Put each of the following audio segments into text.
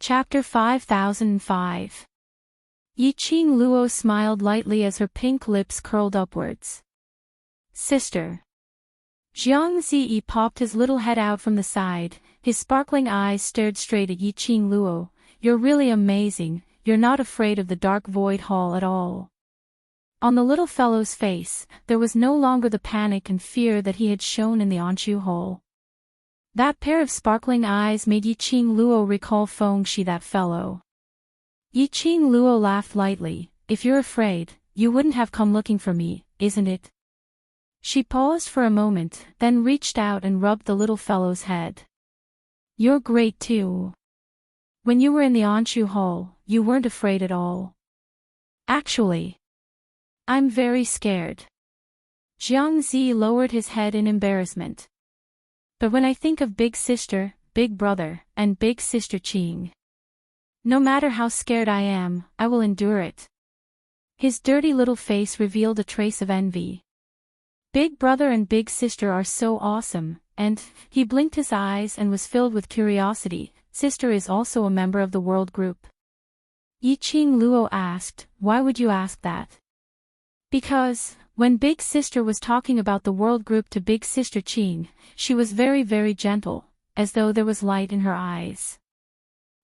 Chapter 5005. Yiqing Luo smiled lightly as her pink lips curled upwards. Sister. Jiang Ziyi popped his little head out from the side, his sparkling eyes stared straight at Yiqing Luo. You're really amazing, you're not afraid of the dark void hall at all. On the little fellow's face, there was no longer the panic and fear that he had shown in the Anshu hall. That pair of sparkling eyes made Yiqing Luo recall Feng Shi, that fellow. Yiqing Luo laughed lightly. If you're afraid, you wouldn't have come looking for me, isn't it? She paused for a moment, then reached out and rubbed the little fellow's head. You're great too. When you were in the Anshu hall, you weren't afraid at all. Actually, I'm very scared. Jiang Zi lowered his head in embarrassment. But when I think of Big Sister, Big Brother, and Big Sister Qing, no matter how scared I am, I will endure it. His dirty little face revealed a trace of envy. Big Brother and Big Sister are so awesome, and, he blinked his eyes and was filled with curiosity, Sister is also a member of the world group. Yiqing Luo asked, why would you ask that? Because, when Big Sister was talking about the world group to Big Sister Qing, she was very, very gentle, as though there was light in her eyes.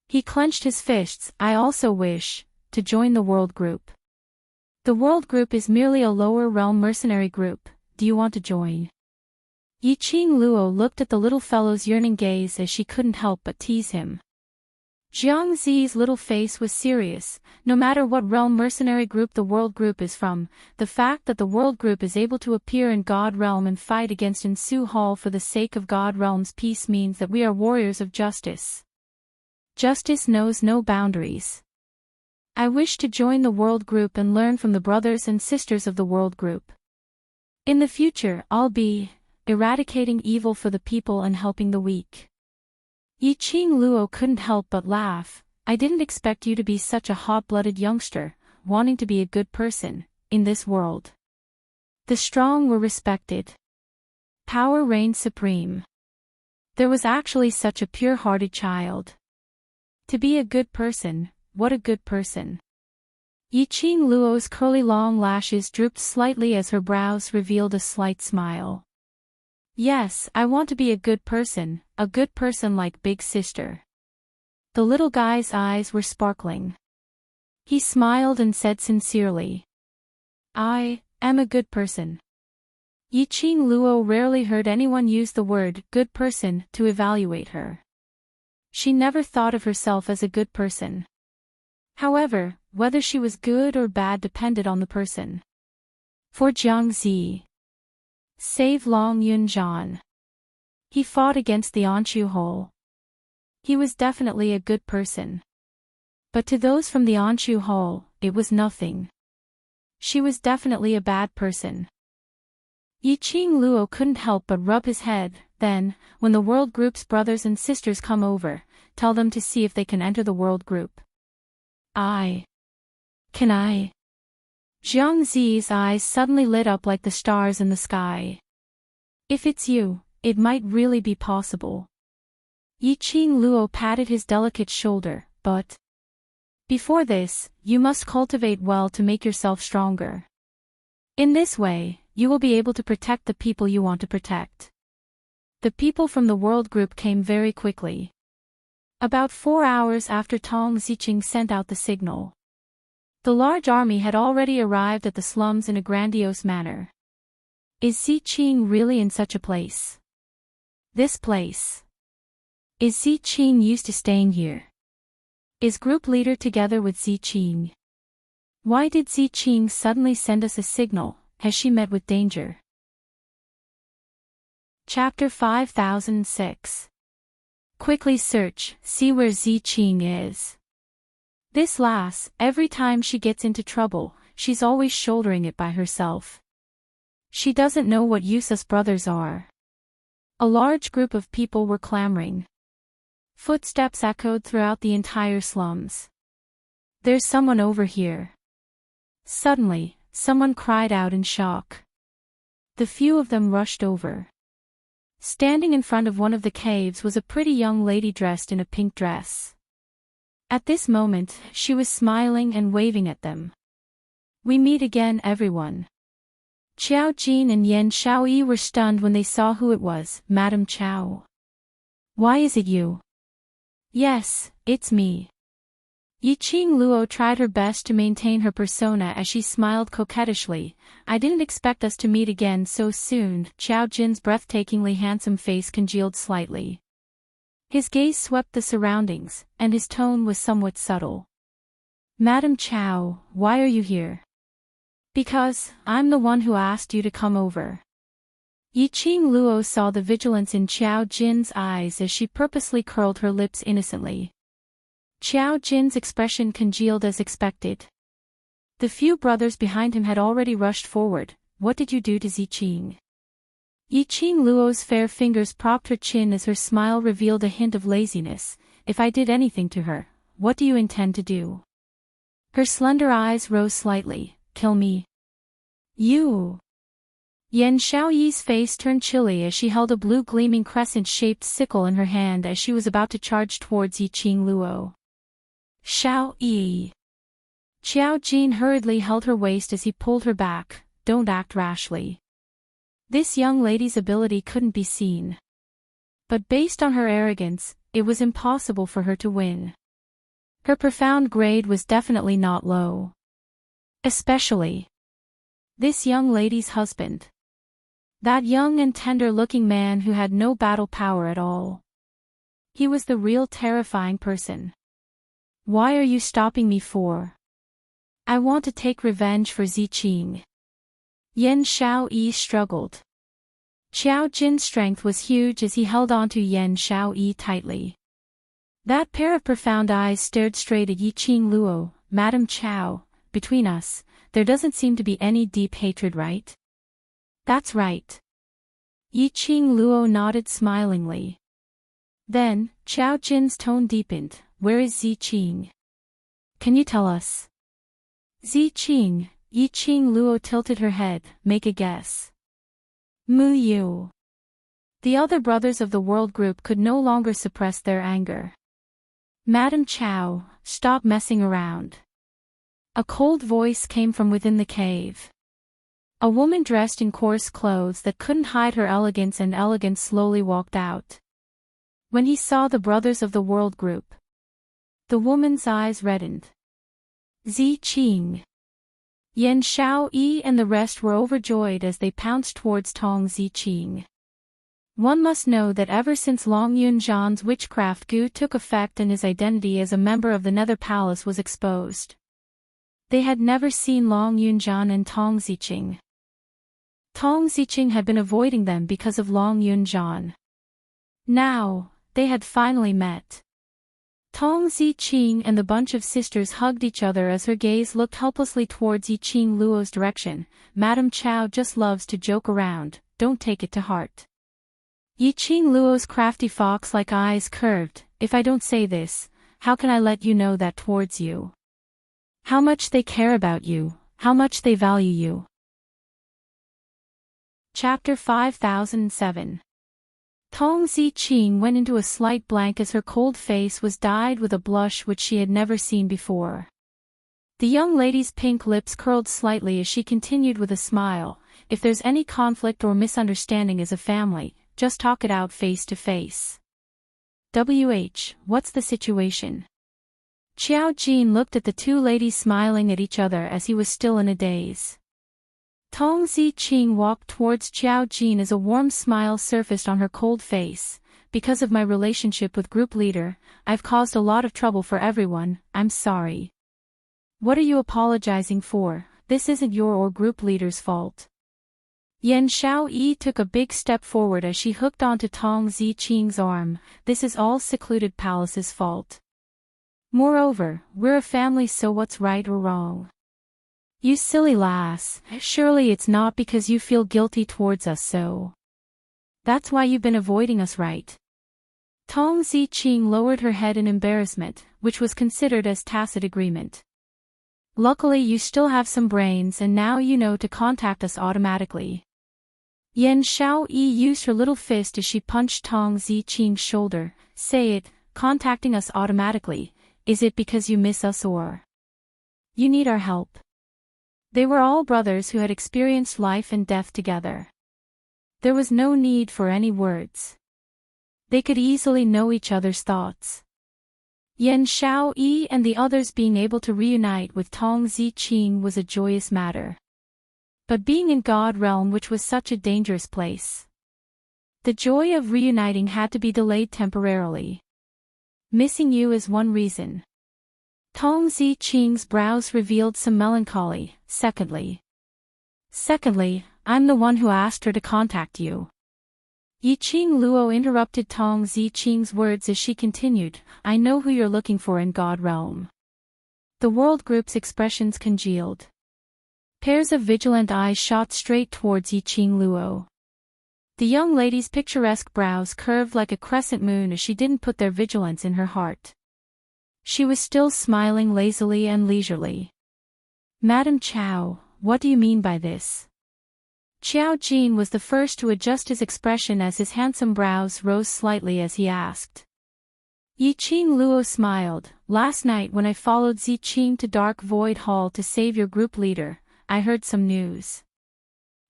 He clenched his fists. I also wish to join the world group. The world group is merely a lower realm mercenary group. Do you want to join? Yiqing Luo looked at the little fellow's yearning gaze as she couldn't help but tease him. Jiang Zi's little face was serious. No matter what realm mercenary group the world group is from, the fact that the world group is able to appear in God Realm and fight against Insu Hall for the sake of God Realm's peace means that we are warriors of justice. Justice knows no boundaries. I wish to join the world group and learn from the brothers and sisters of the world group. In the future, I'll be eradicating evil for the people and helping the weak. Yiqing Luo couldn't help but laugh. I didn't expect you to be such a hot-blooded youngster, wanting to be a good person, in this world. The strong were respected. Power reigned supreme. There was actually such a pure-hearted child. To be a good person, what a good person. Yiqing Luo's curly long lashes drooped slightly as her brows revealed a slight smile. Yes, I want to be a good person like Big Sister. The little guy's eyes were sparkling. He smiled and said sincerely, I am a good person. Yiqing Luo rarely heard anyone use the word good person to evaluate her. She never thought of herself as a good person. However, whether she was good or bad depended on the person. For Jiang Zi, save Long Yunjian, he fought against the Anshu Hall. He was definitely a good person. But to those from the Anshu Hall, it was nothing. She was definitely a bad person. Yiqing Luo couldn't help but rub his head. Then, when the world group's brothers and sisters come over, tell them to see if they can enter the world group. Can I? Jiang Zi's eyes suddenly lit up like the stars in the sky. If it's you, it might really be possible. Yiqing Luo patted his delicate shoulder, but before this, you must cultivate well to make yourself stronger. In this way, you will be able to protect the people you want to protect. The people from the world group came very quickly. About 4 hours after Tong Ziqing sent out the signal, the large army had already arrived at the slums in a grandiose manner. Is Ziqing really in such a place? This place. Is Ziqing used to staying here? Is group leader together with Ziqing? Why did Ziqing suddenly send us a signal? Has she met with danger? Chapter 5006. Quickly search, see where Ziqing is. This lass, every time she gets into trouble, she's always shouldering it by herself. She doesn't know what use us brothers are. A large group of people were clamoring. Footsteps echoed throughout the entire slums. There's someone over here. Suddenly, someone cried out in shock. The few of them rushed over. Standing in front of one of the caves was a pretty young lady dressed in a pink dress. At this moment, she was smiling and waving at them. We meet again, everyone. Qiao Jin and Yan Shaoyi were stunned when they saw who it was. Madame Qiao. Why is it you? Yes, it's me. Yiqing Luo tried her best to maintain her persona as she smiled coquettishly. I didn't expect us to meet again so soon. Qiao Jin's breathtakingly handsome face congealed slightly. His gaze swept the surroundings, and his tone was somewhat subtle. Madame Qiao, why are you here? Because, I'm the one who asked you to come over. Yiqing Luo saw the vigilance in Qiao Jin's eyes as she purposely curled her lips innocently. Qiao Jin's expression congealed as expected. The few brothers behind him had already rushed forward. What did you do to Ziqing? Yiqing Luo's fair fingers propped her chin as her smile revealed a hint of laziness. If I did anything to her, what do you intend to do? Her slender eyes rose slightly. Kill me. You. Yan Shaoyi's face turned chilly as she held a blue gleaming crescent-shaped sickle in her hand as she was about to charge towards Yiqing Luo. Shaoyi. Qiao Jin hurriedly held her waist as he pulled her back. Don't act rashly. This young lady's ability couldn't be seen. But based on her arrogance, it was impossible for her to win. Her profound grade was definitely not low. Especially this young lady's husband. That young and tender-looking man who had no battle power at all. He was the real terrifying person. Why are you stopping me for? I want to take revenge for Ziqing. Yan Shaoyi struggled. Qiao Jin's strength was huge as he held onto Yan Shaoyi tightly. That pair of profound eyes stared straight at Yiqing Luo. Madame Qiao, between us, there doesn't seem to be any deep hatred, right? That's right. Yiqing Luo nodded smilingly. Then, Qiao Jin's tone deepened. Where is Ziqing? Can you tell us? Ziqing, Yiqing Luo tilted her head. Make a guess. Mu Yu. The other brothers of the world group could no longer suppress their anger. Madame Qiao, stop messing around. A cold voice came from within the cave. A woman dressed in coarse clothes that couldn't hide her elegance slowly walked out. When he saw the brothers of the world group, the woman's eyes reddened. Ziqing. Yan Shaoyi and the rest were overjoyed as they pounced towards Tong Ziqing. One must know that ever since Long Yunzhan's witchcraft goo took effect and his identity as a member of the Nether Palace was exposed, they had never seen Long Yunzhan and Tong Ziqing. Tong Ziqing had been avoiding them because of Long Yunzhan. Now, they had finally met. Tong Ziqing and the bunch of sisters hugged each other as her gaze looked helplessly towards Yiqing Luo's direction. Madame Qiao just loves to joke around, don't take it to heart. Yiqing Luo's crafty fox-like eyes curved. If I don't say this, how can I let you know that towards you? How much they care about you, how much they value you. Chapter 5007. Tong Ziqing went into a slight blank as her cold face was dyed with a blush which she had never seen before. The young lady's pink lips curled slightly as she continued with a smile. If there's any conflict or misunderstanding as a family, just talk it out face to face. What's the situation? Qiao Jin looked at the two ladies smiling at each other as he was still in a daze. Tong Ziqing walked towards Qiao Jin as a warm smile surfaced on her cold face. Because of my relationship with group leader, I've caused a lot of trouble for everyone, I'm sorry. What are you apologizing for? This isn't your or group leader's fault. Yan Shaoyi took a big step forward as she hooked onto Tong Ziqing's arm. This is all Secluded Palace's fault. Moreover, we're a family, so what's right or wrong? You silly lass, surely it's not because you feel guilty towards us, so. That's why you've been avoiding us, right? Tong Ziqing lowered her head in embarrassment, which was considered as tacit agreement. Luckily you still have some brains and now you know to contact us automatically. Yan Shaoyi used her little fist as she punched Tong Ziqing's shoulder. Say it, contacting us automatically. Is it because you miss us or you need our help? They were all brothers who had experienced life and death together. There was no need for any words. They could easily know each other's thoughts. Yan Xiaoyi and the others being able to reunite with Tong Ziqing was a joyous matter. But being in God Realm, which was such a dangerous place, the joy of reuniting had to be delayed temporarily. Missing you is one reason. Tong Ziqing's brows revealed some melancholy. Secondly, I'm the one who asked her to contact you. Yiqing Luo interrupted Tong Ziqing's words as she continued, I know who you're looking for in God Realm. The world group's expressions congealed. Pairs of vigilant eyes shot straight towards Yiqing Luo. The young lady's picturesque brows curved like a crescent moon as she didn't put their vigilance in her heart. She was still smiling lazily and leisurely. Madam Chow, what do you mean by this? Xiao Jin was the first to adjust his expression as his handsome brows rose slightly as he asked. Yiqing Luo smiled. Last night when I followed Ziqing to Dark Void Hall to save your group leader, I heard some news.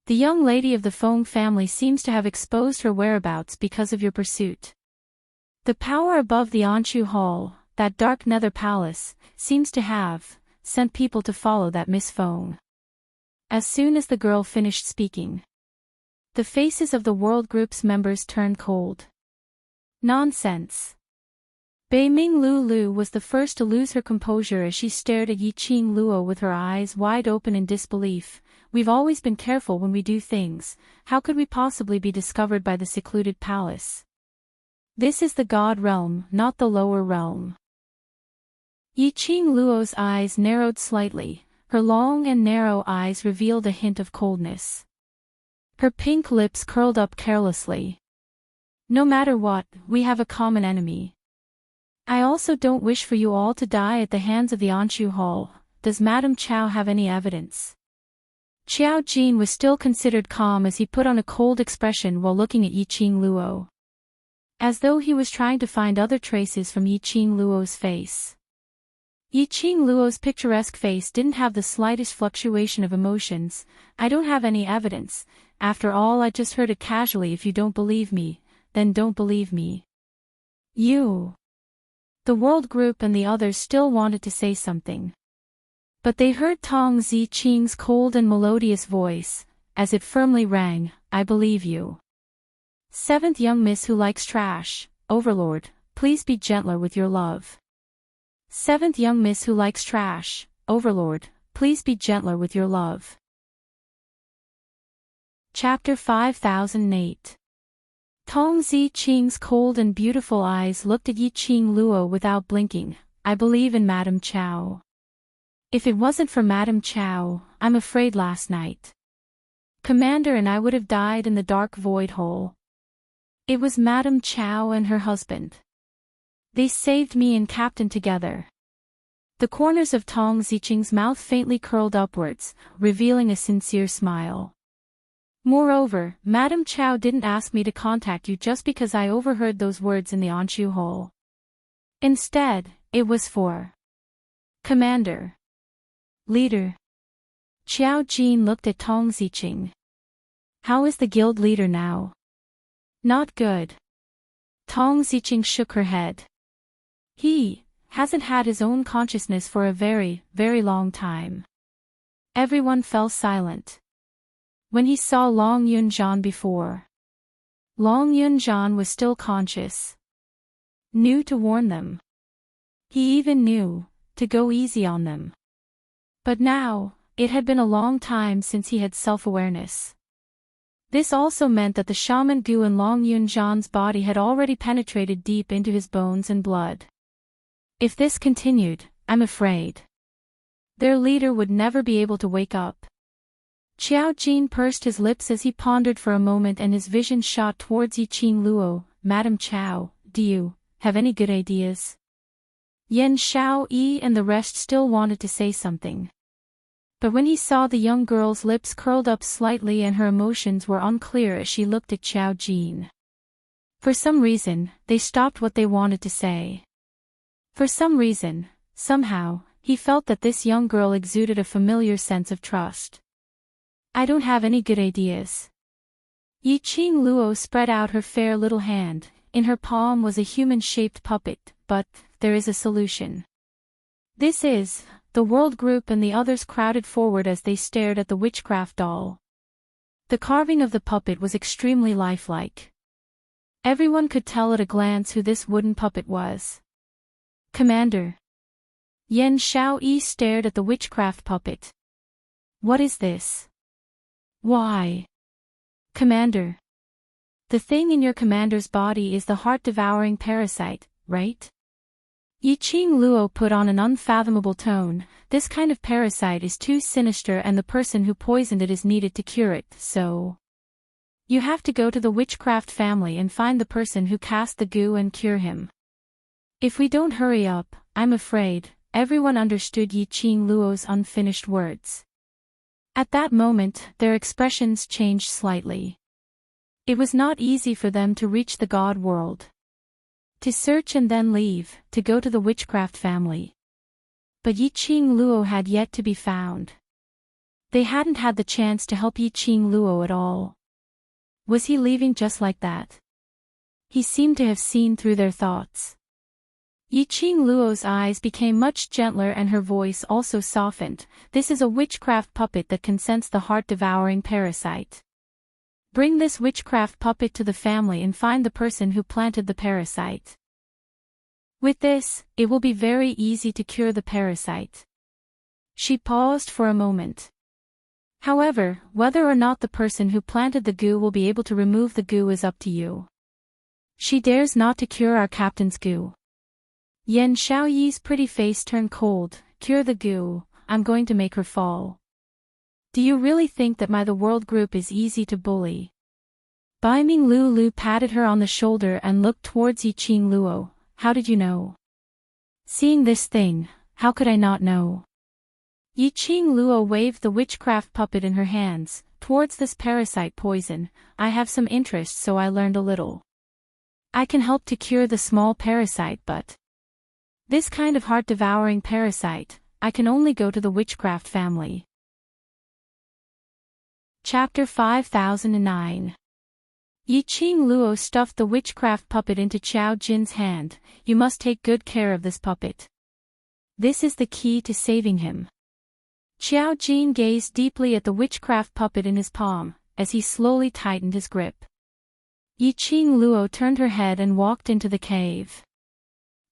The young lady of the Feng family seems to have exposed her whereabouts because of your pursuit. The power above the Anshu Hall, that dark nether palace, seems to have sent people to follow that Miss Feng. As soon as the girl finished speaking, the faces of the world group's members turned cold. Nonsense. Bei Ming Lu was the first to lose her composure as she stared at Yiqing Luo with her eyes wide open in disbelief. We've always been careful when we do things, how could we possibly be discovered by the secluded palace? This is the God Realm, not the lower realm. Yiqing Luo's eyes narrowed slightly, her long and narrow eyes revealed a hint of coldness. Her pink lips curled up carelessly. No matter what, we have a common enemy. I also don't wish for you all to die at the hands of the Anshu Hall. Does Madame Chow have any evidence? Xiao Jin was still considered calm as he put on a cold expression while looking at Yiqing Luo, as though he was trying to find other traces from Yiqing Luo's face. Yiqing Luo's picturesque face didn't have the slightest fluctuation of emotions. I don't have any evidence. After all, I just heard it casually. If you don't believe me, then don't believe me. You. The world group and the others still wanted to say something. But they heard Tong Ziqing's cold and melodious voice, as it firmly rang, I believe you. Seventh young miss who likes trash, Overlord, please be gentler with your love. Seventh young miss who likes trash, Overlord, please be gentler with your love. Chapter 5008. Tong Ziqing's cold and beautiful eyes looked at Yiqing Luo without blinking. I believe in Madame Chow. If it wasn't for Madame Chow, I'm afraid last night, Commander and I would have died in the dark void hole. It was Madame Chow and her husband. They saved me and Captain together. The corners of Tong Ziqing's mouth faintly curled upwards, revealing a sincere smile. Moreover, Madame Chow didn't ask me to contact you just because I overheard those words in the Anshu Hall. Instead, it was for Commander. Leader. Xiao Jin looked at Tong Ziqing. How is the guild leader now? Not good. Tong Ziqing shook her head. He hasn't had his own consciousness for a very, very long time. Everyone fell silent when he saw Long Yunjian before. Long Yunjian was still conscious. Knew to warn them. He even knew to go easy on them. But now, it had been a long time since he had self-awareness. This also meant that the shaman goo in Long Yunjian's body had already penetrated deep into his bones and blood. If this continued, I'm afraid their leader would never be able to wake up. Xiao Jin pursed his lips as he pondered for a moment, and his vision shot towards Yiqing Luo. Madame Chow, do you have any good ideas? Yan Xiaoyi and the rest still wanted to say something. But when he saw the young girl's lips curled up slightly and her emotions were unclear as she looked at Xiao Jin, for some reason, they stopped what they wanted to say. For some reason, somehow, he felt that this young girl exuded a familiar sense of trust. I don't have any good ideas. Yiqing Luo spread out her fair little hand. In her palm was a human-shaped puppet, but there is a solution. This is, the world group and the others crowded forward as they stared at the witchcraft doll. The carving of the puppet was extremely lifelike. Everyone could tell at a glance who this wooden puppet was. Commander. Yan Xiaoyi stared at the witchcraft puppet. What is this? Why? Commander. The thing in your commander's body is the heart-devouring parasite, right? Yiqing Luo put on an unfathomable tone. This kind of parasite is too sinister and the person who poisoned it is needed to cure it, so... You have to go to the witchcraft family and find the person who cast the goo and cure him. If we don't hurry up, I'm afraid, everyone understood Yiqing Luo's unfinished words. At that moment, their expressions changed slightly. It was not easy for them to reach the god world. To search and then leave, to go to the witchcraft family. But Yiqing Luo had yet to be found. They hadn't had the chance to help Yiqing Luo at all. Was he leaving just like that? He seemed to have seen through their thoughts. Yiqing Luo's eyes became much gentler and her voice also softened. This is a witchcraft puppet that can sense the heart-devouring parasite. Bring this witchcraft puppet to the family and find the person who planted the parasite. With this, it will be very easy to cure the parasite. She paused for a moment. However, whether or not the person who planted the goo will be able to remove the goo is up to you. She dares not to cure our captain's goo. Yan Xiaoyi's pretty face turned cold. Cure the goo, I'm going to make her fall. Do you really think that the world group is easy to bully? Baiming Lu patted her on the shoulder and looked towards Yiqing Luo. How did you know? Seeing this thing, how could I not know? Yiqing Luo waved the witchcraft puppet in her hands, towards this parasite poison. I have some interest so I learned a little. I can help to cure the small parasite but... This kind of heart-devouring parasite, I can only go to the witchcraft family. Chapter 5009. Yiqing Luo stuffed the witchcraft puppet into Qiao Jin's hand. You must take good care of this puppet. This is the key to saving him. Qiao Jin gazed deeply at the witchcraft puppet in his palm, as he slowly tightened his grip. Yiqing Luo turned her head and walked into the cave.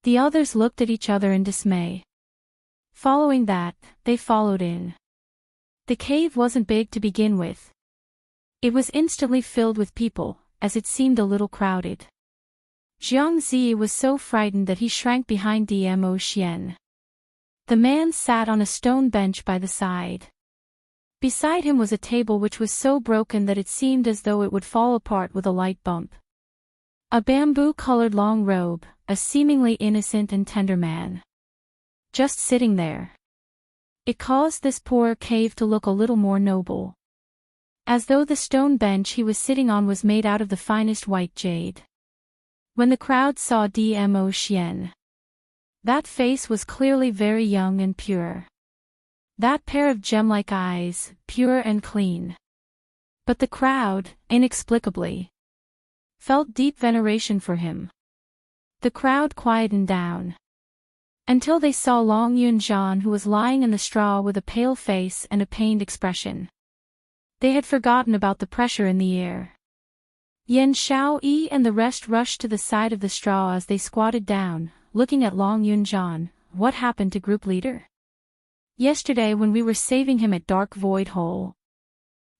The others looked at each other in dismay. Following that, they followed in. The cave wasn't big to begin with. It was instantly filled with people, as it seemed a little crowded. Jiang Zi was so frightened that he shrank behind Dmo Xian. The man sat on a stone bench by the side. Beside him was a table which was so broken that it seemed as though it would fall apart with a light bump. A bamboo-colored long robe, a seemingly innocent and tender man. Just sitting there. It caused this poor cave to look a little more noble. As though the stone bench he was sitting on was made out of the finest white jade. When the crowd saw Dmo Xian, that face was clearly very young and pure. That pair of gem-like eyes, pure and clean. But the crowd, inexplicably, felt deep veneration for him. The crowd quietened down. Until they saw Long Yunzhan, who was lying in the straw with a pale face and a pained expression. They had forgotten about the pressure in the air. Yan Xiaoyi and the rest rushed to the side of the straw as they squatted down, looking at Long Yunzhan. What happened to group leader? Yesterday when we were saving him at Dark Void Hole.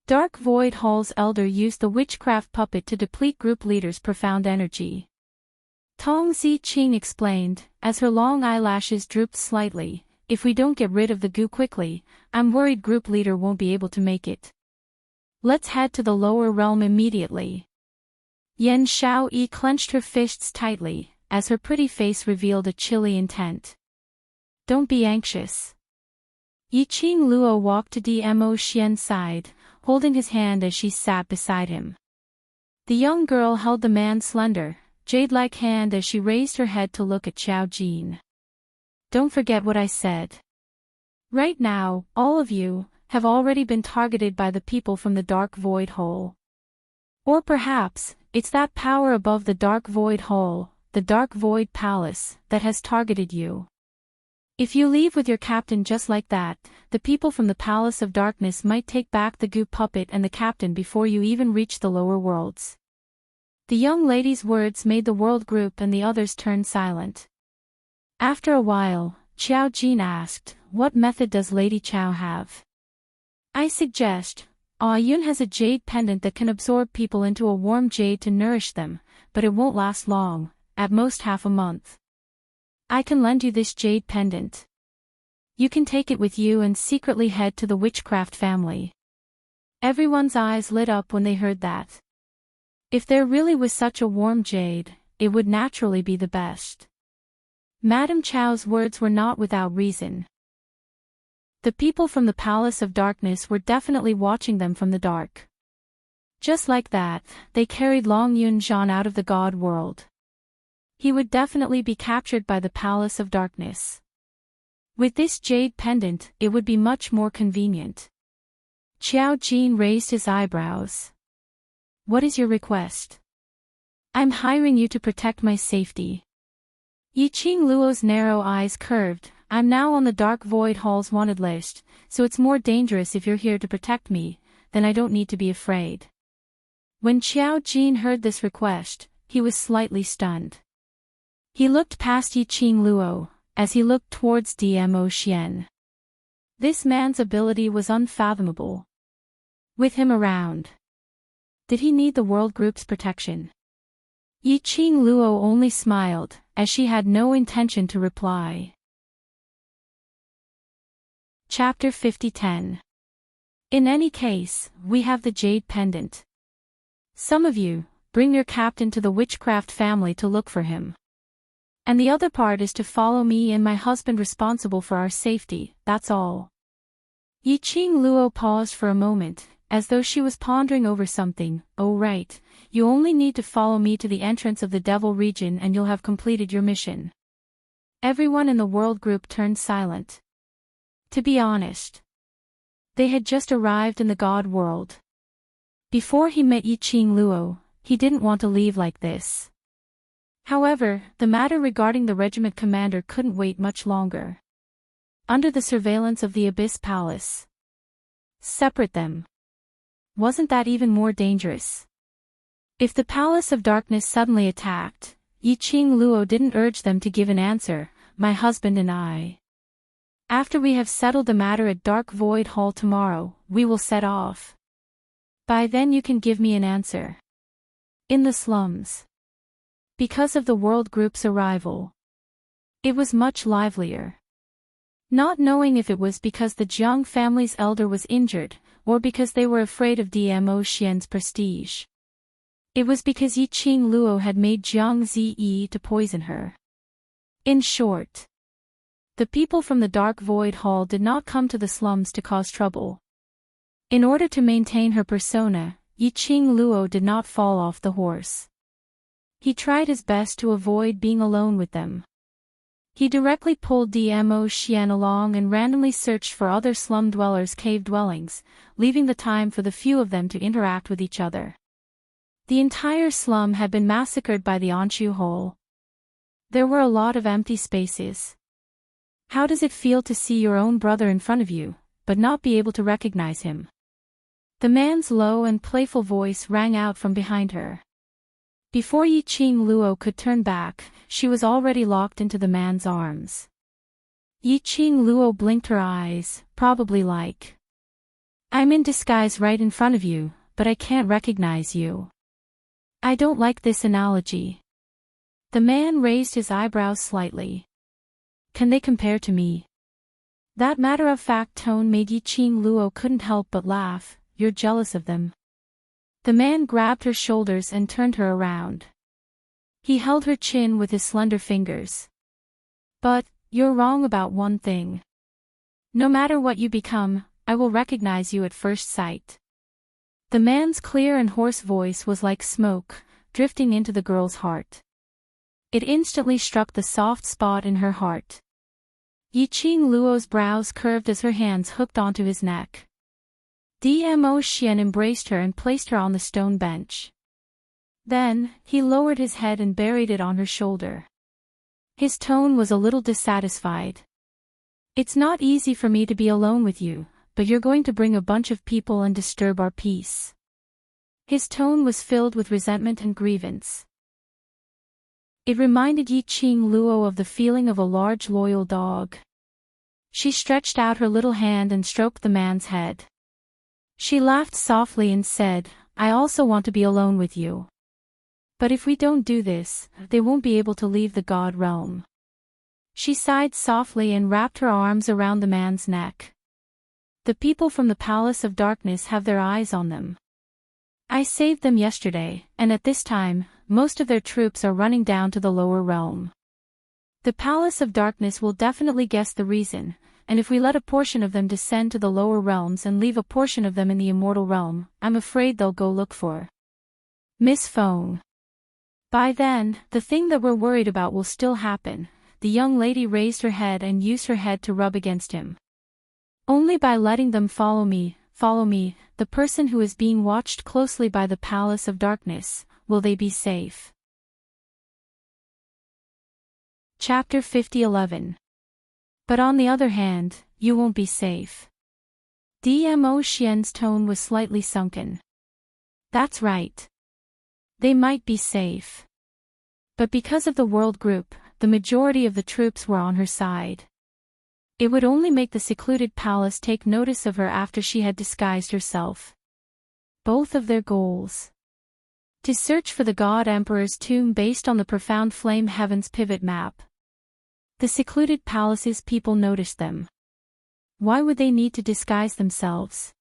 Dark Void Hall's elder used the witchcraft puppet to deplete group leader's profound energy. Tong Ziqing explained, as her long eyelashes drooped slightly. If we don't get rid of the goo quickly, I'm worried group leader won't be able to make it. Let's head to the lower realm immediately. Yan Xiaoyi clenched her fists tightly, as her pretty face revealed a chilly intent. Don't be anxious. Yiqing Luo walked to Dmo Xian's side, holding his hand as she sat beside him. The young girl held the man's slender, jade-like hand as she raised her head to look at Qiao Jin. don't forget what I said. Right now, all of you have already been targeted by the people from the dark void hole. Or perhaps, it's that power above the dark void hole, the dark void palace, that has targeted you. If you leave with your captain just like that, the people from the Palace of Darkness might take back the goo puppet and the captain before you even reach the lower worlds. The young lady's words made the world group and the others turn silent. After a while, Qiao Jin asked, "What method does Lady Qiao have?" "I suggest, Yun has a jade pendant that can absorb people into a warm jade to nourish them, but it won't last long, at most half a month. I can lend you this jade pendant. You can take it with you and secretly head to the witchcraft family." Everyone's eyes lit up when they heard that. If there really was such a warm jade, it would naturally be the best. Madame Chao's words were not without reason. The people from the Palace of Darkness were definitely watching them from the dark. Just like that, they carried Long Yunxian out of the God world. He would definitely be captured by the Palace of Darkness. With this jade pendant, it would be much more convenient. Qiao Jin raised his eyebrows. "What is your request?" "I'm hiring you to protect my safety." Yiqing Luo's narrow eyes curved. "I'm now on the Dark Void Hall's wanted list, so it's more dangerous if you're here to protect me, then I don't need to be afraid." When Qiao Jin heard this request, he was slightly stunned. He looked past Yiqing Luo, as he looked towards Dmo Xian. This man's ability was unfathomable. With him around, did he need the world group's protection? Yiqing Luo only smiled, as she had no intention to reply. Chapter 50:10. In any case, we have the jade pendant. Some of you, bring your captain to the witchcraft family to look for him. And the other part is to follow me and my husband responsible for our safety, that's all. Yiqing Luo paused for a moment, as though she was pondering over something. "Oh right, you only need to follow me to the entrance of the Devil region and you'll have completed your mission." Everyone in the world group turned silent. To be honest, they had just arrived in the God world. Before he met Yiqing Luo, he didn't want to leave like this. However, the matter regarding the regiment commander couldn't wait much longer. Under the surveillance of the Abyss Palace. Separate them. Wasn't that even more dangerous? If the Palace of Darkness suddenly attacked, Yiqing Luo didn't urge them to give an answer, "My husband and I. After we have settled the matter at Dark Void Hall tomorrow, we will set off. By then you can give me an answer." In the slums. Because of the world group's arrival, it was much livelier. Not knowing if it was because the Jiang family's elder was injured, or because they were afraid of Dmo Xian's prestige. It was because Yiqing Luo had made Jiang Ziyi to poison her. In short, the people from the Dark Void Hall did not come to the slums to cause trouble. In order to maintain her persona, Yiqing Luo did not fall off the horse. He tried his best to avoid being alone with them. He directly pulled Dmo Xian along and randomly searched for other slum dwellers' cave dwellings, leaving the time for the few of them to interact with each other. The entire slum had been massacred by the Anshu hole. There were a lot of empty spaces. How does it feel to see your own brother in front of you, but not be able to recognize him? The man's low and playful voice rang out from behind her. Before Yiqing Luo could turn back, she was already locked into the man's arms. Yiqing Luo blinked her eyes, probably like, "I'm in disguise right in front of you, but I can't recognize you." "I don't like this analogy." The man raised his eyebrows slightly. "Can they compare to me?" That matter-of-fact tone made Yiqing Luo couldn't help but laugh. "You're jealous of them." The man grabbed her shoulders and turned her around. He held her chin with his slender fingers. "But, you're wrong about one thing. No matter what you become, I will recognize you at first sight." The man's clear and hoarse voice was like smoke, drifting into the girl's heart. It instantly struck the soft spot in her heart. Yiqing Luo's brows curved as her hands hooked onto his neck. Dmo Xian embraced her and placed her on the stone bench. Then, he lowered his head and buried it on her shoulder. His tone was a little dissatisfied. It's not easy for me to be alone with you, but you're going to bring a bunch of people and disturb our peace. His tone was filled with resentment and grievance. It reminded Yiqing Luo of the feeling of a large loyal dog. She stretched out her little hand and stroked the man's head. She laughed softly and said, I also want to be alone with you. But if we don't do this, they won't be able to leave the God realm. She sighed softly and wrapped her arms around the man's neck. The people from the Palace of Darkness have their eyes on them. I saved them yesterday, and at this time, most of their troops are running down to the lower realm. The Palace of Darkness will definitely guess the reason, and if we let a portion of them descend to the lower realms and leave a portion of them in the immortal realm, I'm afraid they'll go look for Miss Feng. By then, the thing that we're worried about will still happen. The young lady raised her head and used her head to rub against him. Only by letting them follow me, the person who is being watched closely by the Palace of Darkness, will they be safe. Chapter 50:11. But on the other hand, you won't be safe. Dmo Xian's tone was slightly sunken. That's right. They might be safe. But because of the world group, the majority of the troops were on her side. It would only make the secluded palace take notice of her after she had disguised herself. Both of their goals. To search for the God Emperor's tomb based on the profound flame heaven's pivot map. The secluded palace's people noticed them. Why would they need to disguise themselves?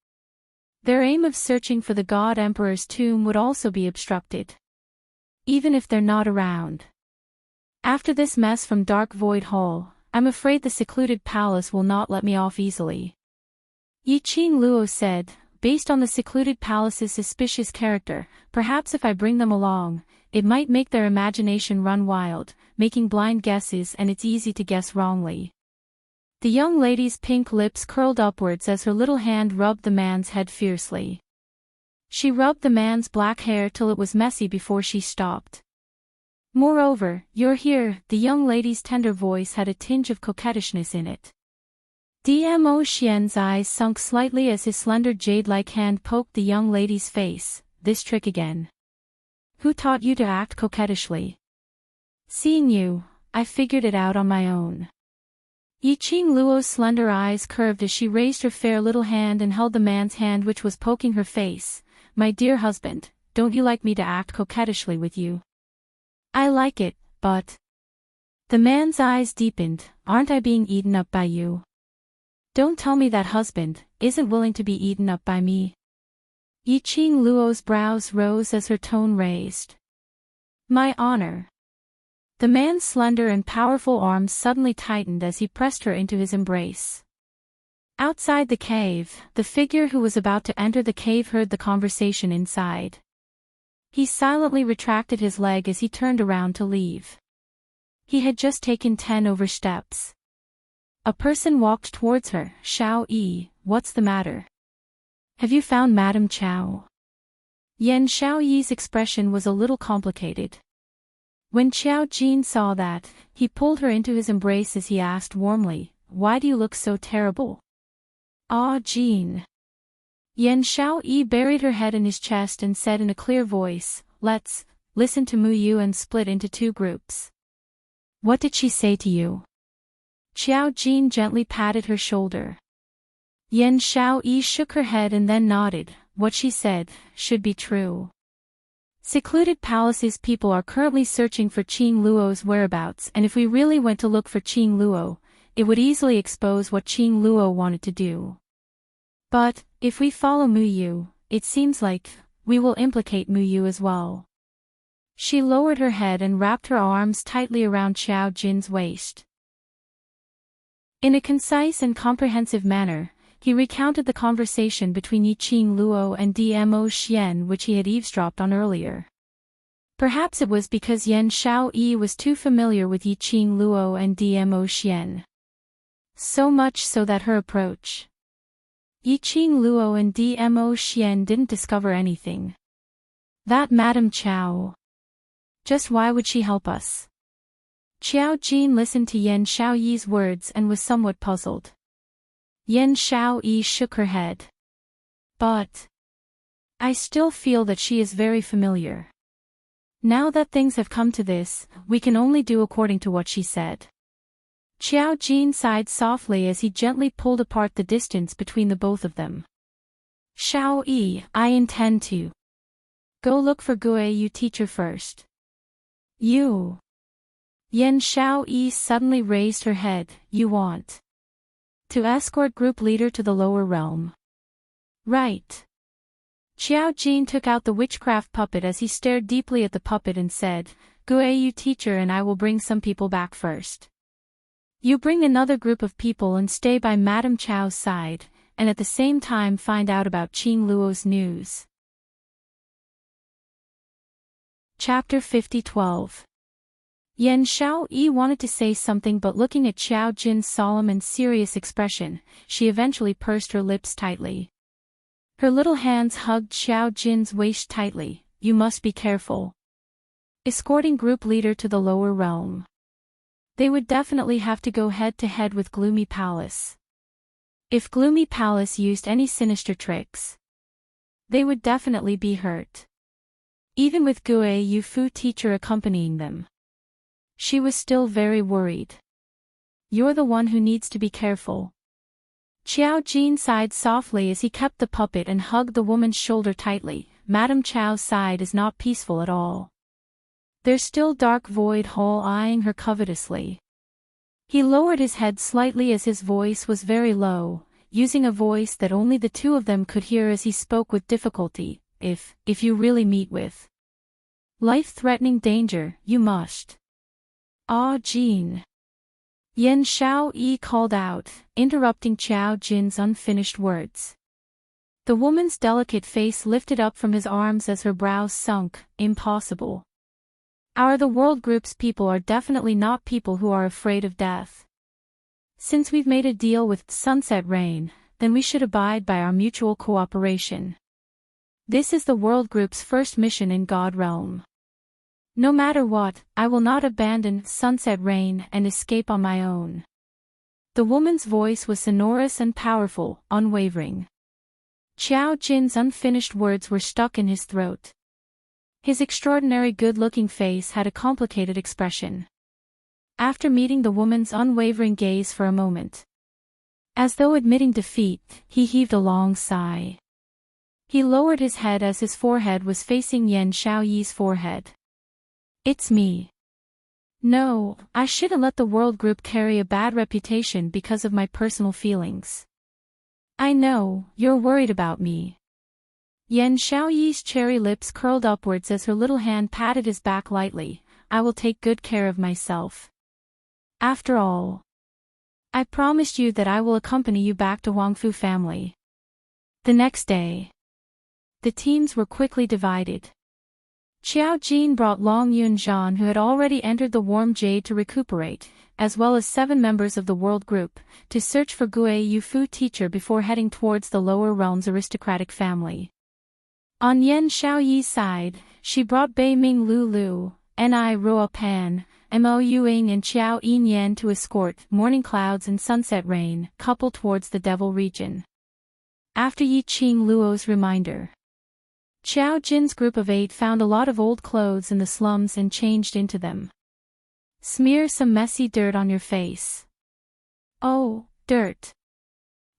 Their aim of searching for the God Emperor's tomb would also be obstructed. Even if they're not around. After this mess from Dark Void Hall, I'm afraid the secluded palace will not let me off easily. Yiqing Luo said, based on the secluded palace's suspicious character, perhaps if I bring them along, it might make their imagination run wild, making blind guesses, and it's easy to guess wrongly. The young lady's pink lips curled upwards as her little hand rubbed the man's head fiercely. She rubbed the man's black hair till it was messy before she stopped. Moreover, you're here, the young lady's tender voice had a tinge of coquettishness in it. Dmo Xian's eyes sunk slightly as his slender jade-like hand poked the young lady's face. This trick again. Who taught you to act coquettishly? Seeing you, I figured it out on my own. Yiqing Luo's slender eyes curved as she raised her fair little hand and held the man's hand which was poking her face. My dear husband, don't you like me to act coquettishly with you? I like it, but... The man's eyes deepened. Aren't I being eaten up by you? Don't tell me that husband isn't willing to be eaten up by me. Yiqing Luo's brows rose as her tone raised. My honor. The man's slender and powerful arms suddenly tightened as he pressed her into his embrace. Outside the cave, the figure who was about to enter the cave heard the conversation inside. He silently retracted his leg as he turned around to leave. He had just taken 10 oversteps. A person walked towards her. Xiao Yi, what's the matter? Have you found Madame Qiao? Yan Xiao Yi's expression was a little complicated. When Qiao Jin saw that, he pulled her into his embrace as he asked warmly, why do you look so terrible? Ah, Jin. Yan Xiao Yi buried her head in his chest and said in a clear voice, let's listen to Mu Yu and split into 2 groups. What did she say to you? Qiao Jin gently patted her shoulder. Yan Xiao Yi shook her head and then nodded. What she said should be true. Secluded Palace's people are currently searching for Qing Luo's whereabouts, and if we really went to look for Qing Luo, it would easily expose what Qing Luo wanted to do. But, if we follow Mu Yu, it seems like we will implicate Mu Yu as well. She lowered her head and wrapped her arms tightly around Qiao Jin's waist. In a concise and comprehensive manner, he recounted the conversation between Yiqing Luo and Dmo Xian which he had eavesdropped on earlier. Perhaps it was because Yan Xiao Yi was too familiar with Yiqing Luo and Dmo Xian. So much so that her approach. Yiqing Luo and Dmo Xian didn't discover anything. That Madame Chow. Just why would she help us? Qiao Jin listened to Yan Shaoyi's words and was somewhat puzzled. Yan Shaoyi shook her head. But I still feel that she is very familiar. Now that things have come to this, we can only do according to what she said. Qiao Jin sighed softly as he gently pulled apart the distance between the both of them. Shaoyi, I intend to go look for Guiyu teacher first. You. Yan Shaoyi suddenly raised her head. You want to escort group leader to the lower realm? Right. Qiao Jin took out the witchcraft puppet as he stared deeply at the puppet and said, Guiyu teacher and I will bring some people back first. You bring another group of people and stay by Madame Chow's side, and at the same time find out about Qing Luo's news. Chapter 50-12. Yan Shaoyi wanted to say something but looking at Qiao Jin's solemn and serious expression, she eventually pursed her lips tightly. Her little hands hugged Qiao Jin's waist tightly. You must be careful. Escorting group leader to the lower realm. They would definitely have to go head-to-head with Gloomy Palace. If Gloomy Palace used any sinister tricks, they would definitely be hurt. Even with Guiyu Fu teacher accompanying them, she was still very worried. You're the one who needs to be careful. Qiao Jin sighed softly as he kept the puppet and hugged the woman's shoulder tightly. Madame Chow's side is not peaceful at all. There's still dark void hole eyeing her covetously. He lowered his head slightly as his voice was very low, using a voice that only the two of them could hear as he spoke with difficulty. If you really meet with life-threatening danger, you must. Ah, Jin. Yan Shaoyi called out, interrupting Qiao Jin's unfinished words. The woman's delicate face lifted up from his arms as her brows sunk. Impossible. The world group's people are definitely not people who are afraid of death. Since we've made a deal with Sunset Rain, then we should abide by our mutual cooperation. This is the world group's first mission in God Realm. No matter what, I will not abandon Sunset Rain and escape on my own. The woman's voice was sonorous and powerful, unwavering. Qiao Jin's unfinished words were stuck in his throat. His extraordinary good-looking face had a complicated expression. After meeting the woman's unwavering gaze for a moment, as though admitting defeat, he heaved a long sigh. He lowered his head as his forehead was facing Yan Shaoyi's forehead. It's me. No, I shouldn't let the world group carry a bad reputation because of my personal feelings. I know, you're worried about me. Yan Shaoyi's cherry lips curled upwards as her little hand patted his back lightly. I will take good care of myself. After all, I promised you that I will accompany you back to Huangfu family. The next day, the teams were quickly divided. Qiao Jin brought Long Yunzhan, who had already entered the Warm Jade to recuperate, as well as 7 members of the world group, to search for Guiyu Fu teacher before heading towards the lower realm's aristocratic family. On Yan Shaoyi's side, she brought Bei Ming Lulu, Ni Ruo Pan, Mo Yuing and Qiao Yinyan to escort Morning Clouds and Sunset Rain couple towards the Devil region. After Yiqing Luo's reminder, Qiao Jin's group of 8 found a lot of old clothes in the slums and changed into them. Smear some messy dirt on your face. Oh, dirt.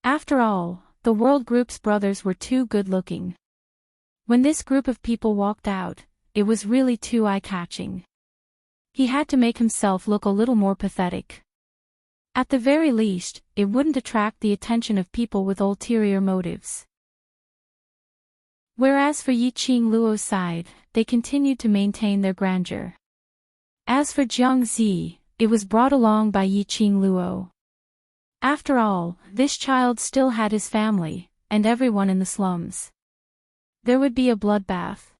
After all, the world group's brothers were too good-looking. When this group of people walked out, it was really too eye-catching. He had to make himself look a little more pathetic. At the very least, it wouldn't attract the attention of people with ulterior motives. Whereas for Yiqing Luo's side, they continued to maintain their grandeur. As for Jiang Zi, it was brought along by Yiqing Luo. After all, this child still had his family, and everyone in the slums. There would be a bloodbath.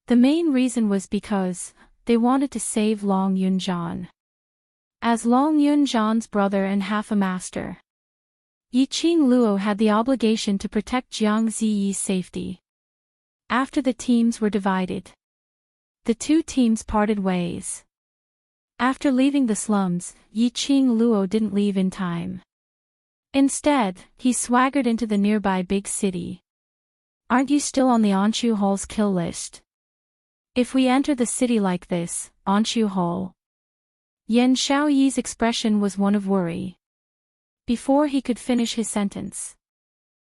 The main reason was because they wanted to save Long Yunzhan. as Long Yun-jan's brother and half a master. Yiqing Luo had the obligation to protect Jiang Ziyi's safety. After the teams were divided, the two teams parted ways. After leaving the slums, Yiqing Luo didn't leave in time. Instead, he swaggered into the nearby big city. "Aren't you still on the Anshu Hall's kill list? If we enter the city like this, Anshu Hall." Yan Shaoyi's expression was one of worry. Before he could finish his sentence,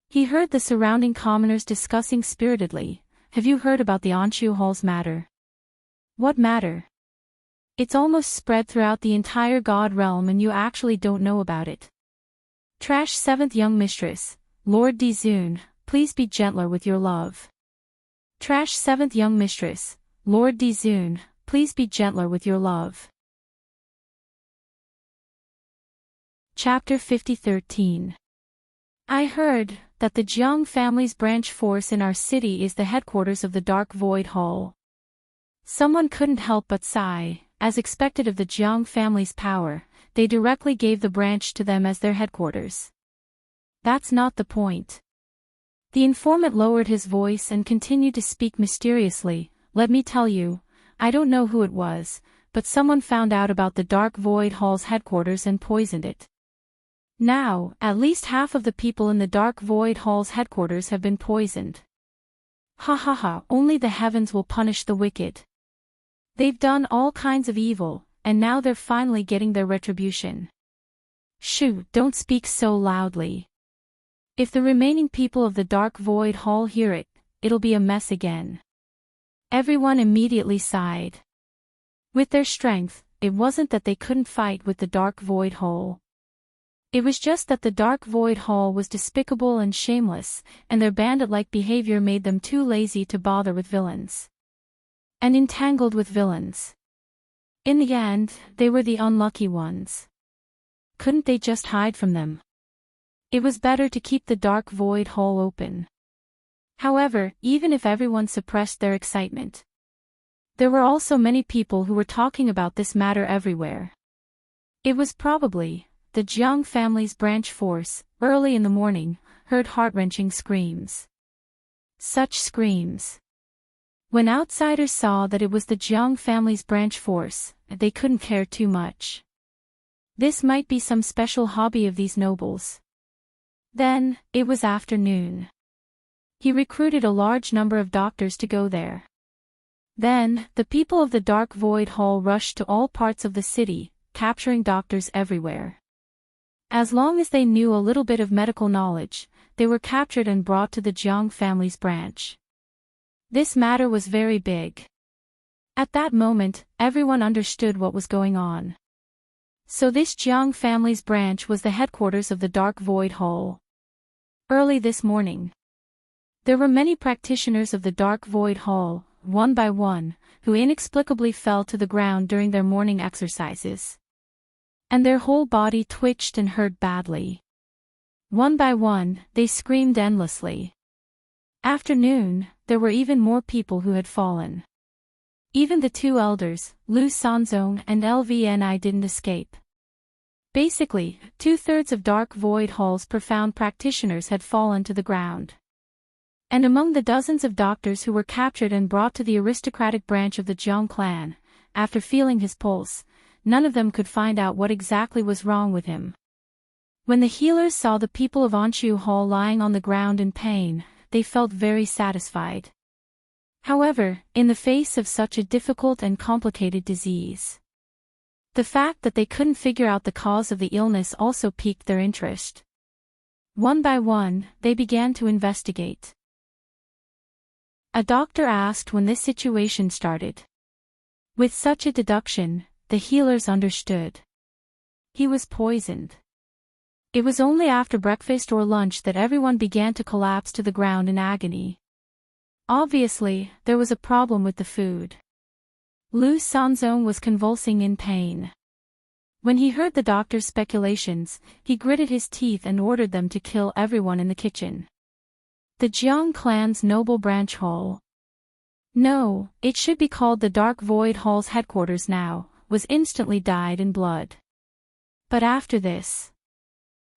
he heard the surrounding commoners discussing spiritedly, "Have you heard about the Anshu Hall's matter?" "What matter? It's almost spread throughout the entire God realm and you actually don't know about it." "Trash 7th young mistress, Lord Dizun, please be gentler with your love." "Trash 7th young mistress, Lord Dizun, please be gentler with your love." Chapter 50:13. I heard that the Jiang family's branch force in our city is the headquarters of the Dark Void Hall. Someone couldn't help but sigh. As expected of the Jiang family's power, they directly gave the branch to them as their headquarters. That's not the point. The informant lowered his voice and continued to speak mysteriously. "Let me tell you, I don't know who it was, but someone found out about the Dark Void Hall's headquarters and poisoned it. Now, at least half of the people in the Dark Void Hall's headquarters have been poisoned. Ha ha ha, only the heavens will punish the wicked. They've done all kinds of evil, and now they're finally getting their retribution." "Shoo, don't speak so loudly. If the remaining people of the Dark Void Hall hear it, it'll be a mess again." Everyone immediately sighed. With their strength, it wasn't that they couldn't fight with the Dark Void Hall. It was just that the Dark Void Hall was despicable and shameless, and their bandit-like behavior made them too lazy to bother with villains. And entangled with villains. In the end, they were the unlucky ones. Couldn't they just hide from them? It was better to keep the Dark Void Hall open. However, even if everyone suppressed their excitement, there were also many people who were talking about this matter everywhere. It was probably the Jiang family's branch force, early in the morning, heard heart-wrenching screams. Such screams. When outsiders saw that it was the Jiang family's branch force, they couldn't care too much. This might be some special hobby of these nobles. Then, it was afternoon. He recruited a large number of doctors to go there. Then, the people of the Dark Void Hall rushed to all parts of the city, capturing doctors everywhere. As long as they knew a little bit of medical knowledge, they were captured and brought to the Jiang family's branch. This matter was very big. At that moment, everyone understood what was going on. So this Jiang family's branch was the headquarters of the Dark Void Hall. Early this morning, there were many practitioners of the Dark Void Hall, one by one, who inexplicably fell to the ground during their morning exercises. And their whole body twitched and hurt badly. One by one, they screamed endlessly. After noon, there were even more people who had fallen. Even the two elders, Lu Sanzong and LVNI, didn't escape. Basically, 2/3 of Dark Void Hall's profound practitioners had fallen to the ground. And among the dozens of doctors who were captured and brought to the aristocratic branch of the Jiang clan, after feeling his pulse, none of them could find out what exactly was wrong with him. When the healers saw the people of Anshu Hall lying on the ground in pain, they felt very satisfied. However, in the face of such a difficult and complicated disease, the fact that they couldn't figure out the cause of the illness also piqued their interest. One by one, they began to investigate. A doctor asked when this situation started. With such a deduction, the healers understood. He was poisoned. It was only after breakfast or lunch that everyone began to collapse to the ground in agony. Obviously, there was a problem with the food. Lu Sanzong was convulsing in pain. When he heard the doctor's speculations, he gritted his teeth and ordered them to kill everyone in the kitchen. The Jiang clan's noble branch hall. No, it should be called the Dark Void Hall's headquarters now, was instantly dyed in blood. But after this,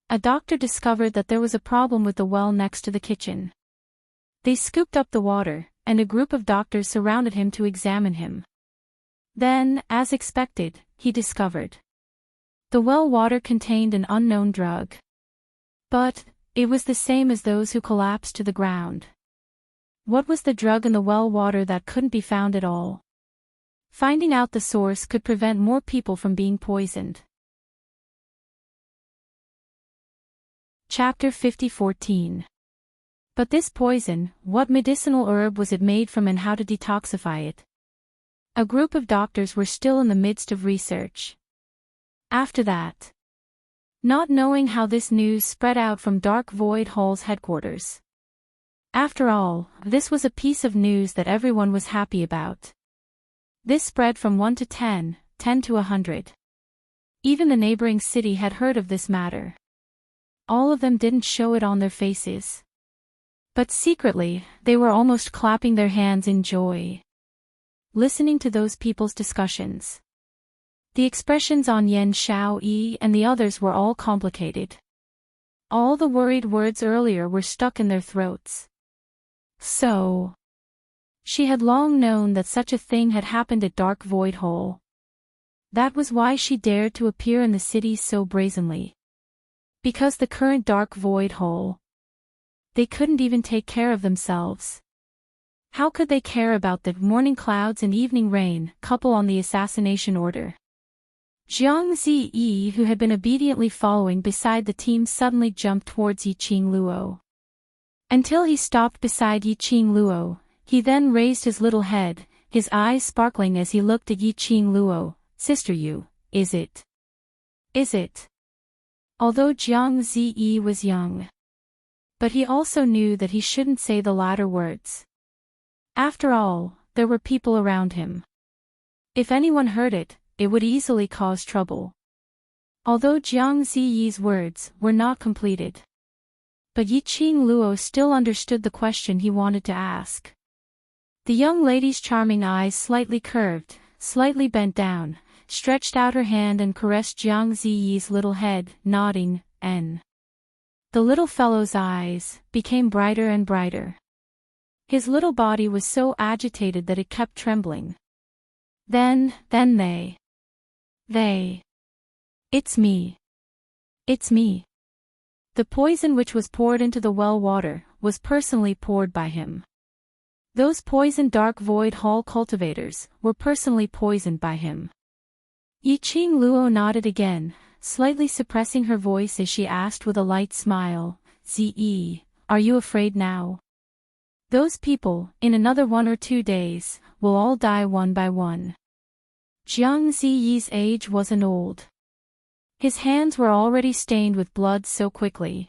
a doctor discovered that there was a problem with the well next to the kitchen. They scooped up the water, and a group of doctors surrounded him to examine him. Then, as expected, he discovered the well water contained an unknown drug. But it was the same as those who collapsed to the ground. What was the drug in the well water that couldn't be found at all? Finding out the source could prevent more people from being poisoned. Chapter 50:14. But this poison, what medicinal herb was it made from and how to detoxify it? A group of doctors were still in the midst of research. After that, not knowing how this news spread out from Dark Void Hall's headquarters. After all, this was a piece of news that everyone was happy about. This spread from 1 to 10, 10 to 100. Even the neighboring city had heard of this matter. All of them didn't show it on their faces. But secretly, they were almost clapping their hands in joy, listening to those people's discussions. The expressions on Yen Xiaoyi and the others were all complicated. All the worried words earlier were stuck in their throats. So, she had long known that such a thing had happened at Dark Void Hall. That was why she dared to appear in the city so brazenly. Because the current Dark Void Hall, they couldn't even take care of themselves. How could they care about the morning clouds and evening rain couple on the assassination order? Jiang Ziyi, who had been obediently following beside the team, suddenly jumped towards Yiqing Luo. Until he stopped beside Yiqing Luo, he then raised his little head, his eyes sparkling as he looked at Yiqing Luo. Sister Yu, is it? Is it? Although Jiang Ziyi was young, but he also knew that he shouldn't say the latter words. After all, there were people around him. If anyone heard it, it would easily cause trouble. Although Jiang Ziyi's words were not completed, but Yiqing Luo still understood the question he wanted to ask. The young lady's charming eyes slightly curved, slightly bent down, stretched out her hand and caressed Jiang Ziyi's little head, nodding, "N." The little fellow's eyes became brighter and brighter. His little body was so agitated that it kept trembling. Then they. It's me. It's me. The poison which was poured into the well water was personally poured by him. Those poisoned Dark Void Hall cultivators were personally poisoned by him. Yiqing Luo nodded again, slightly suppressing her voice as she asked with a light smile, "Ziyi, are you afraid now? Those people, in another 1 or 2 days, will all die one by one." Jiang Ziyi's age wasn't old. His hands were already stained with blood so quickly.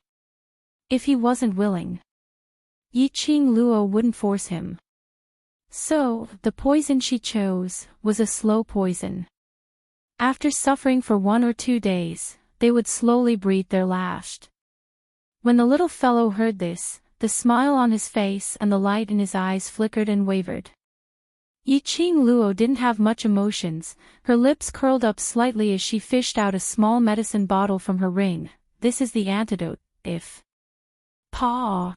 If he wasn't willing, Yiqing Luo wouldn't force him. So, the poison she chose was a slow poison. After suffering for 1 or 2 days, they would slowly breathe their last. When the little fellow heard this, the smile on his face and the light in his eyes flickered and wavered. Yiqing Luo didn't have much emotions, her lips curled up slightly as she fished out a small medicine bottle from her ring. "This is the antidote, if..." "Pa!"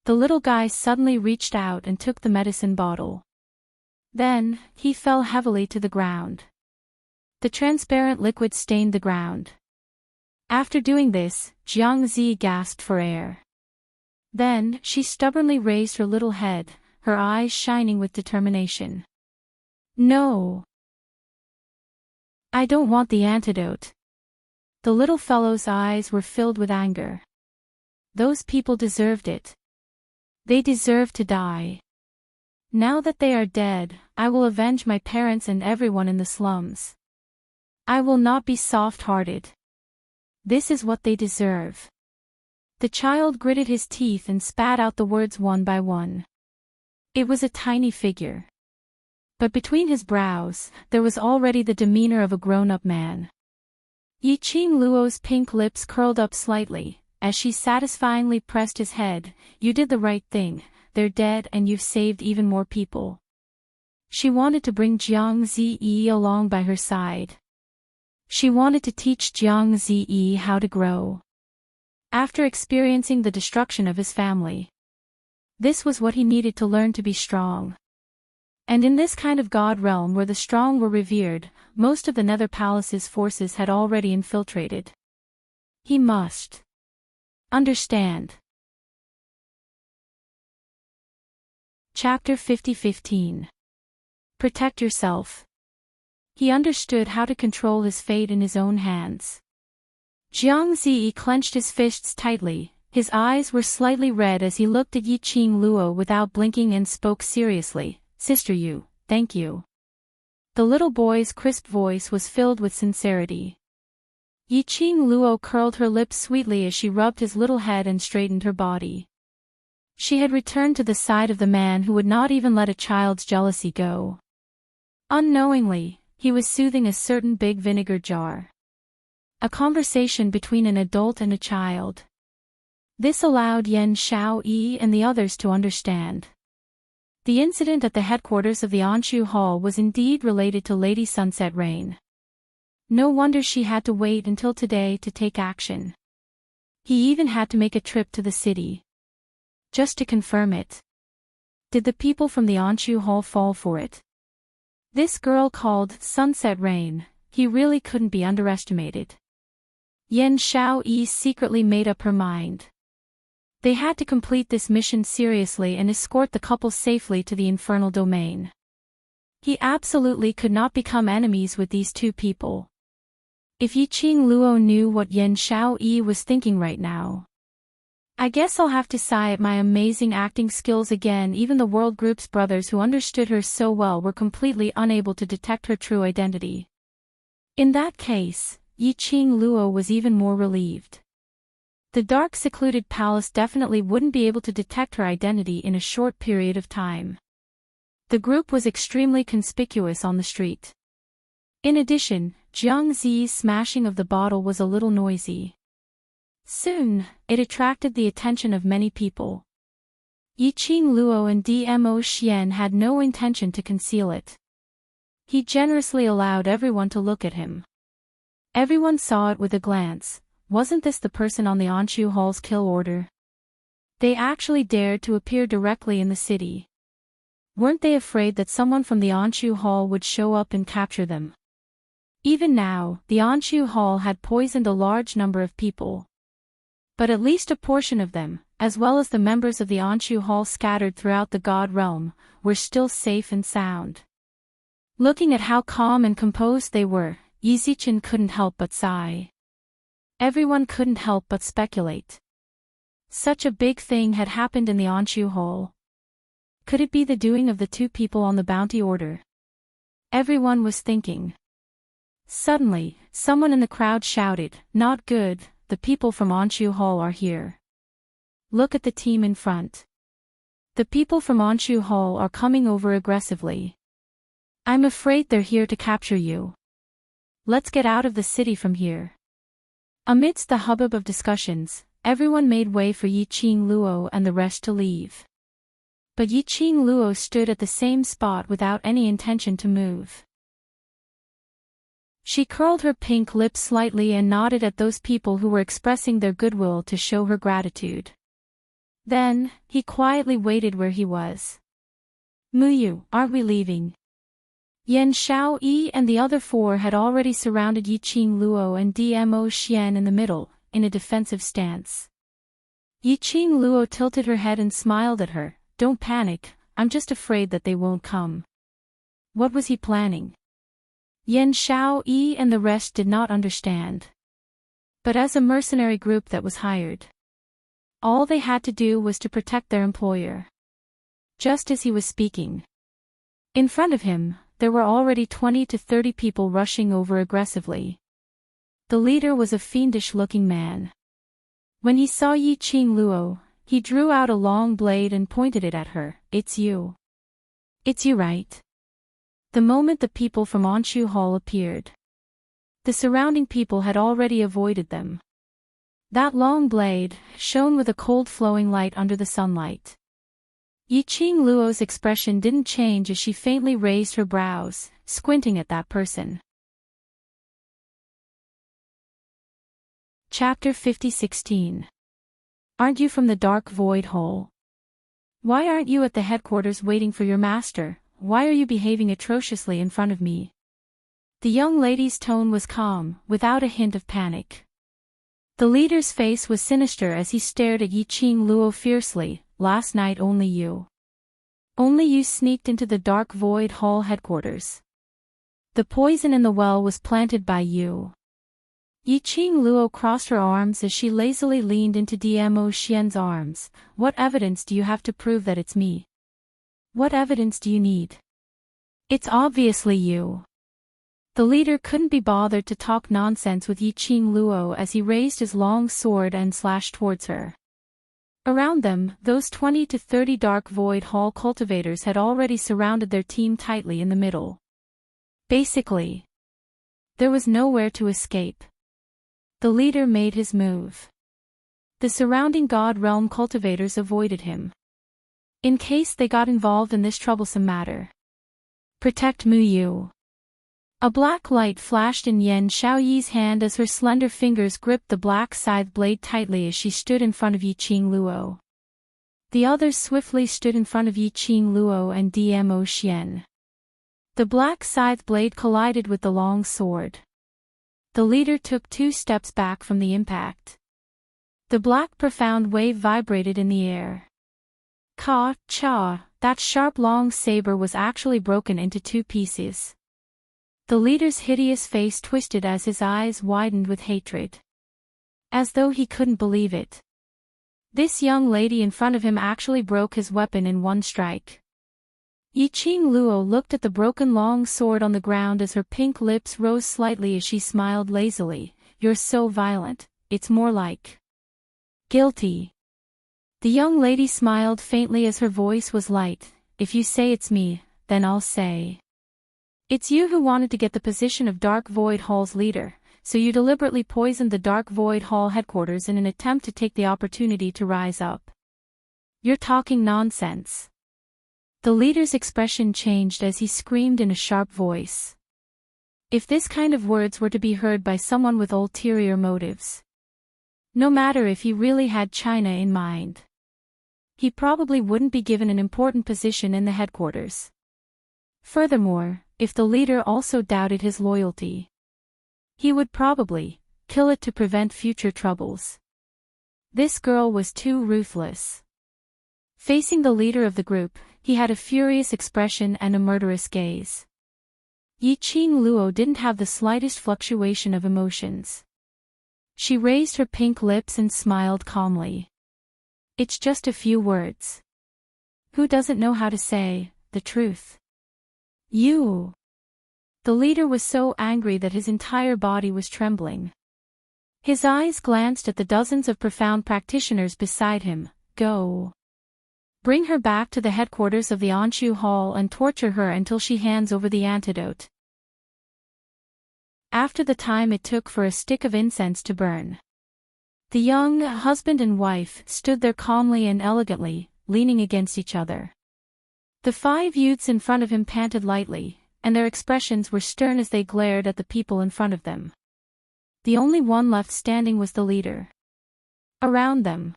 The little guy suddenly reached out and took the medicine bottle. Then, he fell heavily to the ground. The transparent liquid stained the ground. After doing this, Jiang Zi gasped for air. Then, she stubbornly raised her little head, her eyes shining with determination. "No. I don't want the antidote." The little fellow's eyes were filled with anger. Those people deserved it. They deserved to die. Now that they are dead, I will avenge my parents and everyone in the slums. I will not be soft-hearted. This is what they deserve. The child gritted his teeth and spat out the words one by one. It was a tiny figure. But between his brows, there was already the demeanor of a grown-up man. Yiqing Luo's pink lips curled up slightly, as she satisfyingly pressed his head. "You did the right thing, they're dead and you've saved even more people." She wanted to bring Jiang Ziyi along by her side. She wanted to teach Jiang Ziyi how to grow. After experiencing the destruction of his family, this was what he needed to learn to be strong. And in this kind of god realm where the strong were revered, most of the Nether Palace's forces had already infiltrated. He must understand. Chapter 50-15. Protect yourself. He understood how to control his fate in his own hands. Jiang Ziyi clenched his fists tightly, his eyes were slightly red as he looked at Yiqing Luo without blinking and spoke seriously, "Sister Yu, thank you." The little boy's crisp voice was filled with sincerity. Yiqing Luo curled her lips sweetly as she rubbed his little head and straightened her body. She had returned to the side of the man who would not even let a child's jealousy go. Unknowingly, he was soothing a certain big vinegar jar. A conversation between an adult and a child. This allowed Yan Xiaoyi and the others to understand. The incident at the headquarters of the Anshu Hall was indeed related to Lady Sunset Rain. No wonder she had to wait until today to take action. He even had to make a trip to the city, just to confirm it. Did the people from the Anshu Hall fall for it? This girl called Sunset Rain, he really couldn't be underestimated. Yan Xiaoyi secretly made up her mind. They had to complete this mission seriously and escort the couple safely to the infernal domain. He absolutely could not become enemies with these two people. If Yiqing Luo knew what Yan Xiaoyi was thinking right now. I guess I'll have to sigh at my amazing acting skills again. Even the World Group's brothers who understood her so well were completely unable to detect her true identity. In that case, Yiqing Luo was even more relieved. The dark secluded palace definitely wouldn't be able to detect her identity in a short period of time. The group was extremely conspicuous on the street. In addition, Jiang Zi's smashing of the bottle was a little noisy. Soon, it attracted the attention of many people. Yiqing Luo and Dmo Xian had no intention to conceal it. He generously allowed everyone to look at him. Everyone saw it with a glance. Wasn't this the person on the Anshu Hall's kill order? They actually dared to appear directly in the city. Weren't they afraid that someone from the Anshu Hall would show up and capture them? Even now, the Anshu Hall had poisoned a large number of people. But at least a portion of them, as well as the members of the Anshu Hall scattered throughout the God realm, were still safe and sound. Looking at how calm and composed they were, Yizichen couldn't help but sigh. Everyone couldn't help but speculate. Such a big thing had happened in the Anshu Hall. Could it be the doing of the two people on the bounty order? Everyone was thinking. Suddenly, someone in the crowd shouted, "Not good, the people from Anshu Hall are here. Look at the team in front. The people from Anshu Hall are coming over aggressively. I'm afraid they're here to capture you. Let's get out of the city from here." Amidst the hubbub of discussions, everyone made way for Yiqing Luo and the rest to leave. But Yiqing Luo stood at the same spot without any intention to move. She curled her pink lips slightly and nodded at those people who were expressing their goodwill to show her gratitude. Then, he quietly waited where he was. "Muyu, aren't we leaving?" Yan Xiaoyi and the other four had already surrounded Yiqing Luo and Dmo Xian in the middle, in a defensive stance. Yiqing Luo tilted her head and smiled at her. "Don't panic, I'm just afraid that they won't come." What was he planning? Yan Xiaoyi and the rest did not understand. But as a mercenary group that was hired, all they had to do was to protect their employer. Just as he was speaking, in front of him, there were already 20 to 30 people rushing over aggressively. The leader was a fiendish-looking man. When he saw Yiqing Luo, he drew out a long blade and pointed it at her. "It's you. It's you, right?" The moment the people from Anshu Hall appeared, the surrounding people had already avoided them. That long blade shone with a cold flowing light under the sunlight. Yiqing Luo's expression didn't change as she faintly raised her brows, squinting at that person. Chapter 5016. Aren't you from the dark void hole? Why aren't you at the headquarters waiting for your master? Why are you behaving atrociously in front of me? The young lady's tone was calm, without a hint of panic. The leader's face was sinister as he stared at Yiqing Luo fiercely. Last night only you sneaked into the dark void hall headquarters. The poison in the well was planted by you. Yiqing Luo crossed her arms as she lazily leaned into Dmo Xian's arms. What evidence do you have to prove that it's me? What evidence do you need? It's obviously you. The leader couldn't be bothered to talk nonsense with Yiqing Luo as he raised his long sword and slashed towards her. Around them, those 20 to 30 dark void hall cultivators had already surrounded their team tightly in the middle. Basically, there was nowhere to escape. The leader made his move. The surrounding God Realm cultivators avoided him, in case they got involved in this troublesome matter. Protect Mu Yu. A black light flashed in Yan Xiaoyi's hand as her slender fingers gripped the black scythe blade tightly as she stood in front of Yiqing Luo. The others swiftly stood in front of Yiqing Luo and Dmo Xian. The black scythe blade collided with the long sword. The leader took 2 steps back from the impact. The black profound wave vibrated in the air. Ka-cha, that sharp long saber was actually broken into 2 pieces. The leader's hideous face twisted as his eyes widened with hatred. As though he couldn't believe it. This young lady in front of him actually broke his weapon in 1 strike. Yiqing Luo looked at the broken long sword on the ground as her pink lips rose slightly as she smiled lazily. You're so violent, it's more like guilty. The young lady smiled faintly as her voice was light. If you say it's me, then I'll say it's you who wanted to get the position of Dark Void Hall's leader, so you deliberately poisoned the Dark Void Hall headquarters in an attempt to take the opportunity to rise up. You're talking nonsense. The leader's expression changed as he screamed in a sharp voice. If this kind of words were to be heard by someone with ulterior motives, no matter if he really had China in mind, he probably wouldn't be given an important position in the headquarters. Furthermore, if the leader also doubted his loyalty, he would probably kill it to prevent future troubles. This girl was too ruthless. Facing the leader of the group, he had a furious expression and a murderous gaze. Yiqing Luo didn't have the slightest fluctuation of emotions. She raised her pink lips and smiled calmly. It's just a few words. Who doesn't know how to say the truth? You. The leader was so angry that his entire body was trembling. His eyes glanced at the dozens of profound practitioners beside him. Go. Bring her back to the headquarters of the Anshu Hall and torture her until she hands over the antidote. After the time it took for a stick of incense to burn, the young husband and wife stood there calmly and elegantly, leaning against each other. The 5 youths in front of him panted lightly, and their expressions were stern as they glared at the people in front of them. The only one left standing was the leader. Around them,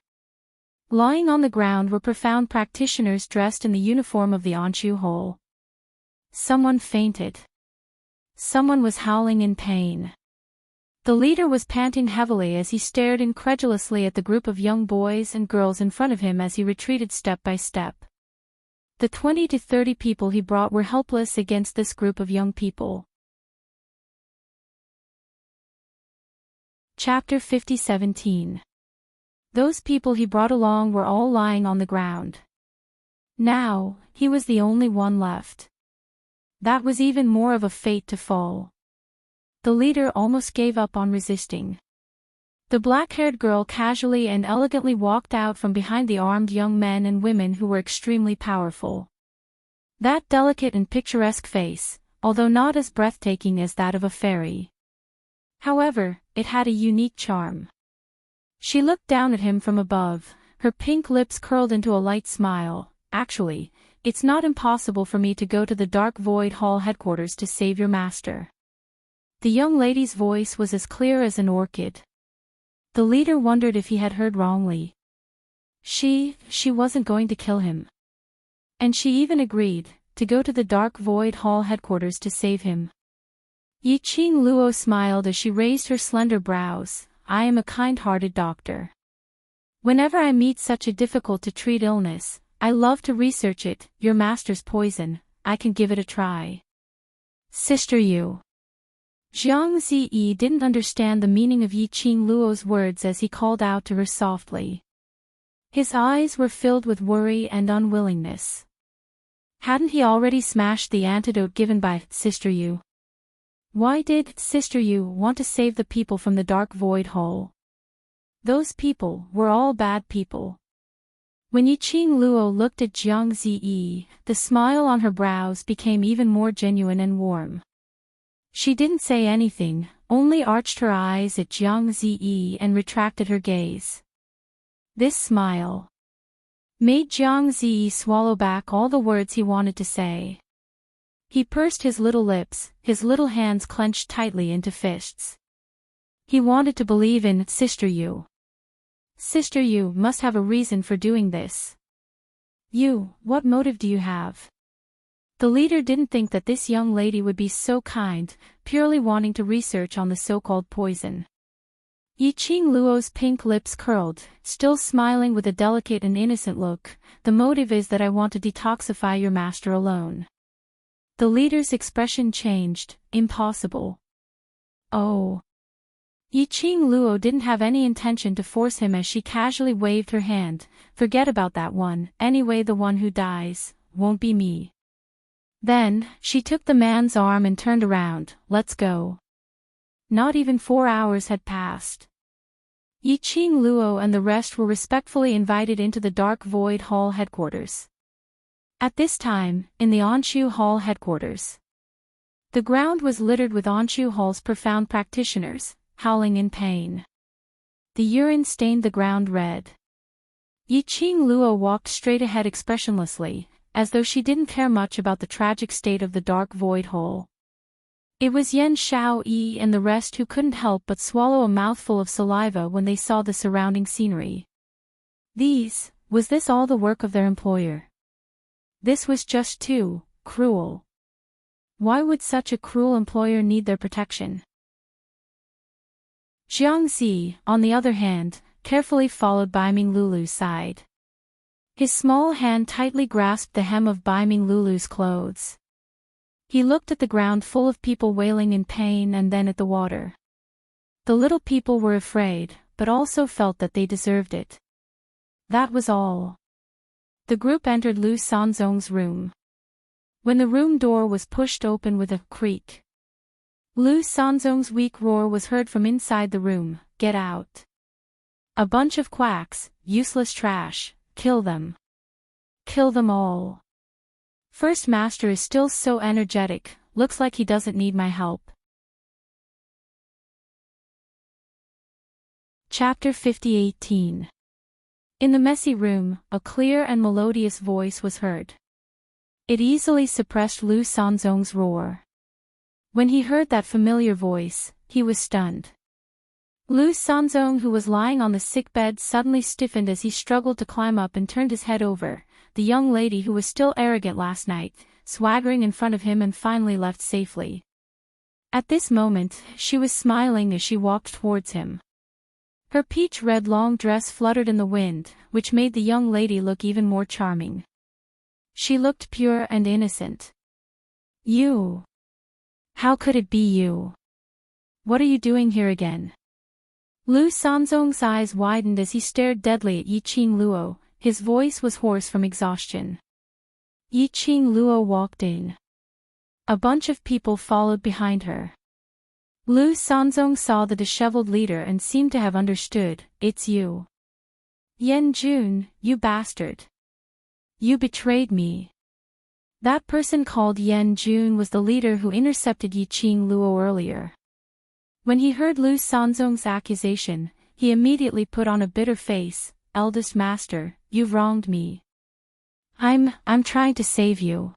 lying on the ground, were profound practitioners dressed in the uniform of the Anshu Hall. Someone fainted. Someone was howling in pain. The leader was panting heavily as he stared incredulously at the group of young boys and girls in front of him as he retreated step by step. The 20 to 30 people he brought were helpless against this group of young people. Chapter 5017. Those people he brought along were all lying on the ground. Now, he was the only one left. That was even more of a fate to fall. The leader almost gave up on resisting. The black-haired girl casually and elegantly walked out from behind the armed young men and women who were extremely powerful. That delicate and picturesque face, although not as breathtaking as that of a fairy. However, it had a unique charm. She looked down at him from above, her pink lips curled into a light smile. Actually, it's not impossible for me to go to the Dark Void Hall headquarters to save your master. The young lady's voice was as clear as an orchid. The leader wondered if he had heard wrongly. She wasn't going to kill him. And she even agreed to go to the Dark Void Hall headquarters to save him. Yiqing Luo smiled as she raised her slender brows. I am a kind-hearted doctor. Whenever I meet such a difficult-to-treat illness, I love to research it. Your master's poison, I can give it a try. Sister Yu. Jiang Ziyi didn't understand the meaning of Yiqing Luo's words as he called out to her softly. His eyes were filled with worry and unwillingness. Hadn't he already smashed the antidote given by Sister Yu? Why did Sister Yu want to save the people from the Dark Void Hole? Those people were all bad people. When Yiqing Luo looked at Jiang Ziyi, the smile on her brows became even more genuine and warm. She didn't say anything, only arched her eyes at Jiang Ziyi and retracted her gaze. This smile made Jiang Ziyi swallow back all the words he wanted to say. He pursed his little lips, his little hands clenched tightly into fists. He wanted to believe in Sister Yu. Sister Yu must have a reason for doing this. You, what motive do you have? The leader didn't think that this young lady would be so kind, purely wanting to research on the so-called poison. Yiqing Luo's pink lips curled, still smiling with a delicate and innocent look. The motive is that I want to detoxify your master alone. The leader's expression changed. Impossible. Oh. Yiqing Luo didn't have any intention to force him as she casually waved her hand. Forget about that one, anyway the one who dies won't be me. Then, she took the man's arm and turned around. Let's go. Not even 4 hours had passed. Yiqing Luo and the rest were respectfully invited into the Dark Void Hall headquarters. At this time, in the Onshu Hall headquarters, the ground was littered with Onshu Hall's profound practitioners, howling in pain. The urine stained the ground red. Yiqing Luo walked straight ahead expressionlessly, as though she didn't care much about the tragic state of the Dark Void Hole. It was Yan Xiaoyi and the rest who couldn't help but swallow a mouthful of saliva when they saw the surrounding scenery. Was this all the work of their employer? This was just too cruel. Why would such a cruel employer need their protection? Jiangzi, on the other hand, carefully followed Baiming Lulu's side. His small hand tightly grasped the hem of Baiming Lulu's clothes. He looked at the ground full of people wailing in pain and then at the water. The little people were afraid, but also felt that they deserved it. That was all. The group entered Lu Sanzong's room. When the room door was pushed open with a creak, Lu Sanzong's weak roar was heard from inside the room. Get out. A bunch of quacks, useless trash, kill them. Kill them all. First Master is still so energetic, looks like he doesn't need my help. Chapter 50-18. In the messy room, a clear and melodious voice was heard. It easily suppressed Lu Sanzong's roar. When he heard that familiar voice, he was stunned. Lu Sanzong, who was lying on the sickbed, suddenly stiffened as he struggled to climb up and turned his head over. The young lady who was still arrogant last night, swaggering in front of him and finally left safely. At this moment, she was smiling as she walked towards him. Her peach-red long dress fluttered in the wind, which made the young lady look even more charming. She looked pure and innocent. You. How could it be you? What are you doing here again? Lu Sanzong's eyes widened as he stared deadly at Yiqing Luo. His voice was hoarse from exhaustion. Yiqing Luo walked in. A bunch of people followed behind her. Lu Sanzong saw the disheveled leader and seemed to have understood. It's you. Yan Jun, you bastard. You betrayed me. That person called Yan Jun was the leader who intercepted Yiqing Luo earlier. When he heard Lu Sanzong's accusation, he immediately put on a bitter face. Eldest master, you've wronged me. I'm trying to save you.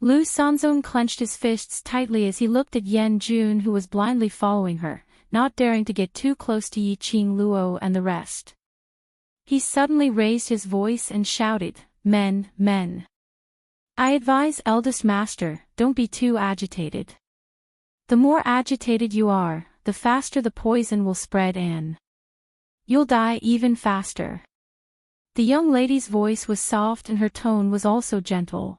Lu Sanzong clenched his fists tightly as he looked at Yan Jun, who was blindly following her. not daring to get too close to Yi Qing Luo and the rest. He suddenly raised his voice and shouted, "Men, men! I advise eldest master, don't be too agitated. The more agitated you are, the faster the poison will spread and you'll die even faster." The young lady's voice was soft and her tone was also gentle.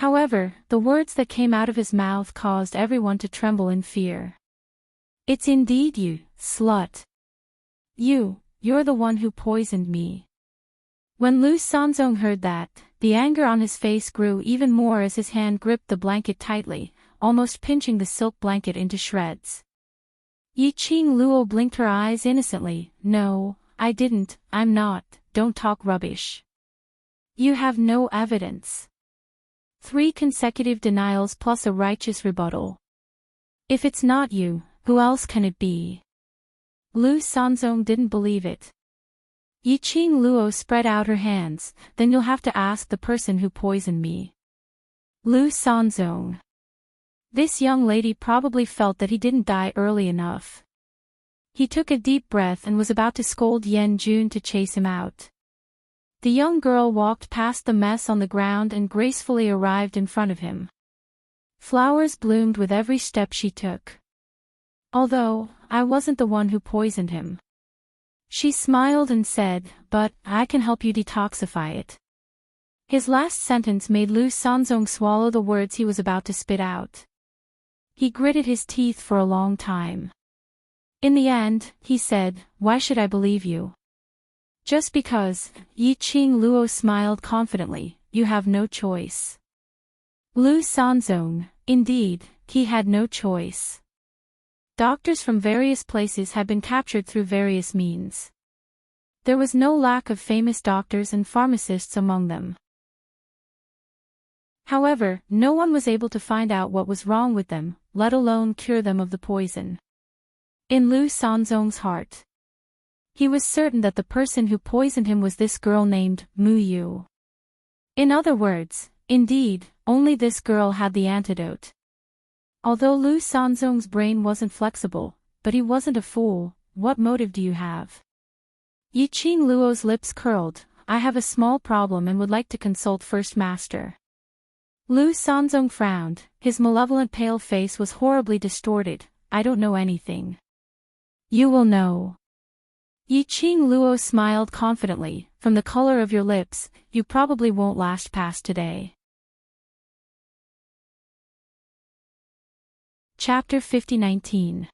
However, the words that came out of his mouth caused everyone to tremble in fear. "It's indeed you, slut. You're the one who poisoned me." When Lu Sanzong heard that, the anger on his face grew even more as his hand gripped the blanket tightly, almost pinching the silk blanket into shreds. Yi Qing Luo blinked her eyes innocently. "No, I didn't, I'm not, don't talk rubbish. You have no evidence." 3 consecutive denials plus a righteous rebuttal. "If it's not you, who else can it be?" Lu Sanzong didn't believe it. Yi Qing Luo spread out her hands. "Then you'll have to ask the person who poisoned me." Lu Sanzong. This young lady probably felt that he didn't die early enough. He took a deep breath and was about to scold Yan Jun to chase him out. The young girl walked past the mess on the ground and gracefully arrived in front of him. Flowers bloomed with every step she took. "Although, I wasn't the one who poisoned him." She smiled and said, "But, I can help you detoxify it." His last sentence made Lu Sanzong swallow the words he was about to spit out. He gritted his teeth for a long time. In the end, he said, "Why should I believe you?" "Just because," Yi Qing Luo smiled confidently, "you have no choice." Lu Sanzong, indeed, he had no choice. Doctors from various places had been captured through various means. There was no lack of famous doctors and pharmacists among them. However, no one was able to find out what was wrong with them, let alone cure them of the poison. In Lu Sanzong's heart, he was certain that the person who poisoned him was this girl named Mu Yu. In other words, indeed, only this girl had the antidote. Although Lu Sanzong's brain wasn't flexible, but he wasn't a fool. "What motive do you have?" Yi Qing Luo's lips curled. "I have a small problem and would like to consult First Master." Lu Sanzong frowned. His malevolent pale face was horribly distorted. "I don't know anything." "You will know." Yi Qing Luo smiled confidently. "From the color of your lips, you probably won't last past today." Chapter 50-19.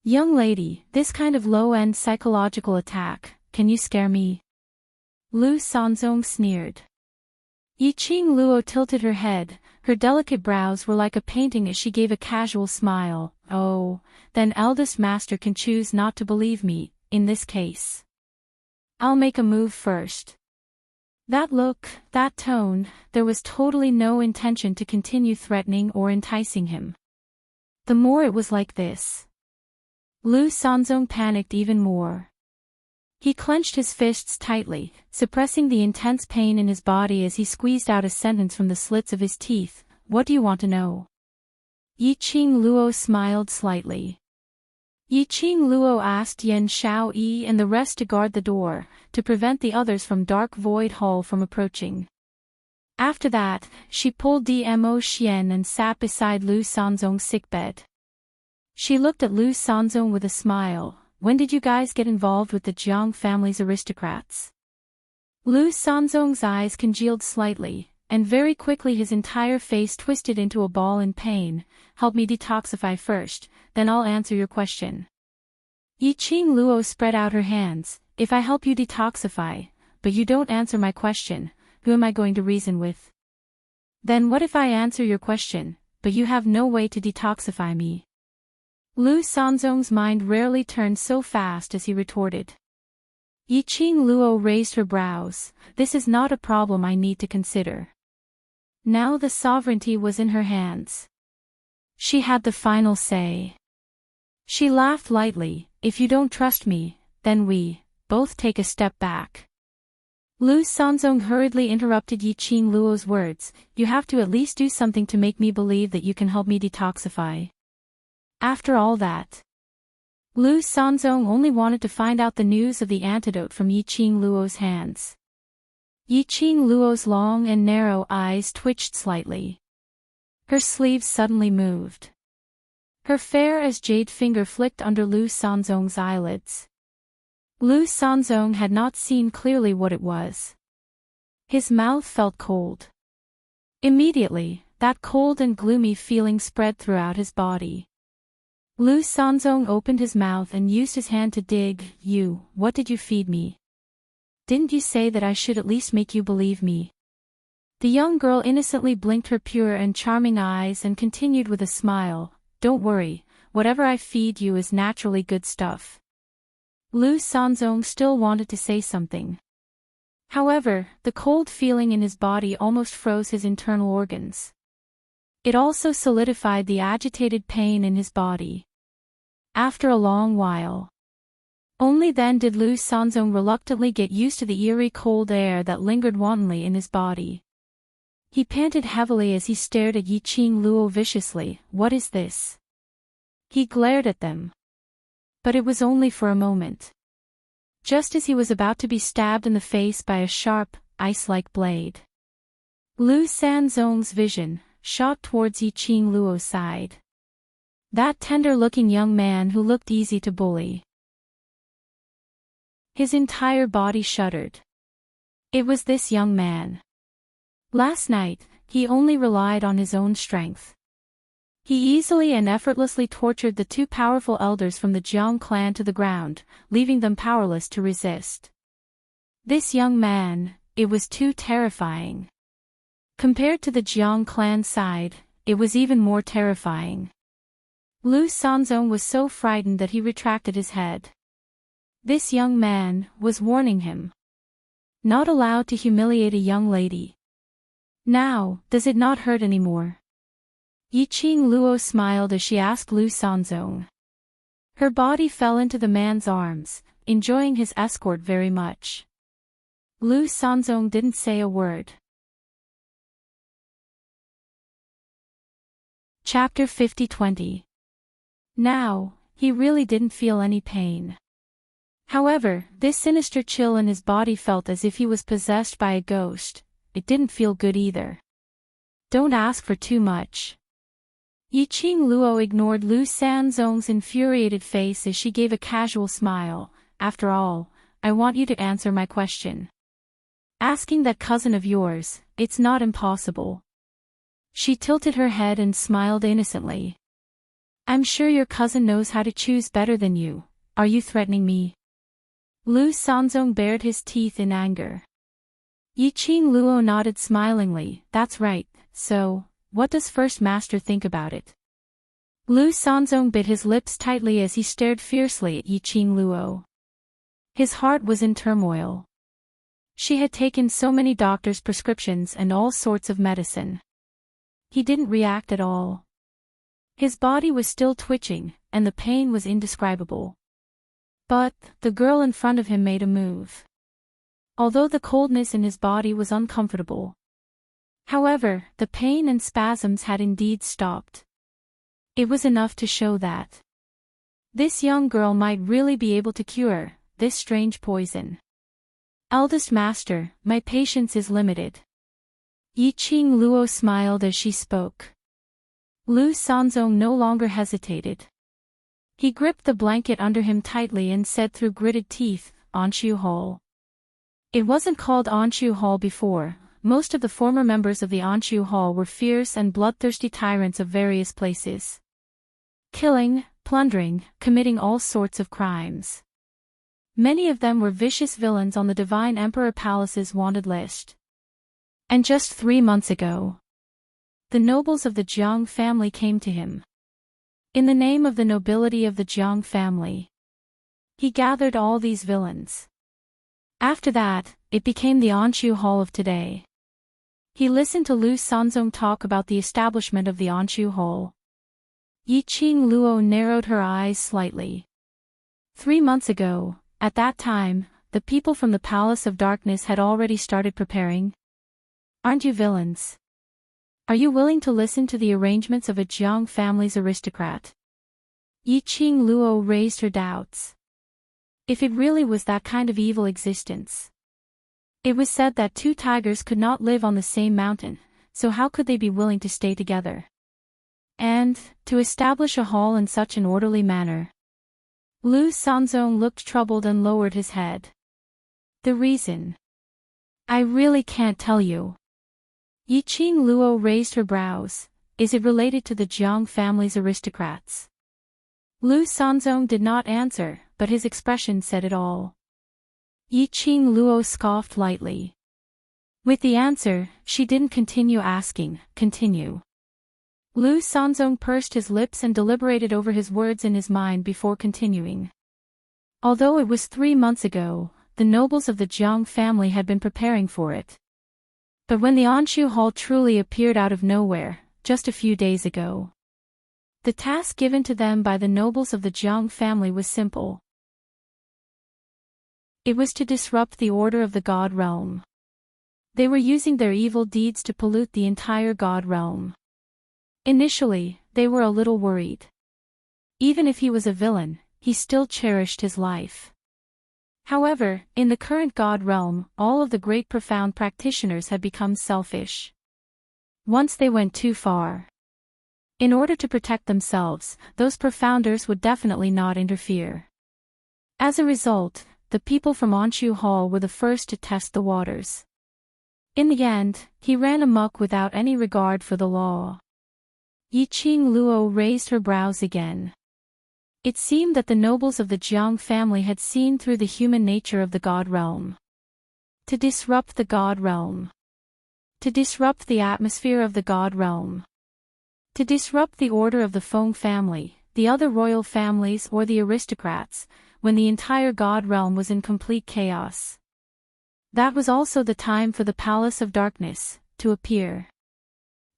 "Young lady, this kind of low-end psychological attack, can you scare me?" Lu Sanzong sneered. Yi Qing Luo tilted her head. Her delicate brows were like a painting as she gave a casual smile. "Oh, then eldest master can choose not to believe me, in this case. I'll make a move first." That look, that tone, there was totally no intention to continue threatening or enticing him. The more it was like this, Lu Sanzong panicked even more. He clenched his fists tightly, suppressing the intense pain in his body as he squeezed out a sentence from the slits of his teeth. "What do you want to know?" Yi Qing Luo smiled slightly. Yi Qing Luo asked Yan Xiao Yi and the rest to guard the door, to prevent the others from Dark Void Hall from approaching. After that, she pulled Dmo Xian and sat beside Lu Sanzong's sickbed. She looked at Lu Sanzong with a smile. "When did you guys get involved with the Jiang family's aristocrats?" Lu Sanzong's eyes congealed slightly, and very quickly his entire face twisted into a ball in pain. "Help me detoxify first, then I'll answer your question." Yi Qing Luo spread out her hands. "If I help you detoxify, but you don't answer my question, who am I going to reason with? Then what if I answer your question, but you have no way to detoxify me?" Lu Sanzong's mind rarely turned so fast as he retorted. Yi Qing Luo raised her brows. "This is not a problem I need to consider." Now the sovereignty was in her hands. She had the final say. She laughed lightly. "If you don't trust me, then we both take a step back." Lu Sanzong hurriedly interrupted Yi Qing Luo's words. "You have to at least do something to make me believe that you can help me detoxify. After all that, Lu Sanzong only wanted to find out the news of the antidote from Yiqing Luo's hands. Yiqing Luo's long and narrow eyes twitched slightly. Her sleeves suddenly moved. Her fair as jade finger flicked under Lu Sanzong's eyelids. Lu Sanzong had not seen clearly what it was. His mouth felt cold. Immediately, that cold and gloomy feeling spread throughout his body. Lu Sanzong opened his mouth and used his hand to dig. What did you feed me? Didn't you say that I should at least make you believe me? The young girl innocently blinked her pure and charming eyes and continued with a smile, don't worry, whatever I feed you is naturally good stuff. Lu Sanzong still wanted to say something. However, the cold feeling in his body almost froze his internal organs. It also solidified the agitated pain in his body. After a long while. Only then did Lu Sanzong reluctantly get used to the eerie cold air that lingered wantonly in his body. He panted heavily as he stared at Yiqing Luo viciously. What is this? He glared at them. But it was only for a moment. Just as he was about to be stabbed in the face by a sharp, ice-like blade. Lu Sanzong's vision shot towards Yiqing Luo's side. That tender-looking young man who looked easy to bully. His entire body shuddered. It was this young man. Last night, he only relied on his own strength. He easily and effortlessly tortured the two powerful elders from the Jiang clan to the ground, leaving them powerless to resist. This young man, it was too terrifying. Compared to the Jiang clan side, it was even more terrifying. Lu Sanzong was so frightened that he retracted his head. This young man was warning him. Not allowed to humiliate a young lady. Now, does it not hurt anymore? Yiqing Luo smiled as she asked Lu Sanzong. Her body fell into the man's arms, enjoying his escort very much. Lu Sanzong didn't say a word. Chapter 50-20. Now, he really didn't feel any pain. However, this sinister chill in his body felt as if he was possessed by a ghost. It didn't feel good either. Don't ask for too much. Yiqing Luo ignored Lu Sanzong's infuriated face as she gave a casual smile. After all, I want you to answer my question. Asking that cousin of yours, it's not impossible. She tilted her head and smiled innocently. I'm sure your cousin knows how to choose better than you. Are you threatening me? Lu Sanzong bared his teeth in anger. Yiqing Luo nodded smilingly. That's right, so, what does First Master think about it? Lu Sanzong bit his lips tightly as he stared fiercely at Yiqing Luo. His heart was in turmoil. She had taken so many doctors' prescriptions and all sorts of medicine. He didn't react at all. His body was still twitching, and the pain was indescribable. But, the girl in front of him made a move. Although the coldness in his body was uncomfortable. However, the pain and spasms had indeed stopped. It was enough to show that this young girl might really be able to cure this strange poison. Eldest Master, my patience is limited. Yiqing Luo smiled as she spoke. Lu Sanzong no longer hesitated. He gripped the blanket under him tightly and said through gritted teeth, Anshu Hall. It wasn't called Anshu Hall before. Most of the former members of the Anshu Hall were fierce and bloodthirsty tyrants of various places. Killing, plundering, committing all sorts of crimes. Many of them were vicious villains on the Divine Emperor Palace's wanted list. And just 3 months ago, the nobles of the Jiang family came to him. In the name of the nobility of the Jiang family, he gathered all these villains. After that, it became the Anshu Hall of today. He listened to Lu Sanzong talk about the establishment of the Anshu Hall. Yiqing Luo narrowed her eyes slightly. 3 months ago, at that time, the people from the Palace of Darkness had already started preparing. Aren't you villains? Are you willing to listen to the arrangements of a Jiang family's aristocrat? Yiqing Luo raised her doubts. If it really was that kind of evil existence. It was said that two tigers could not live on the same mountain, so how could they be willing to stay together? And, to establish a hall in such an orderly manner. Lu Sanzong looked troubled and lowered his head. The reason? I really can't tell you. Yiqing Luo raised her brows. Is it related to the Jiang family's aristocrats? Lu Sanzong did not answer, but his expression said it all. Yiqing Luo scoffed lightly. With the answer, she didn't continue asking. Continue. Lu Sanzong pursed his lips and deliberated over his words in his mind before continuing. Although it was 3 months ago, the nobles of the Jiang family had been preparing for it. But when the Anshu Hall truly appeared out of nowhere, just a few days ago, the task given to them by the nobles of the Jiang family was simple. It was to disrupt the order of the God realm. They were using their evil deeds to pollute the entire God realm. Initially, they were a little worried. Even if he was a villain, he still cherished his life. However, in the current God realm, all of the great profound practitioners had become selfish. Once they went too far. In order to protect themselves, those profounders would definitely not interfere. As a result, the people from Anshu Hall were the first to test the waters. In the end, he ran amok without any regard for the law. Yiqing Luo raised her brows again. It seemed that the nobles of the Jiang family had seen through the human nature of the God realm. To disrupt the God realm. To disrupt the atmosphere of the God realm. To disrupt the order of the Feng family, the other royal families or the aristocrats, when the entire God realm was in complete chaos. That was also the time for the Palace of Darkness to appear.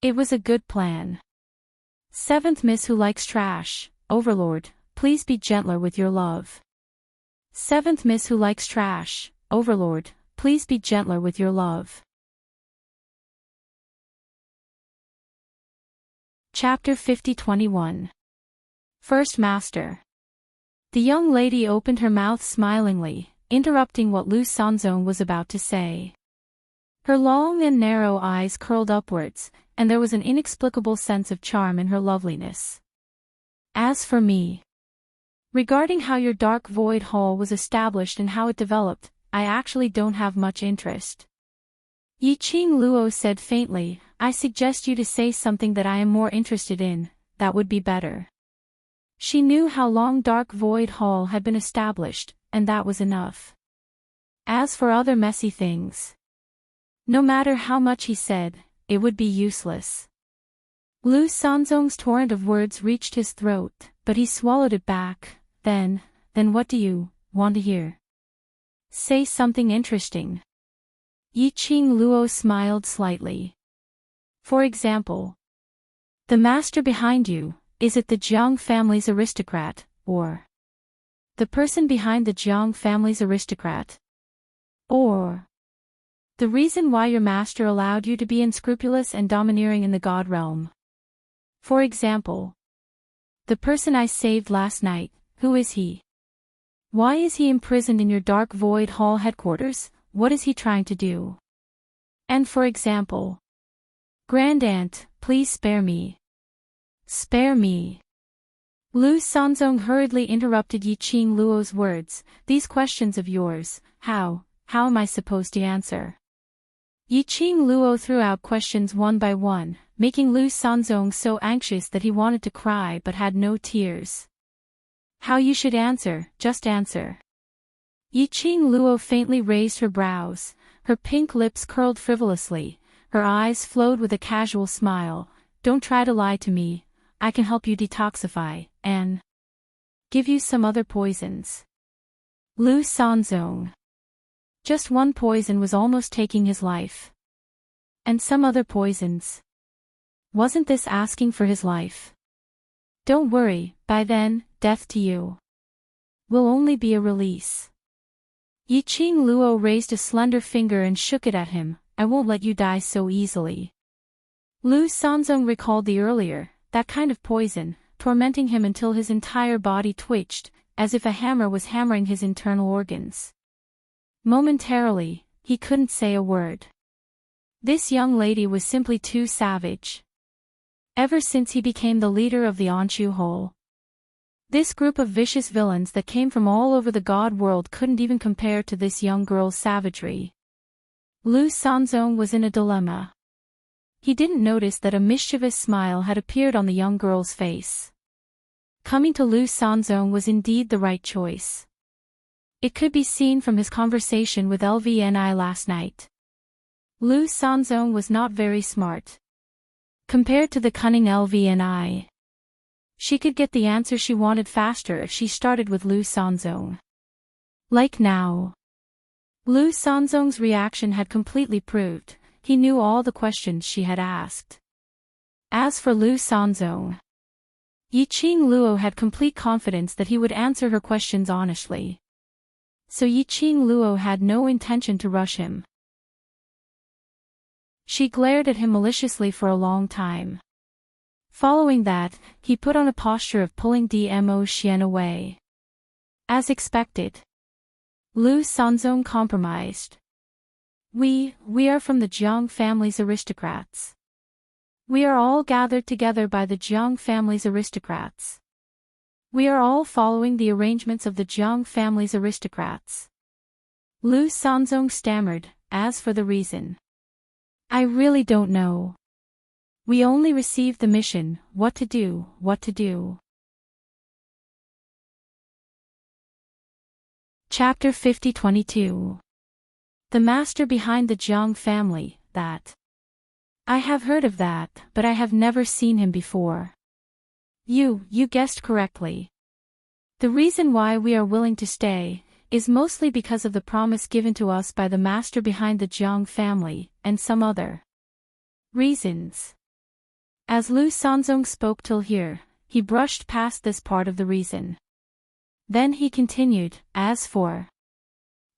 It was a good plan. Seventh Miss Who Likes Trash, Overlord, please be gentler with your love. Seventh Miss Who Likes Trash, Overlord, please be gentler with your love. Chapter 50-21. First Master. The young lady opened her mouth smilingly, interrupting what Lu Sanzong was about to say. Her long and narrow eyes curled upwards, and there was an inexplicable sense of charm in her loveliness. As for me, regarding how your dark void hall was established and how it developed, I actually don't have much interest. Yiqing Luo said faintly, I suggest you to say something that I am more interested in, that would be better. She knew how long dark void hall had been established, and that was enough. As for other messy things, no matter how much he said, it would be useless. Lu Sanzong's torrent of words reached his throat, but he swallowed it back. Then what do you want to hear? Say something interesting. Yiqing Luo smiled slightly. For example, the master behind you, is it the Jiang family's aristocrat, or the person behind the Jiang family's aristocrat? Or the reason why your master allowed you to be unscrupulous and domineering in the God realm? For example, the person I saved last night, who is he? Why is he imprisoned in your dark void hall headquarters? What is he trying to do? And for example, Grand Aunt, please spare me. Spare me. Lu Sanzong hurriedly interrupted Yiqing Luo's words. These questions of yours, how am I supposed to answer? Yiqing Luo threw out questions one by one, making Lu Sanzong so anxious that he wanted to cry but had no tears. How you should answer, just answer. Yiqing Luo faintly raised her brows, her pink lips curled frivolously, her eyes flowed with a casual smile. Don't try to lie to me, I can help you detoxify, and give you some other poisons. Lu Sanzong. Just one poison was almost taking his life. And some other poisons. Wasn't this asking for his life? Don't worry, by then, death to you will only be a release. Yiqing Luo raised a slender finger and shook it at him. I won't let you die so easily. Lu Sanzong recalled the earlier, that kind of poison, tormenting him until his entire body twitched, as if a hammer was hammering his internal organs. Momentarily, he couldn't say a word. This young lady was simply too savage. Ever since he became the leader of the Anshu Hole, this group of vicious villains that came from all over the god world couldn't even compare to this young girl's savagery. Lu Sanzong was in a dilemma. He didn't notice that a mischievous smile had appeared on the young girl's face. Coming to Lu Sanzong was indeed the right choice. It could be seen from his conversation with LVNI last night. Lu Sanzong was not very smart. Compared to the cunning LVNI, she could get the answer she wanted faster if she started with Lu Sanzong. Like now. Lu Sanzong's reaction had completely proved, he knew all the questions she had asked. As for Lu Sanzong, Yiqing Luo had complete confidence that he would answer her questions honestly. So Yiqing Luo had no intention to rush him. She glared at him maliciously for a long time. Following that, he put on a posture of pulling Dmo Xian away. As expected, Lu Sanzong compromised. We are from the Jiang family's aristocrats. We are all gathered together by the Jiang family's aristocrats. We are all following the arrangements of the Jiang family's aristocrats. Lu Sanzong stammered, as for the reason, I really don't know. We only received the mission, what to do. Chapter 50-22. The master behind the Jiang family, that. I have heard of that, but I have never seen him before. You guessed correctly. The reason why we are willing to stay is mostly because of the promise given to us by the master behind the Jiang family, and some other reasons. As Lu Sanzong spoke till here, he brushed past this part of the reason. Then he continued, as for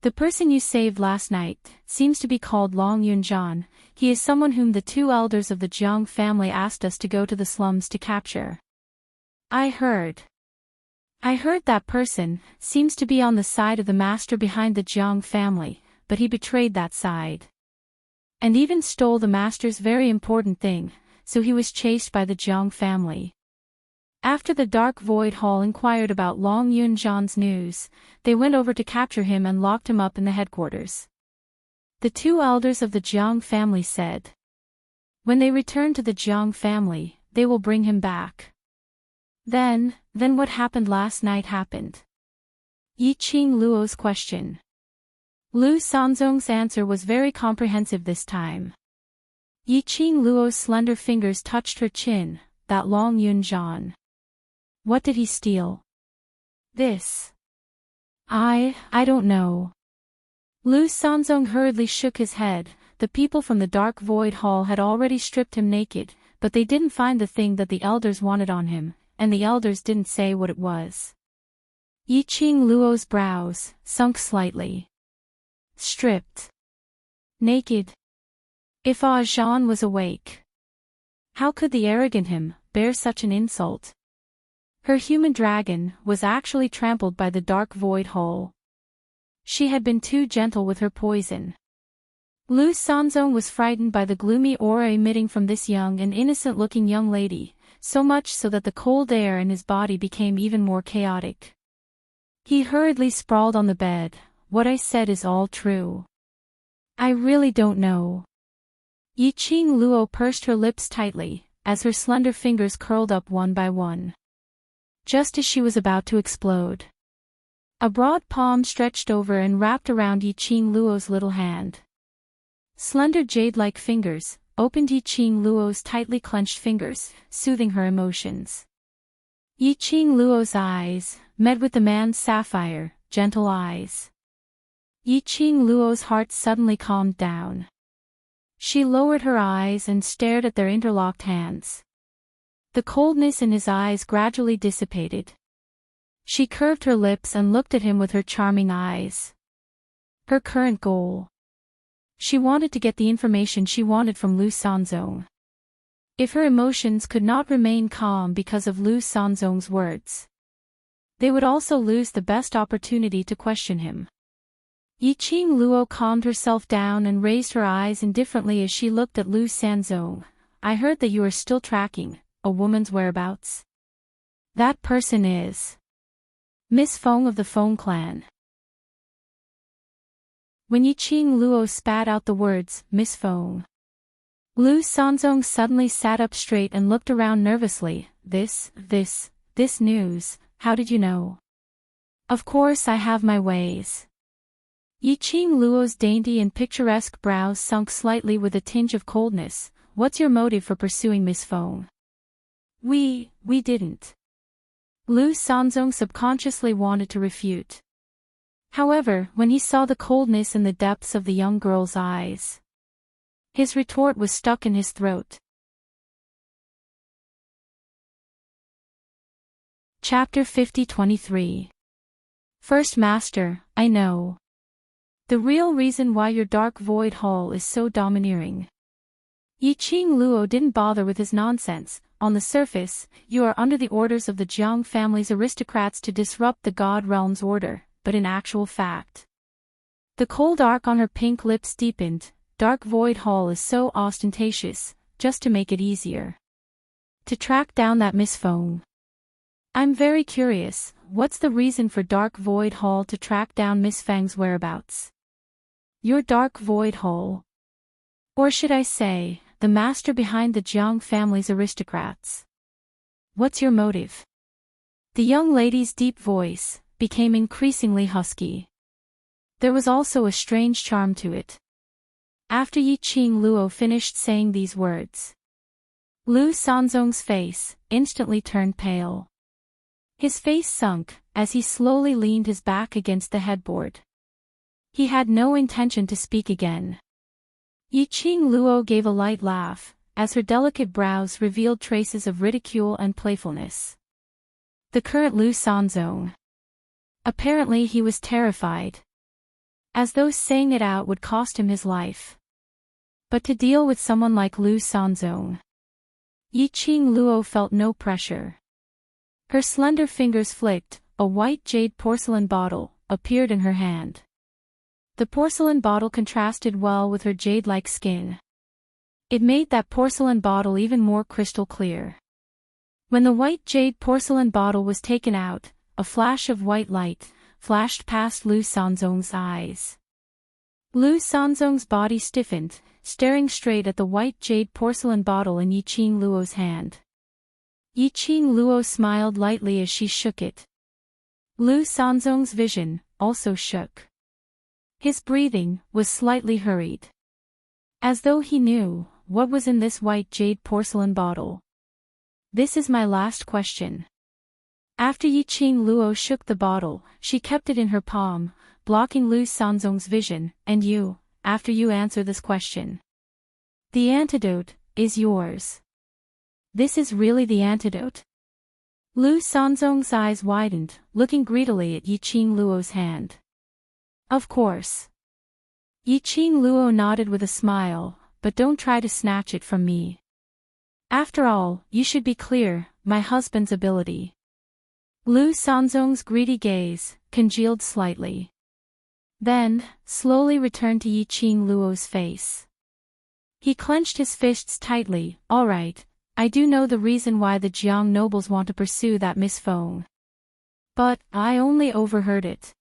the person you saved last night, seems to be called Long Yunzhan. He is someone whom the two elders of the Jiang family asked us to go to the slums to capture. I heard that person seems to be on the side of the master behind the Jiang family, but he betrayed that side. And even stole the master's very important thing, so he was chased by the Jiang family. After the Dark Void Hall inquired about Long Yunzhan's news, they went over to capture him and locked him up in the headquarters. The two elders of the Jiang family said, when they return to the Jiang family, they will bring him back. Then what happened last night happened. Yiqing Luo's question. Lu Sanzong's answer was very comprehensive this time. Yiqing Luo's slender fingers touched her chin, that Long Yunzhan. What did he steal? This. I don't know. Lu Sanzong hurriedly shook his head. The people from the Dark Void Hall had already stripped him naked, but they didn't find the thing that the elders wanted on him, and the elders didn't say what it was. Yiqing Luo's brows sunk slightly. Stripped. Naked. If Ah Zhan was awake, how could the arrogant him bear such an insult? Her human dragon was actually trampled by the Dark Void Hole. She had been too gentle with her poison. Lu Sanzong was frightened by the gloomy aura emitting from this young and innocent-looking young lady, so much so that the cold air in his body became even more chaotic. He hurriedly sprawled on the bed. What I said is all true. I really don't know. Yiqing Luo pursed her lips tightly, as her slender fingers curled up one by one. Just as she was about to explode, a broad palm stretched over and wrapped around Yiqing Luo's little hand. Slender jade-like fingers opened Yiqing Luo's tightly clenched fingers, soothing her emotions. Yiqing Luo's eyes met with the man's sapphire, gentle eyes. Yiqing Luo's heart suddenly calmed down. She lowered her eyes and stared at their interlocked hands. The coldness in his eyes gradually dissipated. She curved her lips and looked at him with her charming eyes. Her current goal. She wanted to get the information she wanted from Lu Sanzong. If her emotions could not remain calm because of Lu Sanzong's words, they would also lose the best opportunity to question him. Yiqing Luo calmed herself down and raised her eyes indifferently as she looked at Lu Sanzong. I heard that you are still tracking a woman's whereabouts. That person is Miss Feng of the Feng clan. When Yiqing Luo spat out the words, Miss Feng, Lu Sanzong suddenly sat up straight and looked around nervously. This news, how did you know? Of course I have my ways. Yiqing Luo's dainty and picturesque brows sunk slightly with a tinge of coldness. What's your motive for pursuing Miss Feng? We didn't. Lu Sanzong subconsciously wanted to refute. However, when he saw the coldness in the depths of the young girl's eyes, his retort was stuck in his throat. Chapter 50-23. First Master, I know the real reason why your dark void hall is so domineering. Yiqing Luo didn't bother with his nonsense. On the surface, you are under the orders of the Jiang family's aristocrats to disrupt the God Realm's order, but in actual fact, the cold arc on her pink lips deepened. Dark Void Hall is so ostentatious, just to make it easier to track down that Miss Feng. I'm very curious, what's the reason for Dark Void Hall to track down Miss Feng's whereabouts? Your Dark Void Hall? Or should I say, the master behind the Jiang family's aristocrats? What's your motive? The young lady's deep voice became increasingly husky. There was also a strange charm to it. After Yiqing Luo finished saying these words, Lu Sanzong's face instantly turned pale. His face sunk as he slowly leaned his back against the headboard. He had no intention to speak again. Yiqing Luo gave a light laugh, as her delicate brows revealed traces of ridicule and playfulness. The current Lu Sanzong. Apparently he was terrified. As though saying it out would cost him his life. But to deal with someone like Lu Sanzong, Yiqing Luo felt no pressure. Her slender fingers flicked, a white jade porcelain bottle appeared in her hand. The porcelain bottle contrasted well with her jade-like skin. It made that porcelain bottle even more crystal clear. When the white jade porcelain bottle was taken out, a flash of white light flashed past Lu Sanzong's eyes. Lu Sanzong's body stiffened, staring straight at the white jade porcelain bottle in Yiqing Luo's hand. Yiqing Luo smiled lightly as she shook it. Lu Sanzong's vision also shook. His breathing was slightly hurried. As though he knew what was in this white jade porcelain bottle. This is my last question. After Yiqing Luo shook the bottle, she kept it in her palm, blocking Lu Sanzong's vision. And you, after you answer this question, the antidote is yours. This is really the antidote? Lu Sanzong's eyes widened, looking greedily at Yiqing Luo's hand. Of course. Yiqing Luo nodded with a smile, but don't try to snatch it from me. After all, you should be clear, my husband's ability. Lu Sanzong's greedy gaze congealed slightly. Then, slowly returned to Yiqing Luo's face. He clenched his fists tightly. All right, I do know the reason why the Jiang nobles want to pursue that Miss Feng. But, I only overheard it.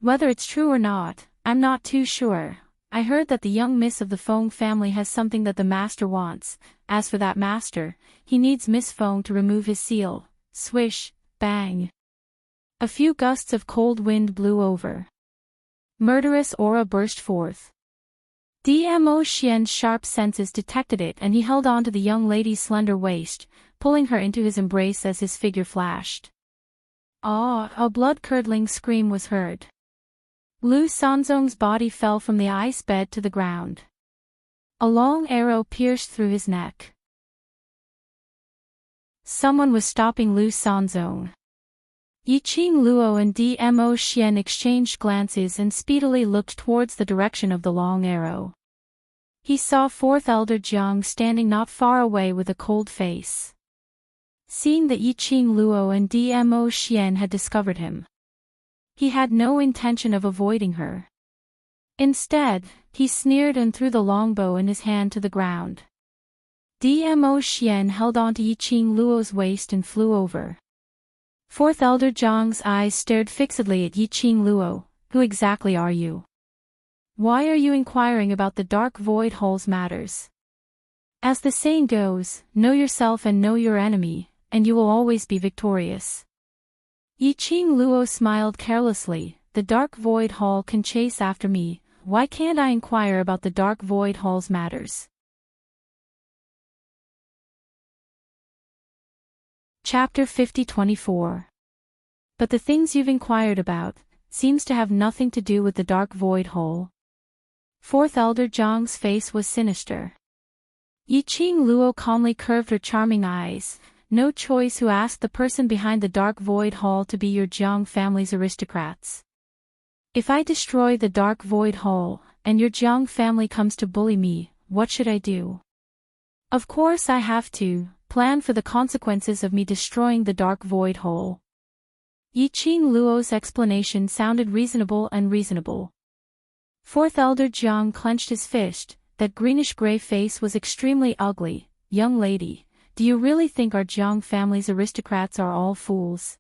Whether it's true or not, I'm not too sure. I heard that the young miss of the Feng family has something that the master wants. As for that master, he needs Miss Feng to remove his seal. Swish, bang. A few gusts of cold wind blew over. Murderous aura burst forth. Dmo Xian's sharp senses detected it, and he held on to the young lady's slender waist, pulling her into his embrace as his figure flashed. Ah! A blood-curdling scream was heard. Lu Sanzong's body fell from the ice bed to the ground. A long arrow pierced through his neck. Someone was stopping Lu Sanzong. Yiqing Luo and Dmo Xian exchanged glances and speedily looked towards the direction of the long arrow. He saw fourth elder Jiang standing not far away with a cold face. Seeing that Yiqing Luo and Dmo Xian had discovered him, he had no intention of avoiding her. Instead, he sneered and threw the longbow in his hand to the ground. Dmo Xian held onto Yiqing Luo's waist and flew over. Fourth elder Jiang's eyes stared fixedly at Yiqing Luo. Who exactly are you? Why are you inquiring about the dark void hole's matters? As the saying goes, know yourself and know your enemy, and you will always be victorious. Yiqing Luo smiled carelessly. The dark void hall can chase after me, why can't I inquire about the dark void hall's matters? Chapter 50-24. But the things you've inquired about seems to have nothing to do with the dark void hole. Fourth elder Jiang's face was sinister. Yiqing Luo calmly curved her charming eyes. No choice who asked the person behind the dark void hall to be your Jiang family's aristocrats. If I destroy the dark void hall, and your Jiang family comes to bully me, what should I do? Of course I have to plan for the consequences of me destroying the dark void hole. Yiqing Luo's explanation sounded reasonable. Fourth elder Jiang clenched his fist. That greenish-gray face was extremely ugly. Young lady, do you really think our Jiang family's aristocrats are all fools?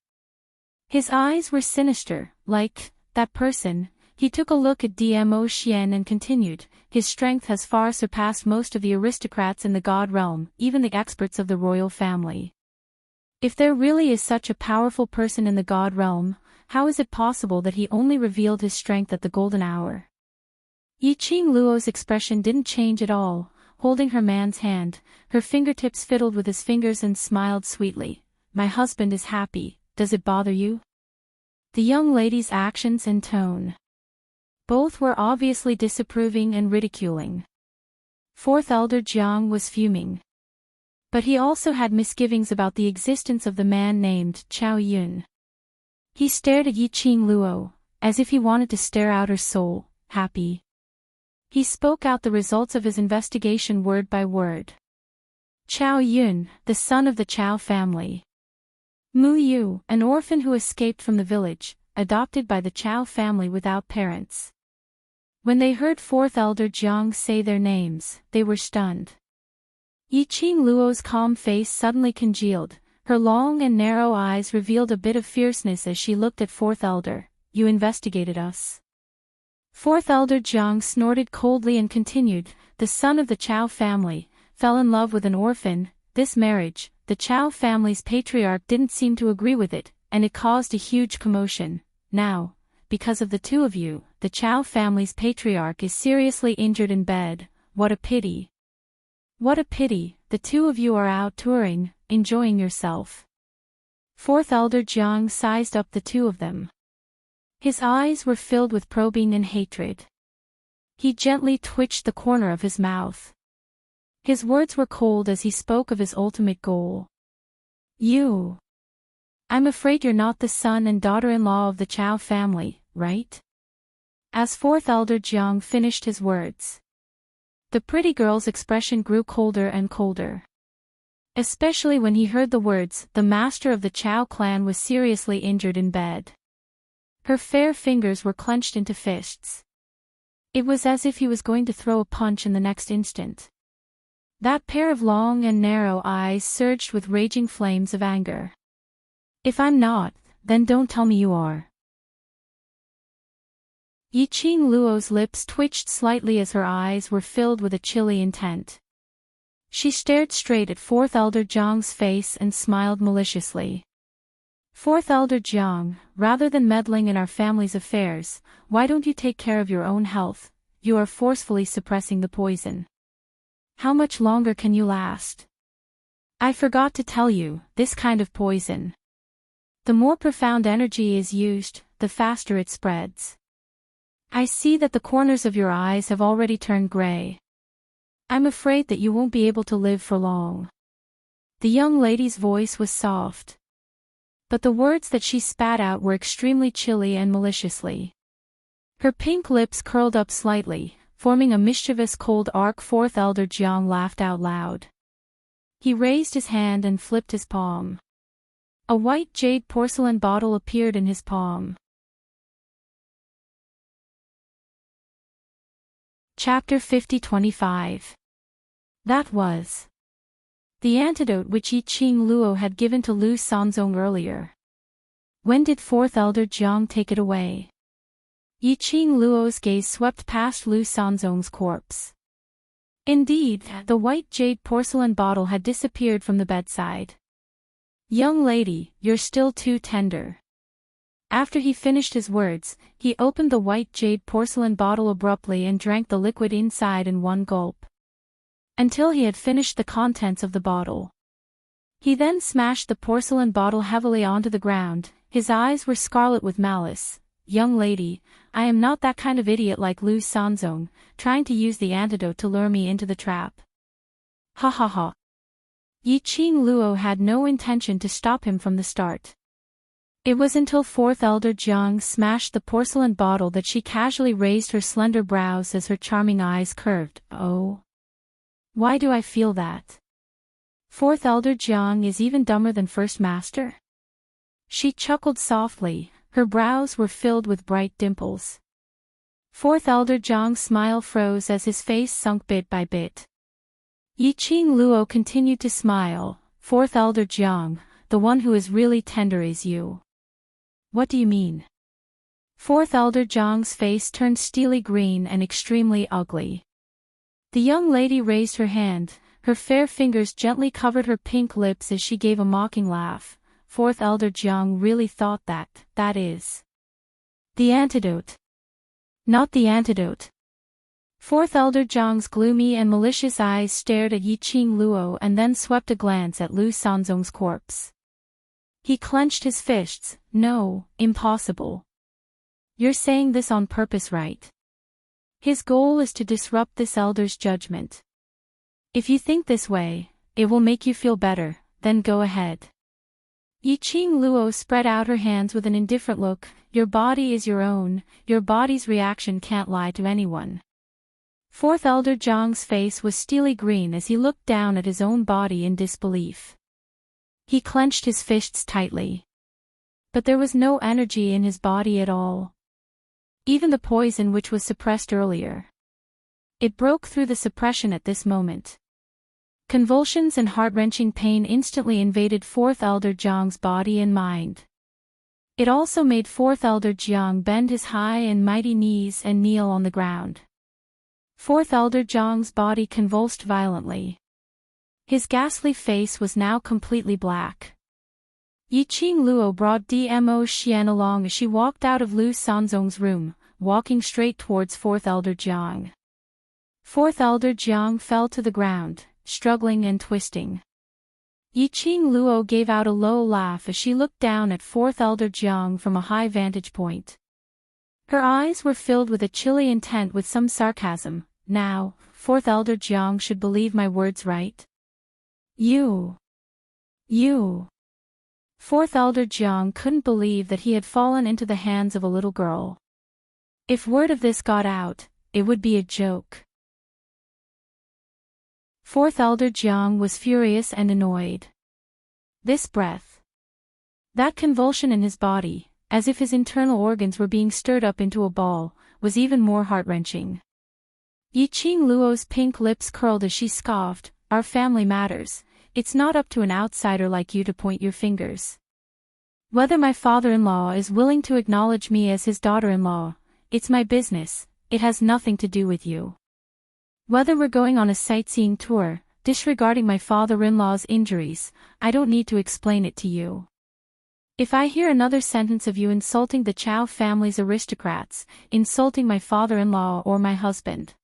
His eyes were sinister, like that person. He took a look at Dmo Xian and continued, his strength has far surpassed most of the aristocrats in the god realm, even the experts of the royal family. If there really is such a powerful person in the god realm, how is it possible that he only revealed his strength at the golden hour? Yiqing Luo's expression didn't change at all, holding her man's hand, her fingertips fiddled with his fingers and smiled sweetly. My husband is happy, does it bother you? The young lady's actions and tone. Both were obviously disapproving and ridiculing. Fourth elder Jiang was fuming. But he also had misgivings about the existence of the man named Chao Yun. He stared at Yiqing Luo, as if he wanted to stare out her soul. Happy? He spoke out the results of his investigation word by word. Chao Yun, the son of the Chao family. Mu Yu, an orphan who escaped from the village, adopted by the Chao family without parents. When they heard fourth elder Jiang say their names, they were stunned. Yiqing Luo's calm face suddenly congealed, her long and narrow eyes revealed a bit of fierceness as she looked at fourth elder. You investigated us. Fourth elder Jiang snorted coldly and continued, the son of the Chao family, fell in love with an orphan. This marriage, the Chao family's patriarch didn't seem to agree with it, and it caused a huge commotion. Now, because of the two of you, the Chao family's patriarch is seriously injured in bed. What a pity. What a pity, the two of you are out touring, enjoying yourself. Fourth elder Jiang sized up the two of them. His eyes were filled with probing and hatred. He gently twitched the corner of his mouth. His words were cold as he spoke of his ultimate goal. You. I'm afraid you're not the son and daughter-in-law of the Chao family, right? As fourth elder Jiang finished his words, the pretty girl's expression grew colder and colder. Especially when he heard the words, the master of the Chao clan was seriously injured in bed. Her fair fingers were clenched into fists. It was as if he was going to throw a punch in the next instant. That pair of long and narrow eyes surged with raging flames of anger. If I'm not, then don't tell me you are. Yiqing Luo's lips twitched slightly as her eyes were filled with a chilly intent. She stared straight at fourth elder Jiang's face and smiled maliciously. Fourth elder Jiang, rather than meddling in our family's affairs, why don't you take care of your own health? You are forcefully suppressing the poison. How much longer can you last? I forgot to tell you, this kind of poison. The more profound energy is used, the faster it spreads. I see that the corners of your eyes have already turned gray. I'm afraid that you won't be able to live for long. The young lady's voice was soft. But the words that she spat out were extremely chilly and maliciously. Her pink lips curled up slightly. forming a mischievous cold arc. Fourth Elder Jiang laughed out loud. He raised his hand and flipped his palm. A white jade porcelain bottle appeared in his palm. Chapter 50-25. That was the antidote which Yi Qing Luo had given to Lu Sanzong earlier. When did Fourth Elder Jiang take it away? Yi Qing Luo's gaze swept past Lu Sanzong's corpse. Indeed, the white jade porcelain bottle had disappeared from the bedside. Young lady, you're still too tender. After he finished his words, he opened the white jade porcelain bottle abruptly and drank the liquid inside in one gulp. Until he had finished the contents of the bottle. He then smashed the porcelain bottle heavily onto the ground. His eyes were scarlet with malice. Young lady, I am not that kind of idiot like Lu Sanzong, trying to use the antidote to lure me into the trap. Ha ha ha. Yi Qing Luo had no intention to stop him from the start. It was until Fourth Elder Jiang smashed the porcelain bottle that she casually raised her slender brows as her charming eyes curved. Oh. Why do I feel that? Fourth Elder Jiang is even dumber than First Master? She chuckled softly, her brows were filled with bright dimples. Fourth Elder Jiang's smile froze as his face sunk bit by bit. Yi Qing Luo continued to smile. Fourth Elder Jiang, the one who is really tender is you. What do you mean? Fourth Elder Jiang's face turned steely green and extremely ugly. The young lady raised her hand, her fair fingers gently covered her pink lips as she gave a mocking laugh. Fourth Elder Jiang really thought that is the antidote. Not the antidote. Fourth Elder Jiang's gloomy and malicious eyes stared at Yi Qing Luo and then swept a glance at Lu Sanzong's corpse. He clenched his fists. No, impossible. You're saying this on purpose, right? His goal is to disrupt this elder's judgment. If you think this way, it will make you feel better, then go ahead. Yi Qing Luo spread out her hands with an indifferent look. Your body is your own, your body's reaction can't lie to anyone. Fourth Elder Jiang's face was steely green as he looked down at his own body in disbelief. He clenched his fists tightly. But there was no energy in his body at all. Even the poison which was suppressed earlier. It broke through the suppression at this moment. Convulsions and heart-wrenching pain instantly invaded Fourth Elder Jiang's body and mind. It also made Fourth Elder Jiang bend his high and mighty knees and kneel on the ground. Fourth Elder Jiang's body convulsed violently. His ghastly face was now completely black. Yi Qing Luo brought Dmo Xian along as she walked out of Lu Sanzong's room, walking straight towards Fourth Elder Jiang. Fourth Elder Jiang fell to the ground, struggling and twisting. Yi Qing Luo gave out a low laugh as she looked down at Fourth Elder Jiang from a high vantage point. Her eyes were filled with a chilly intent with some sarcasm. Now, Fourth Elder Jiang should believe my words, right? You. Fourth Elder Jiang couldn't believe that he had fallen into the hands of a little girl. If word of this got out, it would be a joke. Fourth Elder Jiang was furious and annoyed. This breath. That convulsion in his body, as if his internal organs were being stirred up into a ball, was even more heart-wrenching. Yi Qing Luo's pink lips curled as she scoffed. Our family matters. It's not up to an outsider like you to point your fingers. Whether my father-in-law is willing to acknowledge me as his daughter-in-law, it's my business, it has nothing to do with you. Whether we're going on a sightseeing tour, disregarding my father-in-law's injuries, I don't need to explain it to you. If I hear another sentence of you insulting the Chow family's aristocrats, insulting my father-in-law or my husband,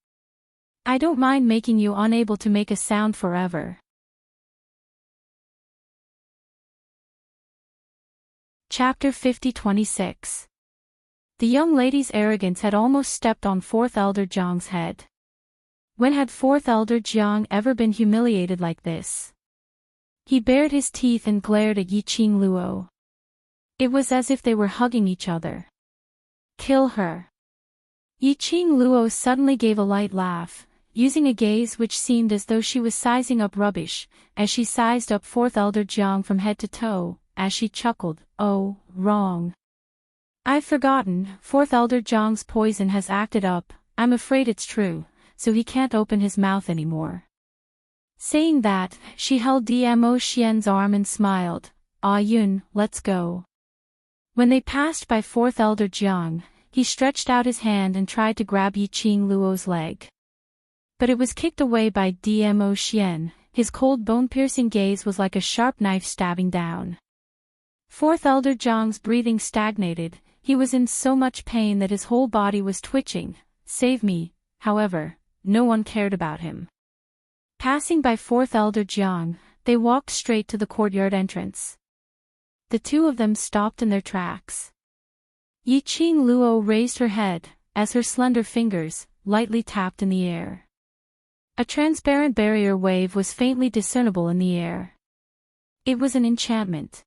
I don't mind making you unable to make a sound forever. Chapter 50-26. The young lady's arrogance had almost stepped on Fourth Elder Jiang's head. When had Fourth Elder Jiang ever been humiliated like this? He bared his teeth and glared at Yi Qing Luo. It was as if they were hugging each other. Kill her. Yiqing Luo suddenly gave a light laugh, using a gaze which seemed as though she was sizing up rubbish, as she sized up fourth elder Jiang from head to toe, as she chuckled, "Oh, wrong. I've forgotten, fourth elder Jiang's poison has acted up, I'm afraid it's true, so he can't open his mouth anymore." Saying that, she held Dmo Xian's arm and smiled, "Ah Yun, let's go." When they passed by fourth elder Jiang, he stretched out his hand and tried to grab Yiqing Luo's leg. But it was kicked away by Dmo Xian, his cold bone-piercing gaze was like a sharp knife stabbing down. Fourth elder Jiang's breathing stagnated, he was in so much pain that his whole body was twitching. Save me, however, no one cared about him. Passing by fourth elder Jiang, they walked straight to the courtyard entrance. The two of them stopped in their tracks. Yiqing Luo raised her head, as her slender fingers, lightly tapped in the air. A transparent barrier wave was faintly discernible in the air. It was an enchantment.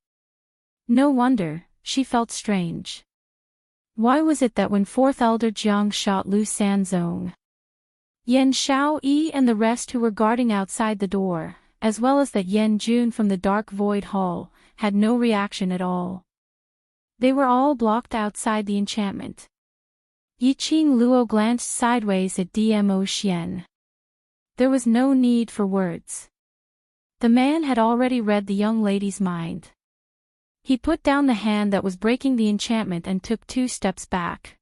No wonder, she felt strange. Why was it that when fourth elder Jiang shot Lu Sanzong, Yan Xiaoyi and the rest who were guarding outside the door, as well as that Yan Jun from the dark void hall, had no reaction at all? They were all blocked outside the enchantment. Yiqing Luo glanced sideways at Dmo Xian. There was no need for words. The man had already read the young lady's mind. He put down the hand that was breaking the enchantment and took 2 steps back.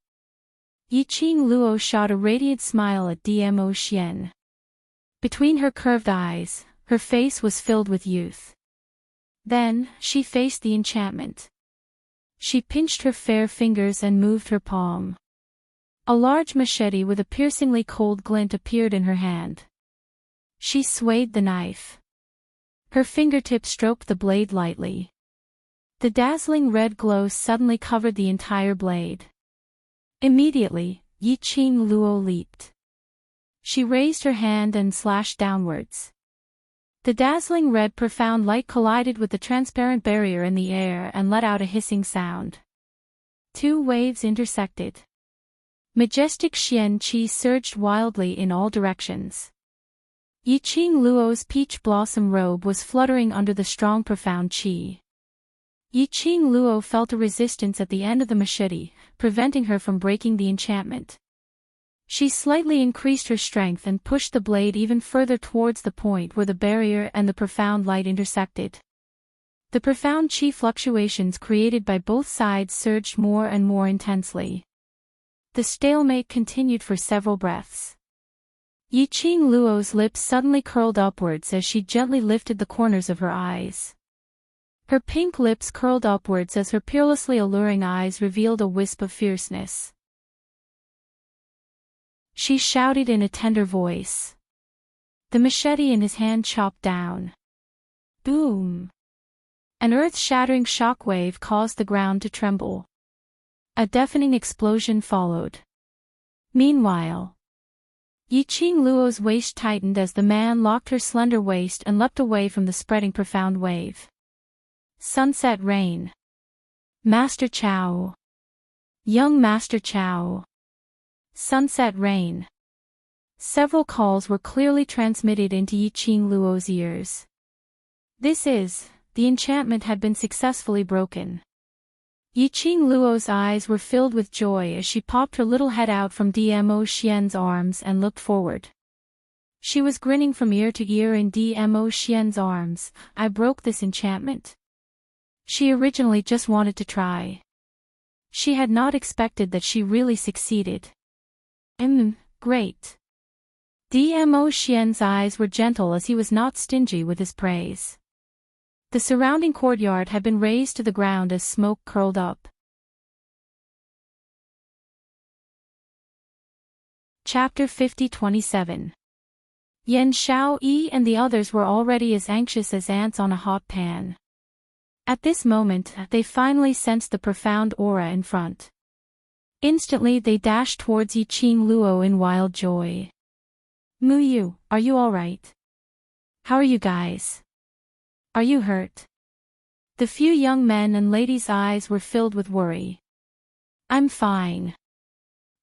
Yiqing Luo shot a radiant smile at Dmo Xian. Between her curved eyes, her face was filled with youth. Then, she faced the enchantment. She pinched her fair fingers and moved her palm. A large machete with a piercingly cold glint appeared in her hand. She swayed the knife. Her fingertip stroked the blade lightly. The dazzling red glow suddenly covered the entire blade. Immediately, Yiqing Luo leaped. She raised her hand and slashed downwards. The dazzling red profound light collided with the transparent barrier in the air and let out a hissing sound. 2 waves intersected. Majestic Xian Qi surged wildly in all directions. Yiqing Luo's peach blossom robe was fluttering under the strong profound qi. Yiqing Luo felt a resistance at the end of the machete, preventing her from breaking the enchantment. She slightly increased her strength and pushed the blade even further towards the point where the barrier and the profound light intersected. The profound qi fluctuations created by both sides surged more and more intensely. The stalemate continued for several breaths. Yiqing Luo's lips suddenly curled upwards as she gently lifted the corners of her eyes. Her pink lips curled upwards as her peerlessly alluring eyes revealed a wisp of fierceness. She shouted in a tender voice. The machete in his hand chopped down. Boom! An earth-shattering shockwave caused the ground to tremble. A deafening explosion followed. Meanwhile, Yiqing Luo's waist tightened as the man locked her slender waist and leapt away from the spreading profound wave. Sunset Rain. Master Chao. Young Master Chao. Sunset Rain. Several calls were clearly transmitted into Yiqing Luo's ears. The enchantment had been successfully broken. Yiqing Luo's eyes were filled with joy as she popped her little head out from Dmo Xian's arms and looked forward. She was grinning from ear to ear in Dmo Xian's arms. I broke this enchantment. She originally just wanted to try. She had not expected that she really succeeded. Great. Dmo Xian's eyes were gentle as he was not stingy with his praise. The surrounding courtyard had been razed to the ground as smoke curled up. Chapter 50-27. Yan Xiaoyi and the others were already as anxious as ants on a hot pan. At this moment, they finally sensed the profound aura in front. Instantly they dashed towards Yiqing Luo in wild joy. Muyu, are you alright? How are you guys? Are you hurt? The few young men and ladies' eyes were filled with worry. I'm fine.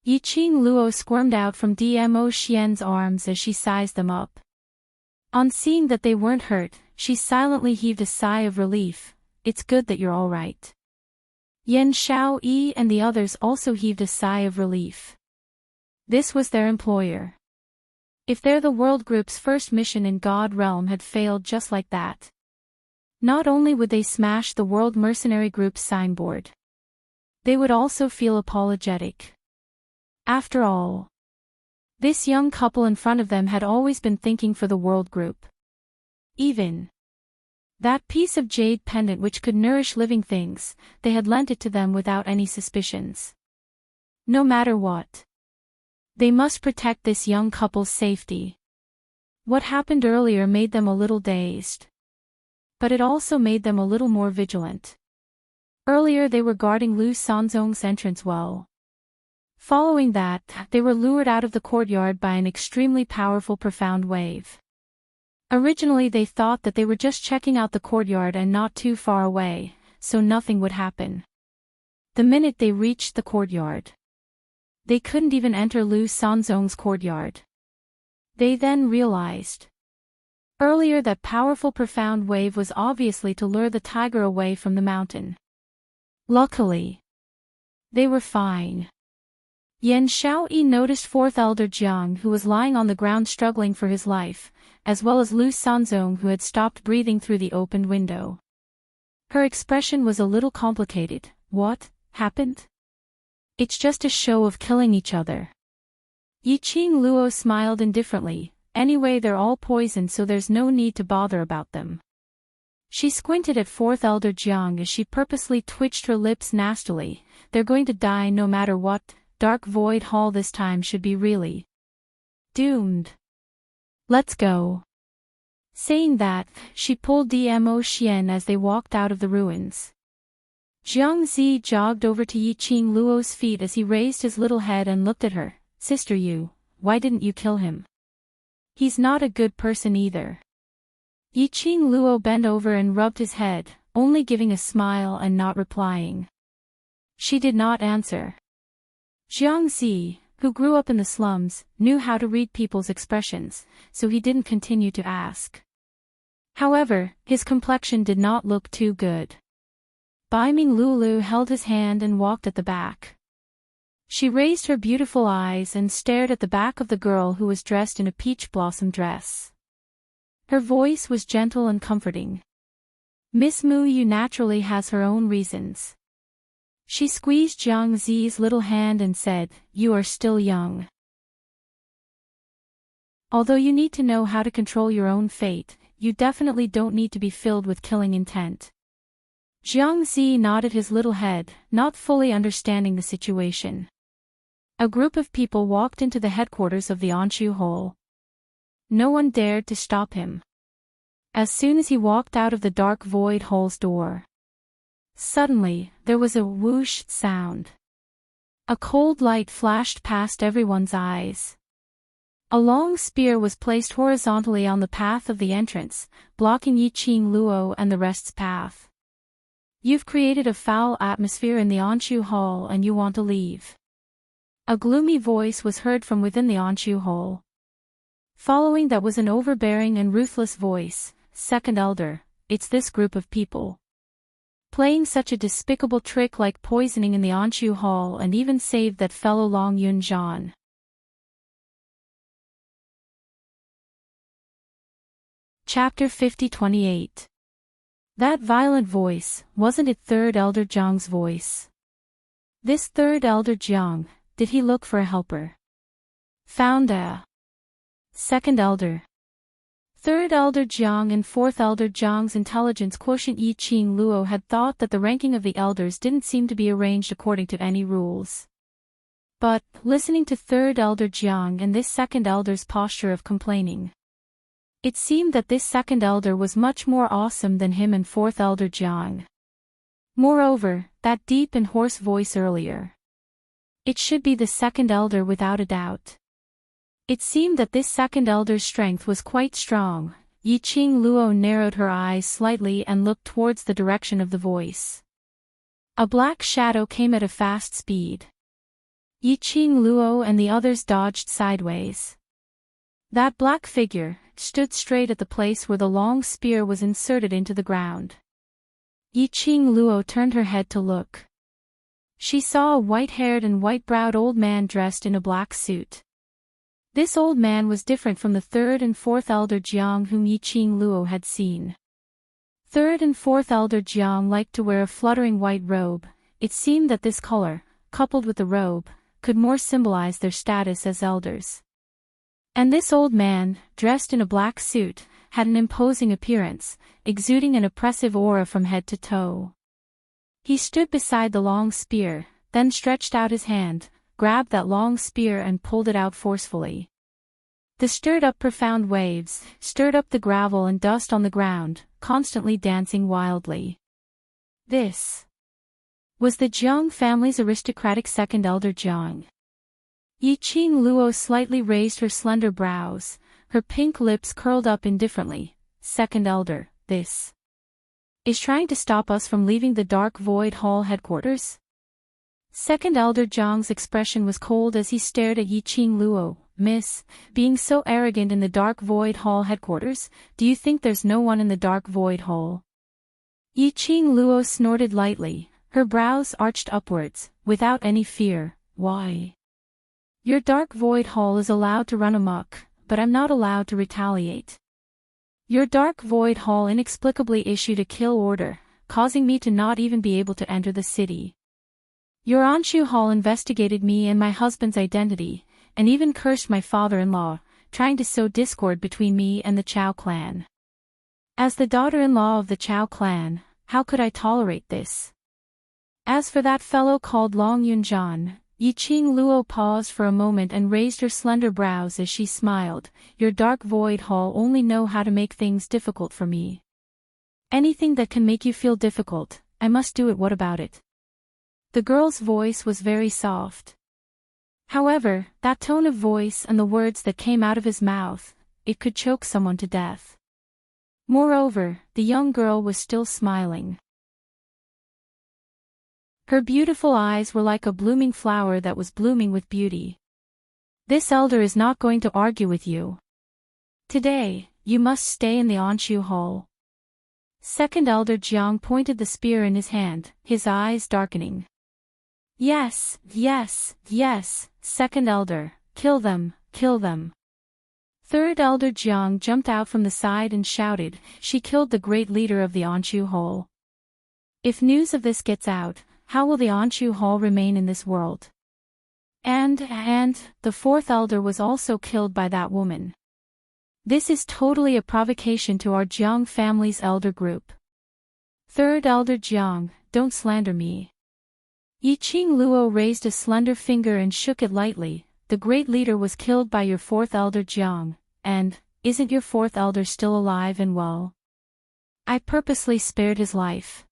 Yiqing Luo squirmed out from Dmo Xian's arms as she sized them up. On seeing that they weren't hurt, she silently heaved a sigh of relief. It's good that you're all right. Yan Xiaoyi and the others also heaved a sigh of relief. This was their employer. If the World Group's first mission in God Realm had failed just like that, not only would they smash the World Mercenary Group's signboard, they would also feel apologetic. After all, this young couple in front of them had always been thinking for the World Group. Even that piece of jade pendant which could nourish living things, they had lent it to them without any suspicions. No matter what, they must protect this young couple's safety. What happened earlier made them a little dazed, but it also made them a little more vigilant. Earlier they were guarding Lu Sanzong's entrance well. Following that, they were lured out of the courtyard by an extremely powerful profound wave. Originally they thought that they were just checking out the courtyard and not too far away, so nothing would happen. The minute they reached the courtyard, they couldn't even enter Lu Sanzong's courtyard. They then realized. Earlier that powerful profound wave was obviously to lure the tiger away from the mountain. Luckily, they were fine. Yan Xiaoyi noticed fourth elder Jiang who was lying on the ground struggling for his life, as well as Lu Sanzong who had stopped breathing through the opened window. Her expression was a little complicated. What happened? It's just a show of killing each other. Yiqing Luo smiled indifferently. Anyway, they're all poisoned, so there's no need to bother about them. She squinted at fourth elder Jiang as she purposely twitched her lips nastily. They're going to die no matter what. Dark Void Hall this time should be really doomed. Let's go. Saying that, she pulled Dmo Xian as they walked out of the ruins. Jiang Zi jogged over to Yiqing Luo's feet as he raised his little head and looked at her. Sister Yu, why didn't you kill him? He's not a good person either. Yiqing Luo bent over and rubbed his head, only giving a smile and not replying. She did not answer. Jiang Zi, who grew up in the slums, knew how to read people's expressions, so he didn't continue to ask. However, his complexion did not look too good. Baiming Lulu held his hand and walked at the back. She raised her beautiful eyes and stared at the back of the girl who was dressed in a peach blossom dress. Her voice was gentle and comforting. Miss Mu Yu naturally has her own reasons. She squeezed Jiang Zi's little hand and said, "You are still young. Although you need to know how to control your own fate, you definitely don't need to be filled with killing intent." Jiang Zi nodded his little head, not fully understanding the situation. A group of people walked into the headquarters of the Anshu Hole. No one dared to stop him. As soon as he walked out of the dark void hole's door, suddenly, there was a whoosh sound. A cold light flashed past everyone's eyes. A long spear was placed horizontally on the path of the entrance, blocking Yiqing Luo and the rest's path. You've created a foul atmosphere in the Anshu Hall and you want to leave. A gloomy voice was heard from within the Anshu Hall. Following that was an overbearing and ruthless voice. Second elder, it's this group of people playing such a despicable trick like poisoning in the Anshu Hall and even saved that fellow Long Yun Zhan. Chapter 50-28. That violent voice, wasn't it third elder Jiang's voice? This third elder Jiang, did he look for a helper? Found a second elder. Third elder Jiang and fourth elder Jiang's intelligence quotient Yiqing Luo had thought that the ranking of the elders didn't seem to be arranged according to any rules. But, listening to third elder Jiang and this second elder's posture of complaining, it seemed that this second elder was much more awesome than him and fourth elder Jiang. Moreover, that deep and hoarse voice earlier. It should be the second elder without a doubt. It seemed that this second elder's strength was quite strong. Yiqing Luo narrowed her eyes slightly and looked towards the direction of the voice. A black shadow came at a fast speed. Yiqing Luo and the others dodged sideways. That black figure stood straight at the place where the long spear was inserted into the ground. Yiqing Luo turned her head to look. She saw a white-haired and white-browed old man dressed in a black suit. This old man was different from the third and fourth elder Jiang whom Yiqing Luo had seen. Third and fourth elder Jiang liked to wear a fluttering white robe. It seemed that this color, coupled with the robe, could more symbolize their status as elders. And this old man, dressed in a black suit, had an imposing appearance, exuding an oppressive aura from head to toe. He stood beside the long spear, then stretched out his hand, grabbed that long spear and pulled it out forcefully. The stirred up profound waves, stirred up the gravel and dust on the ground, constantly dancing wildly. This was the Jiang family's aristocratic second elder Jiang. Yiqing Luo slightly raised her slender brows, her pink lips curled up indifferently. Second elder, this is trying to stop us from leaving the Dark Void Hall headquarters? Second elder Jiang's expression was cold as he stared at Yiqing Luo. Miss, being so arrogant in the Dark Void Hall headquarters, do you think there's no one in the Dark Void Hall? Yiqing Luo snorted lightly, her brows arched upwards, without any fear. Why? Your Dark Void Hall is allowed to run amok, but I'm not allowed to retaliate. Your Dark Void Hall inexplicably issued a kill order, causing me to not even be able to enter the city. Your Anshu Hall investigated me and my husband's identity, and even cursed my father-in-law, trying to sow discord between me and the Chao clan. As the daughter-in-law of the Chao clan, how could I tolerate this? As for that fellow called Long Yunjian, Yiqing Luo paused for a moment and raised her slender brows as she smiled. Your Dark Void Hall only know how to make things difficult for me. Anything that can make you feel difficult, I must do it. What about it? The girl's voice was very soft. However, that tone of voice and the words that came out of his mouth, it could choke someone to death. Moreover, the young girl was still smiling. Her beautiful eyes were like a blooming flower that was blooming with beauty. This elder is not going to argue with you. Today, you must stay in the Anshu Hall. Second elder Jiang pointed the spear in his hand, his eyes darkening. Yes, yes, yes, second elder, kill them, kill them. Third elder Jiang jumped out from the side and shouted, she killed the great leader of the Anshu Hall. If news of this gets out, how will the Anshu Hall remain in this world? And the fourth elder was also killed by that woman. This is totally a provocation to our Jiang family's elder group. Third elder Jiang, don't slander me. Yiqing Luo raised a slender finger and shook it lightly. The great leader was killed by your fourth elder Jiang, and, isn't your fourth elder still alive and well? I purposely spared his life.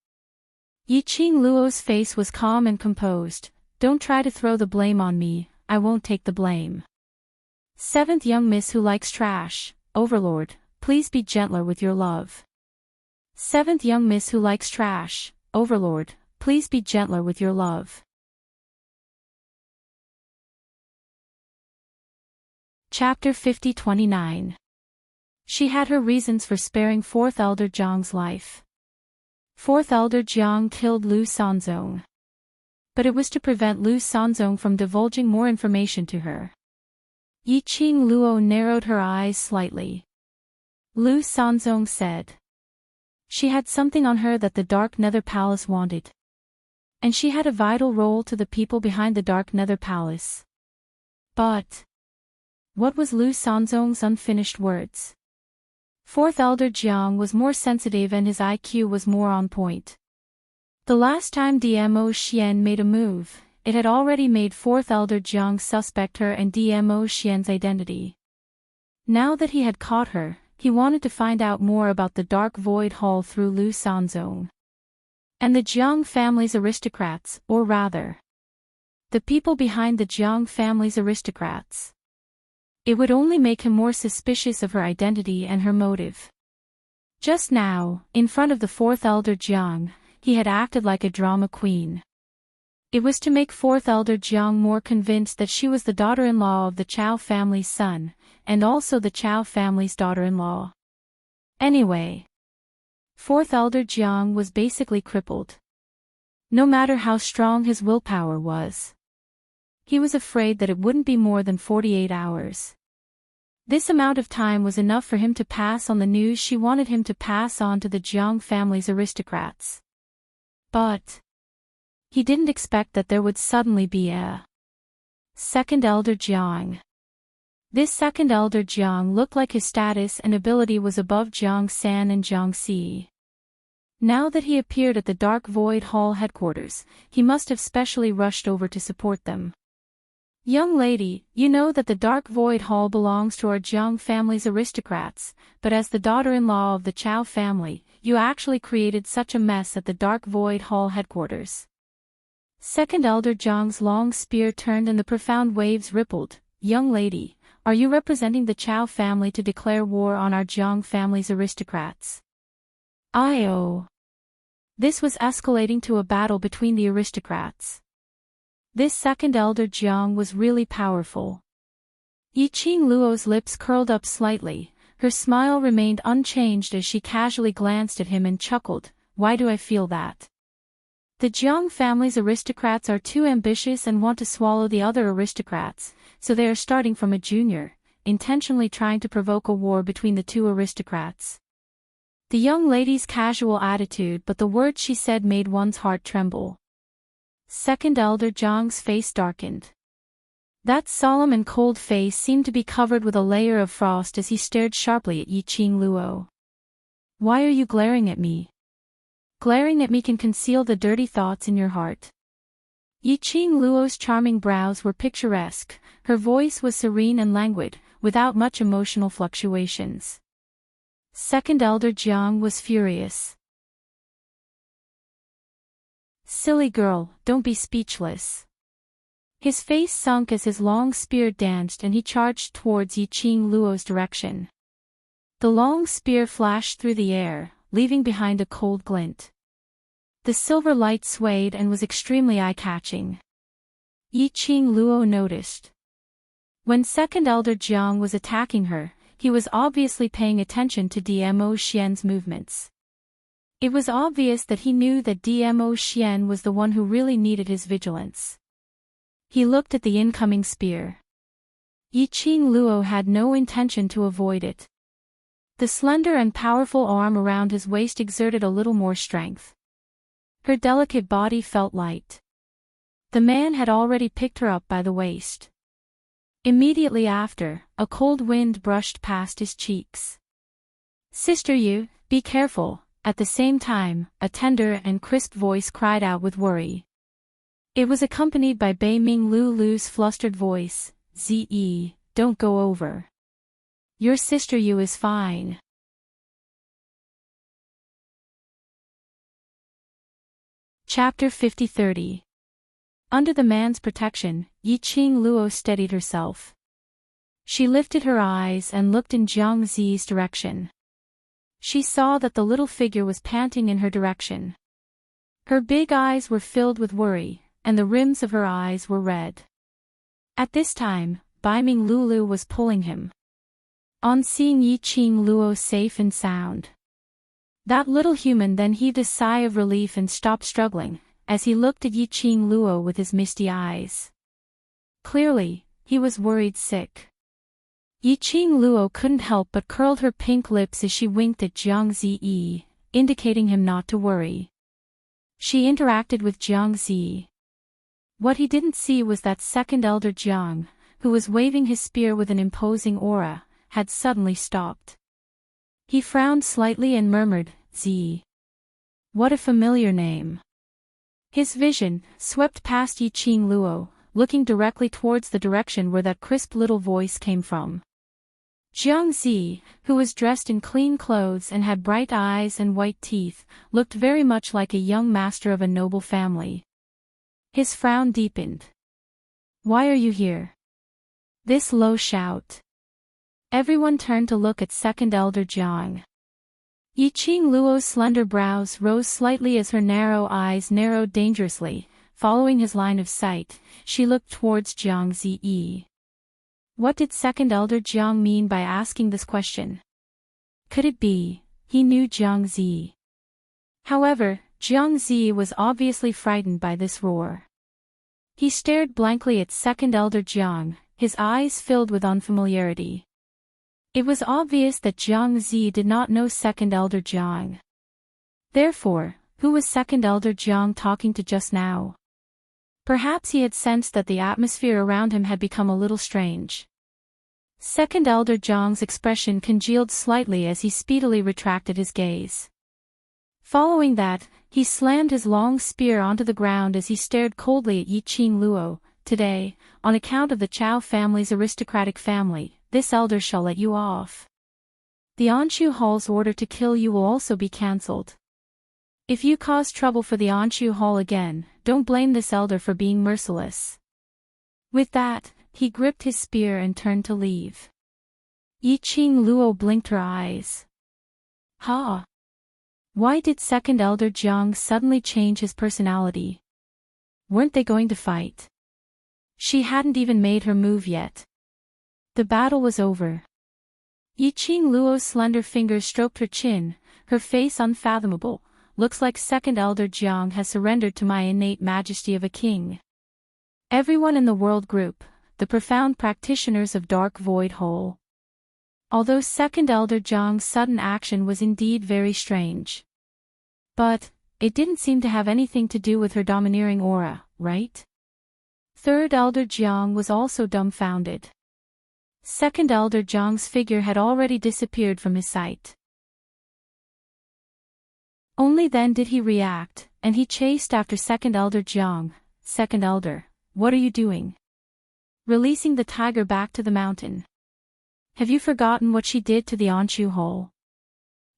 Yiqing Luo's face was calm and composed. Don't try to throw the blame on me, I won't take the blame. Seventh young miss who likes trash, Overlord, please be gentler with your love. Seventh young miss who likes trash, Overlord, please be gentler with your love. Chapter 50-29. She had her reasons for sparing fourth elder Jiang's life. Fourth elder Jiang killed Lu Sanzong. But it was to prevent Lu Sanzong from divulging more information to her. Yiqing Luo narrowed her eyes slightly. Lu Sanzong said. She had something on her that the Dark Nether Palace wanted. And she had a vital role to the people behind the Dark Nether Palace. But what was Lu Sanzong's unfinished words? Fourth elder Jiang was more sensitive and his IQ was more on point. The last time DMO Xian made a move, it had already made fourth elder Jiang suspect her and DMO Xian's identity. Now that he had caught her, he wanted to find out more about the Dark Void Hall through Lu Sanzong. And the Jiang family's aristocrats, or rather, the people behind the Jiang family's aristocrats. It would only make him more suspicious of her identity and her motive. Just now, in front of the fourth elder Jiang, he had acted like a drama queen. It was to make fourth elder Jiang more convinced that she was the daughter-in-law of the Chow family's son, and also the Chow family's daughter-in-law. Anyway, fourth elder Jiang was basically crippled. No matter how strong his willpower was, he was afraid that it wouldn't be more than 48 hours. This amount of time was enough for him to pass on the news she wanted him to pass on to the Jiang family's aristocrats. But he didn't expect that there would suddenly be a second elder Jiang. This second elder Jiang looked like his status and ability was above Jiang San and Jiang Si. Now that he appeared at the Dark Void Hall headquarters, he must have specially rushed over to support them. Young lady, you know that the Dark Void Hall belongs to our Jiang family's aristocrats, but as the daughter-in-law of the Chow family, you actually created such a mess at the Dark Void Hall headquarters. Second elder Jiang's long spear turned and the profound waves rippled. Young lady, are you representing the Chow family to declare war on our Jiang family's aristocrats? This was escalating to a battle between the aristocrats. This second elder Jiang was really powerful. Yiqing Luo's lips curled up slightly, her smile remained unchanged as she casually glanced at him and chuckled, why do I feel that? The Jiang family's aristocrats are too ambitious and want to swallow the other aristocrats, so they are starting from a junior, intentionally trying to provoke a war between the two aristocrats. The young lady's casual attitude, but the words she said made one's heart tremble. Second elder Jiang's face darkened. That solemn and cold face seemed to be covered with a layer of frost as he stared sharply at Yiqing Luo. Why are you glaring at me? Glaring at me can conceal the dirty thoughts in your heart. Yiqing Luo's charming brows were picturesque, her voice was serene and languid, without much emotional fluctuations. Second elder Jiang was furious. Silly girl, don't be speechless. His face sunk as his long spear danced and he charged towards Yiqing Luo's direction. The long spear flashed through the air, leaving behind a cold glint. The silver light swayed and was extremely eye-catching. Yiqing Luo noticed. When second elder Jiang was attacking her, he was obviously paying attention to Dmo Xian's movements. It was obvious that he knew that Dmo Xian was the one who really needed his vigilance. He looked at the incoming spear. Yiqing Luo had no intention to avoid it. The slender and powerful arm around his waist exerted a little more strength. Her delicate body felt light. The man had already picked her up by the waist. Immediately after, a cold wind brushed past his cheeks. Sister Yu, be careful. At the same time, a tender and crisp voice cried out with worry. It was accompanied by Bei Ming Lu's flustered voice, Ze, don't go over. Your sister Yu is fine. Chapter 50-30. Under the man's protection, Yiqing Luo steadied herself. She lifted her eyes and looked in Jiang Zi's direction. She saw that the little figure was panting in her direction. Her big eyes were filled with worry, and the rims of her eyes were red. At this time, Bai Ming Lulu was pulling him. On seeing Yiqing Luo safe and sound, that little human then heaved a sigh of relief and stopped struggling, as he looked at Yiqing Luo with his misty eyes. Clearly, he was worried sick. Yiqing Luo couldn't help but curled her pink lips as she winked at Jiang Zi, indicating him not to worry. She interacted with Jiang Zi. What he didn't see was that second elder Jiang, who was waving his spear with an imposing aura, had suddenly stopped. He frowned slightly and murmured, Zi. What a familiar name. His vision swept past Yiqing Luo, looking directly towards the direction where that crisp little voice came from. Jiang Zi, who was dressed in clean clothes and had bright eyes and white teeth, looked very much like a young master of a noble family. His frown deepened. Why are you here? This low shout. Everyone turned to look at second elder Jiang. Yiqing Luo's slender brows rose slightly as her narrow eyes narrowed dangerously, following his line of sight, she looked towards Jiang Ziyi. What did Second Elder Jiang mean by asking this question? Could it be he knew Jiang Ziyi? However, Jiang Ziyi was obviously frightened by this roar. He stared blankly at Second Elder Jiang, his eyes filled with unfamiliarity. It was obvious that Jiang Ziyi did not know Second Elder Jiang. Therefore, who was Second Elder Jiang talking to just now? Perhaps he had sensed that the atmosphere around him had become a little strange. Second Elder Jiang's expression congealed slightly as he speedily retracted his gaze. Following that, he slammed his long spear onto the ground as he stared coldly at Yiqing Luo. Today, on account of the Chao family's aristocratic family, this elder shall let you off. The Anshu Hall's order to kill you will also be cancelled. If you cause trouble for the Anshu Hall again, don't blame this elder for being merciless. With that, he gripped his spear and turned to leave. Yiqing Luo blinked her eyes. Ha! Why did Second Elder Jiang suddenly change his personality? Weren't they going to fight? She hadn't even made her move yet. The battle was over. Yiqing Luo's slender fingers stroked her chin, her face unfathomable. Looks like Second Elder Jiang has surrendered to my innate majesty of a king. Everyone in the world group, the profound practitioners of Dark Void Hole. Although Second Elder Jiang's sudden action was indeed very strange. But, it didn't seem to have anything to do with her domineering aura, right? Third Elder Jiang was also dumbfounded. Second Elder Jiang's figure had already disappeared from his sight. Only then did he react, and he chased after Second Elder Jiang. Second Elder, what are you doing? Releasing the tiger back to the mountain. Have you forgotten what she did to the Anshu Hole?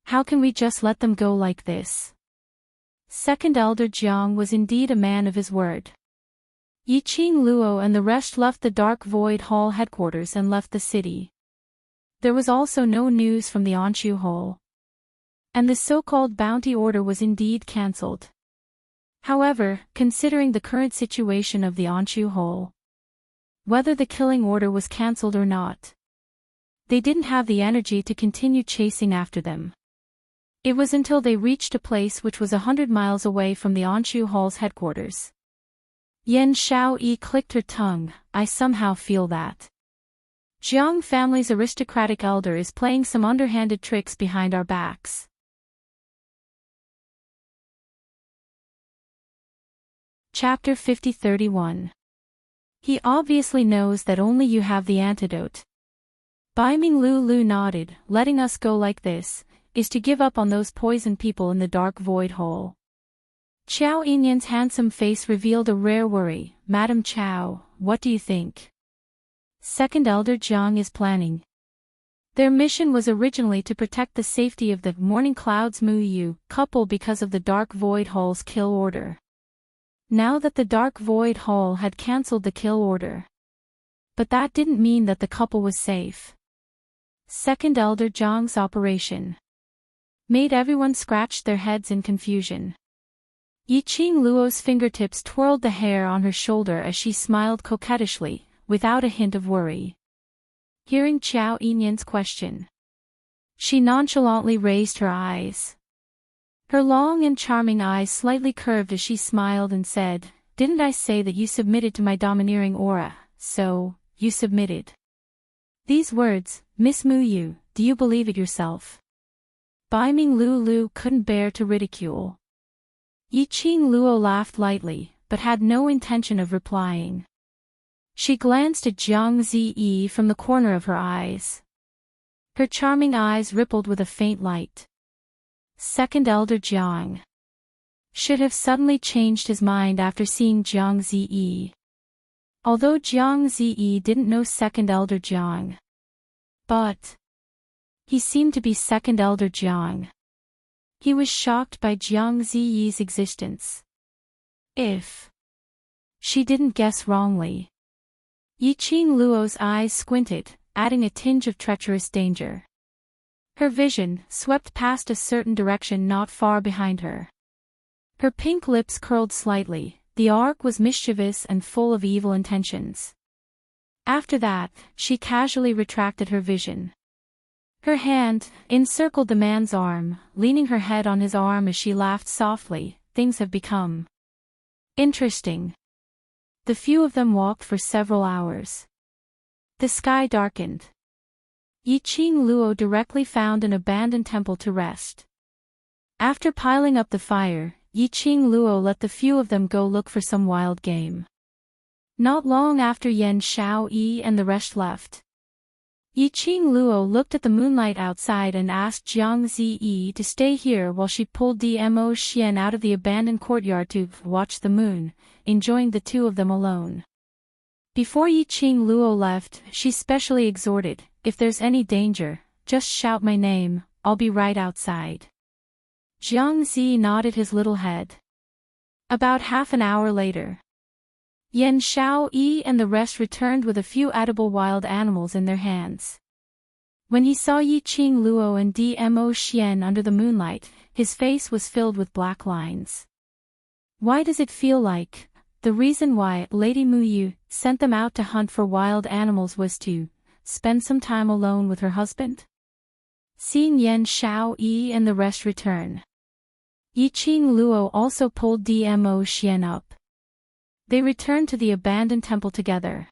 How can we just let them go like this? Second Elder Jiang was indeed a man of his word. Yiqing Luo and the rest left the Dark Void Hall headquarters and left the city. There was also no news from the Anshu Hole. And the so-called bounty order was indeed cancelled. However, considering the current situation of the Anshu Hole, whether the killing order was cancelled or not, they didn't have the energy to continue chasing after them. It was until they reached a place which was 100 miles away from the Anshu Hall's headquarters. Yan Xiaoyi clicked her tongue. I somehow feel that Jiang family's aristocratic elder is playing some underhanded tricks behind our backs. Chapter 50-31. He obviously knows that only you have the antidote. Baiming Lu nodded. Letting us go like this is to give up on those poisoned people in the Dark Void Hole. Chao Yinyan's handsome face revealed a rare worry. Madam Chao, what do you think? Second Elder Jiang is planning. Their mission was originally to protect the safety of the Morning Cloud's Mu Yu couple because of the Dark Void Hall's kill order. Now that the Dark Void Hall had cancelled the kill order. But that didn't mean that the couple was safe. Second Elder Jiang's operation made everyone scratch their heads in confusion. Yiqing Luo's fingertips twirled the hair on her shoulder as she smiled coquettishly, without a hint of worry. Hearing Chao Yinyan's question, she nonchalantly raised her eyes. Her long and charming eyes slightly curved as she smiled and said, "Didn't I say that you submitted to my domineering aura, so, you submitted." These words, Miss Mu Yu, do you believe it yourself? Baiming Lu couldn't bear to ridicule. Yiqing Luo laughed lightly, but had no intention of replying. She glanced at Jiang Ziyi from the corner of her eyes. Her charming eyes rippled with a faint light. Second Elder Jiang should have suddenly changed his mind after seeing Jiang Ziyi. Although Jiang Ziyi didn't know Second Elder Jiang, but he seemed to be Second Elder Jiang. He was shocked by Jiang Ziyi's existence. If she didn't guess wrongly. Yiqing Luo's eyes squinted, adding a tinge of treacherous danger. Her vision swept past a certain direction not far behind her. Her pink lips curled slightly. The arc was mischievous and full of evil intentions. After that, she casually retracted her vision. Her hand encircled the man's arm, leaning her head on his arm as she laughed softly. Things have become interesting. The few of them walked for several hours. The sky darkened. Yiqing Luo directly found an abandoned temple to rest. After piling up the fire, Yiqing Luo let the few of them go look for some wild game. Not long after Yan Xiaoyi and the rest left, Yiqing Luo looked at the moonlight outside and asked Jiang Ziyi to stay here while she pulled Dmo Xian out of the abandoned courtyard to watch the moon, enjoying the two of them alone. Before Yiqing Luo left, she specially exhorted, "If there's any danger, just shout my name, I'll be right outside." Jiang Zi nodded his little head. About half an hour later, Yan Xiaoyi and the rest returned with a few edible wild animals in their hands. When he saw Yiqing Luo and Dmo Xian under the moonlight, his face was filled with black lines. Why does it feel like the reason why Lady Muyu sent them out to hunt for wild animals was to spend some time alone with her husband? Seeing Yan Xiaoyi and the rest return, Yiqing Luo also pulled Dmo Xian up. They returned to the abandoned temple together.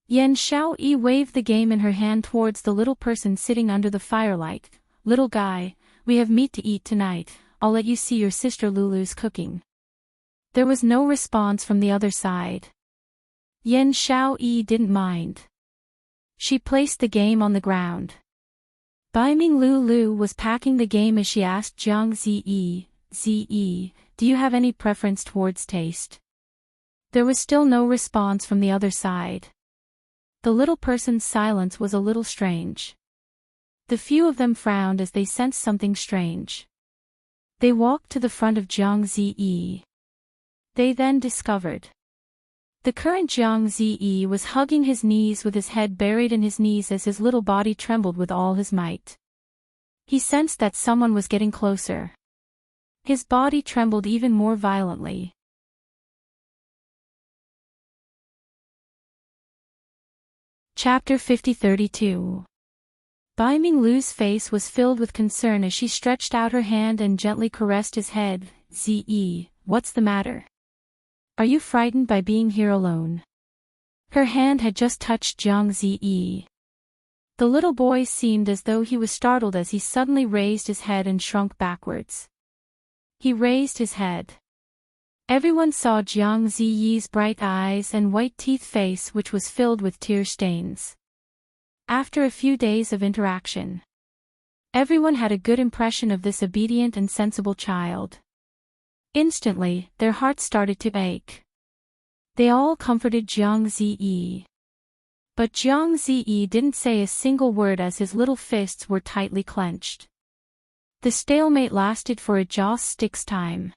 Yan Xiaoyi waved the game in her hand towards the little person sitting under the firelight. "Little guy, we have meat to eat tonight, I'll let you see your sister Lulu's cooking." There was no response from the other side. Yan Xiaoyi didn't mind. She placed the game on the ground. Baiming Lulu was packing the game as she asked Jiang Ziyi, "Ziyi, do you have any preference towards taste?" There was still no response from the other side. The little person's silence was a little strange. The few of them frowned as they sensed something strange. They walked to the front of Jiang Ziyi. They then discovered the current Jiang Ziyi was hugging his knees with his head buried in his knees as his little body trembled with all his might. He sensed that someone was getting closer. His body trembled even more violently. Chapter 50-32. Baiming Lu's face was filled with concern as she stretched out her hand and gently caressed his head. "Ziyi, what's the matter? Are you frightened by being here alone?" Her hand had just touched Jiang Ziyi. The little boy seemed as though he was startled as he suddenly raised his head and shrunk backwards. He raised his head. Everyone saw Jiang Ziyi's bright eyes and white teeth face, which was filled with tear stains. After a few days of interaction, everyone had a good impression of this obedient and sensible child. Instantly, their hearts started to ache. They all comforted Jiang Ziyi. But Jiang Ziyi didn't say a single word as his little fists were tightly clenched. The stalemate lasted for a joss-stick's time.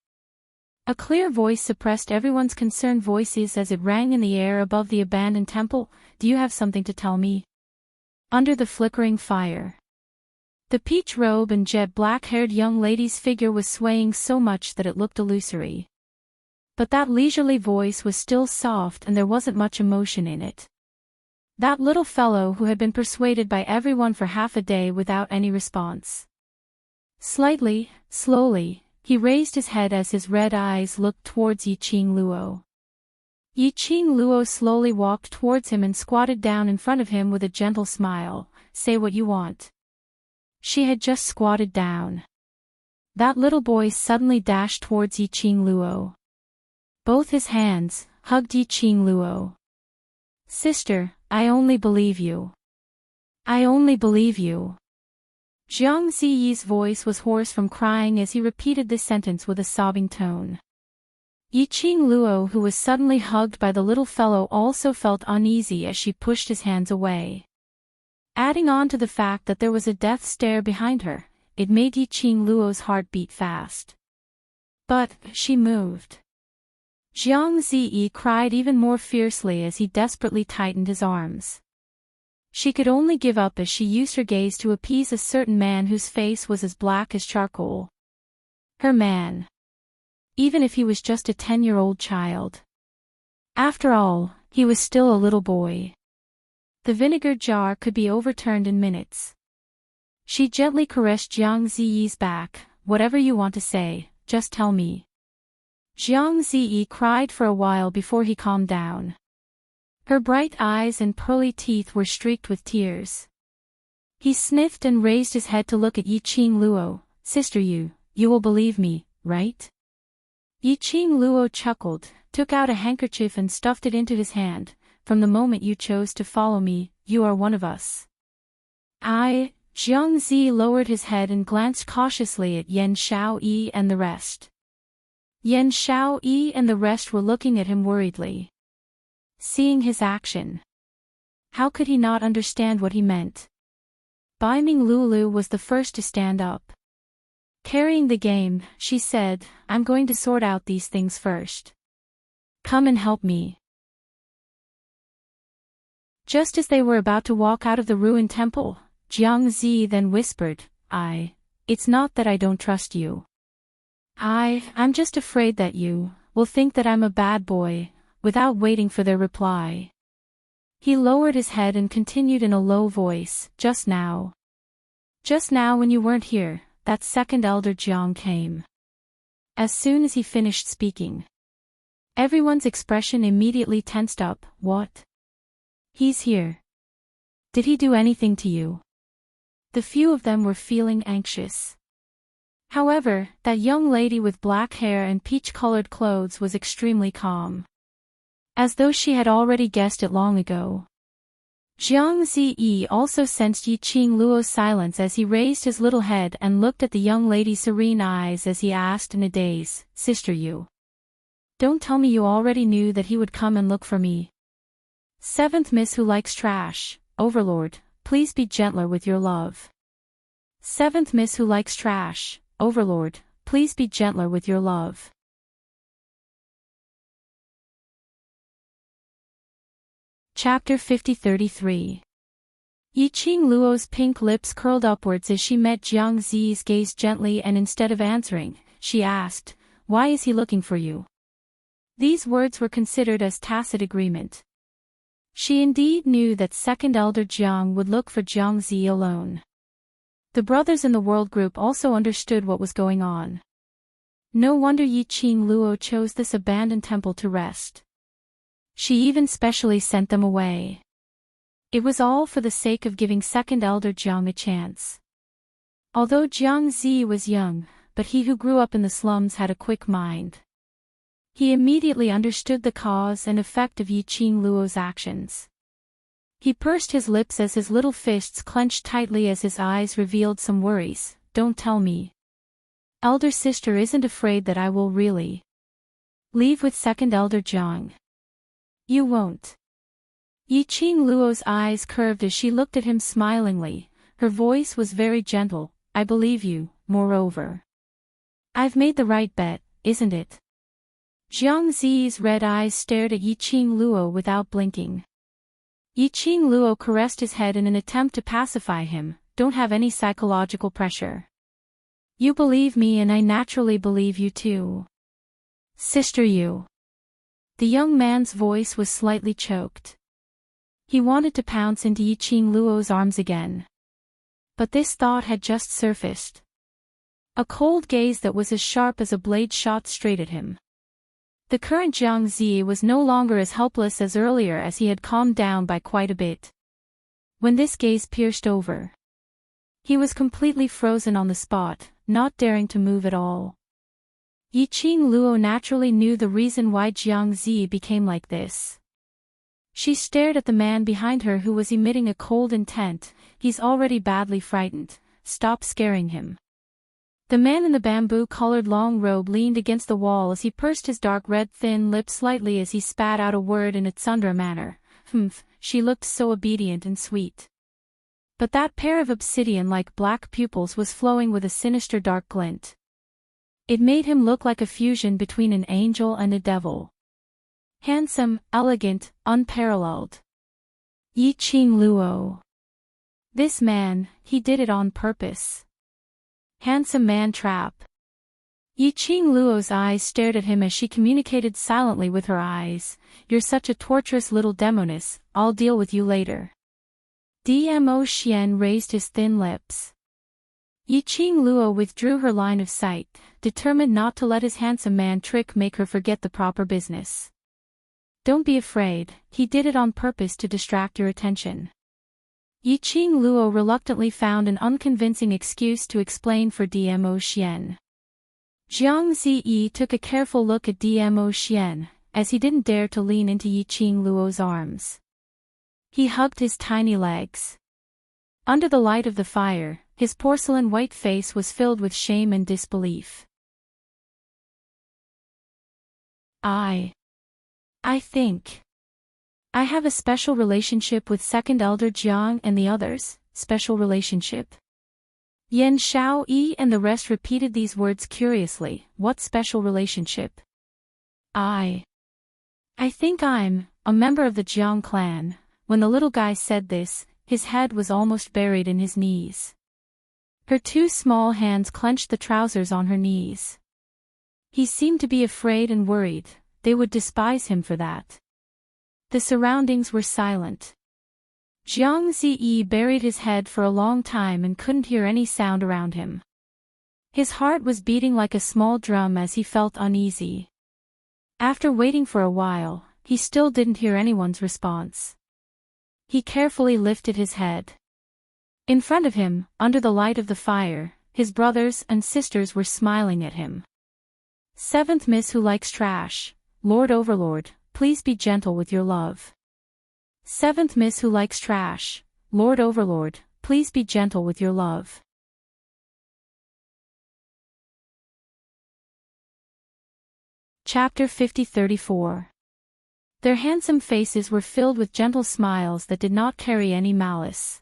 A clear voice suppressed everyone's concerned voices as it rang in the air above the abandoned temple. "Do you have something to tell me?" Under the flickering fire, the peach robe and jet black-haired young lady's figure was swaying so much that it looked illusory. But that leisurely voice was still soft and there wasn't much emotion in it. That little fellow who had been persuaded by everyone for half a day without any response. Slightly, slowly, he raised his head as his red eyes looked towards Yiqing Luo. Yiqing Luo slowly walked towards him and squatted down in front of him with a gentle smile. "Say what you want." She had just squatted down. That little boy suddenly dashed towards Yiqing Luo. Both his hands hugged Yiqing Luo. "Sister, I only believe you. I only believe you." Jiang Ziyi's voice was hoarse from crying as he repeated this sentence with a sobbing tone. Yiqing Luo, who was suddenly hugged by the little fellow, also felt uneasy as she pushed his hands away. Adding on to the fact that there was a death stare behind her, it made Yiqing Luo's heart beat fast. But she moved. Jiang Ziyi cried even more fiercely as he desperately tightened his arms. She could only give up as she used her gaze to appease a certain man whose face was as black as charcoal. Her man. even if he was just a 10-year-old child. After all, he was still a little boy. The vinegar jar could be overturned in minutes. She gently caressed Jiang Ziyi's back. Whatever you want to say, just tell me. Jiang Ziyi cried for a while before he calmed down. Her bright eyes and pearly teeth were streaked with tears. He sniffed and raised his head to look at Yiqing Luo. Sister, you will believe me, right? Yiqing Luo chuckled, took out a handkerchief and stuffed it into his hand. From the moment you chose to follow me, you are one of us. Jiang Zi lowered his head and glanced cautiously at Yan Xiaoyi and the rest. Yan Xiaoyi and the rest were looking at him worriedly. Seeing his action, how could he not understand what he meant? Bai Ming Lulu was the first to stand up. Carrying the game, she said, I'm going to sort out these things first. Come and help me. Just as they were about to walk out of the ruined temple, Jiang Zi then whispered, It's not that I don't trust you. I'm just afraid that you will think that I'm a bad boy. Without waiting for their reply, he lowered his head and continued in a low voice, Just now when you weren't here, that second elder Jiang came. As soon as he finished speaking, everyone's expression immediately tensed up. What? He's here. Did he do anything to you? The few of them were feeling anxious. However, that young lady with black hair and peach-colored clothes was extremely calm. As though she had already guessed it long ago. Jiang Ziyi also sensed Yiqing Luo's silence as he raised his little head and looked at the young lady's serene eyes as he asked in a daze, Sister, you don't tell me you already knew that he would come and look for me. Seventh Miss who likes trash, Overlord, please be gentler with your love. Seventh Miss who likes trash, Overlord, please be gentler with your love. Chapter 50-33. Yiqing Luo's pink lips curled upwards as she met Jiang Zi's gaze gently, and instead of answering, she asked, Why is he looking for you? These words were considered as tacit agreement. She indeed knew that second elder Jiang would look for Jiang Zi alone. The brothers in the world group also understood what was going on. No wonder Yiqing Luo chose this abandoned temple to rest. She even specially sent them away. It was all for the sake of giving second elder Jiang a chance. Although Jiang Zi was young, but he who grew up in the slums had a quick mind. He immediately understood the cause and effect of Yiqing Luo's actions. He pursed his lips as his little fists clenched tightly as his eyes revealed some worries. Don't tell me. Elder sister isn't afraid that I will really leave with second elder Jiang. You won't. Yiqing Luo's eyes curved as she looked at him smilingly. Her voice was very gentle. I believe you, moreover. I've made the right bet, isn't it? Jiang Zi's red eyes stared at Yiqing Luo without blinking. Yiqing Luo caressed his head in an attempt to pacify him. Don't have any psychological pressure. You believe me and I naturally believe you too. Sister, you. The young man's voice was slightly choked. He wanted to pounce into Yiqing Luo's arms again. But this thought had just surfaced. A cold gaze that was as sharp as a blade shot straight at him. The current Jiang Zi was no longer as helpless as earlier, as he had calmed down by quite a bit. When this gaze pierced over, he was completely frozen on the spot, not daring to move at all. Yiqing Luo naturally knew the reason why Jiang Zi became like this. She stared at the man behind her who was emitting a cold intent. He's already badly frightened. Stop scaring him. The man in the bamboo-colored long robe leaned against the wall as he pursed his dark red thin lips slightly as he spat out a word in a tsundra manner. Humph, she looked so obedient and sweet. But that pair of obsidian-like black pupils was flowing with a sinister dark glint. It made him look like a fusion between an angel and a devil. Handsome, elegant, unparalleled. Yiqing Luo. This man, he did it on purpose. Handsome man trap. Yiqing Luo's eyes stared at him as she communicated silently with her eyes. "You're such a torturous little demoness, I'll deal with you later." Dmo Xian raised his thin lips. Yiqing Luo withdrew her line of sight, determined not to let his handsome man trick make her forget the proper business. "Don't be afraid, he did it on purpose to distract your attention." Yiqing Luo reluctantly found an unconvincing excuse to explain for Dmo Xian. Jiang Ziyi took a careful look at Dmo Xian, as he didn't dare to lean into Yiqing Luo's arms. He hugged his tiny legs. Under the light of the fire, his porcelain white face was filled with shame and disbelief. I think I have a special relationship with Second Elder Jiang and the others. Special relationship? Yan Xiaoyi and the rest repeated these words curiously. What special relationship? I think I'm a member of the Jiang clan. When the little guy said this, his head was almost buried in his knees. Her two small hands clenched the trousers on her knees. He seemed to be afraid and worried. They would despise him for that. The surroundings were silent. Jiang Ziyi buried his head for a long time and couldn't hear any sound around him. His heart was beating like a small drum as he felt uneasy. After waiting for a while, he still didn't hear anyone's response. He carefully lifted his head. In front of him, under the light of the fire, his brothers and sisters were smiling at him. "Seventh Miss who likes trash, Lord Overlord, please be gentle with your love." "Seventh Miss who likes trash, Lord Overlord, please be gentle with your love." Chapter 50-34. Their handsome faces were filled with gentle smiles that did not carry any malice.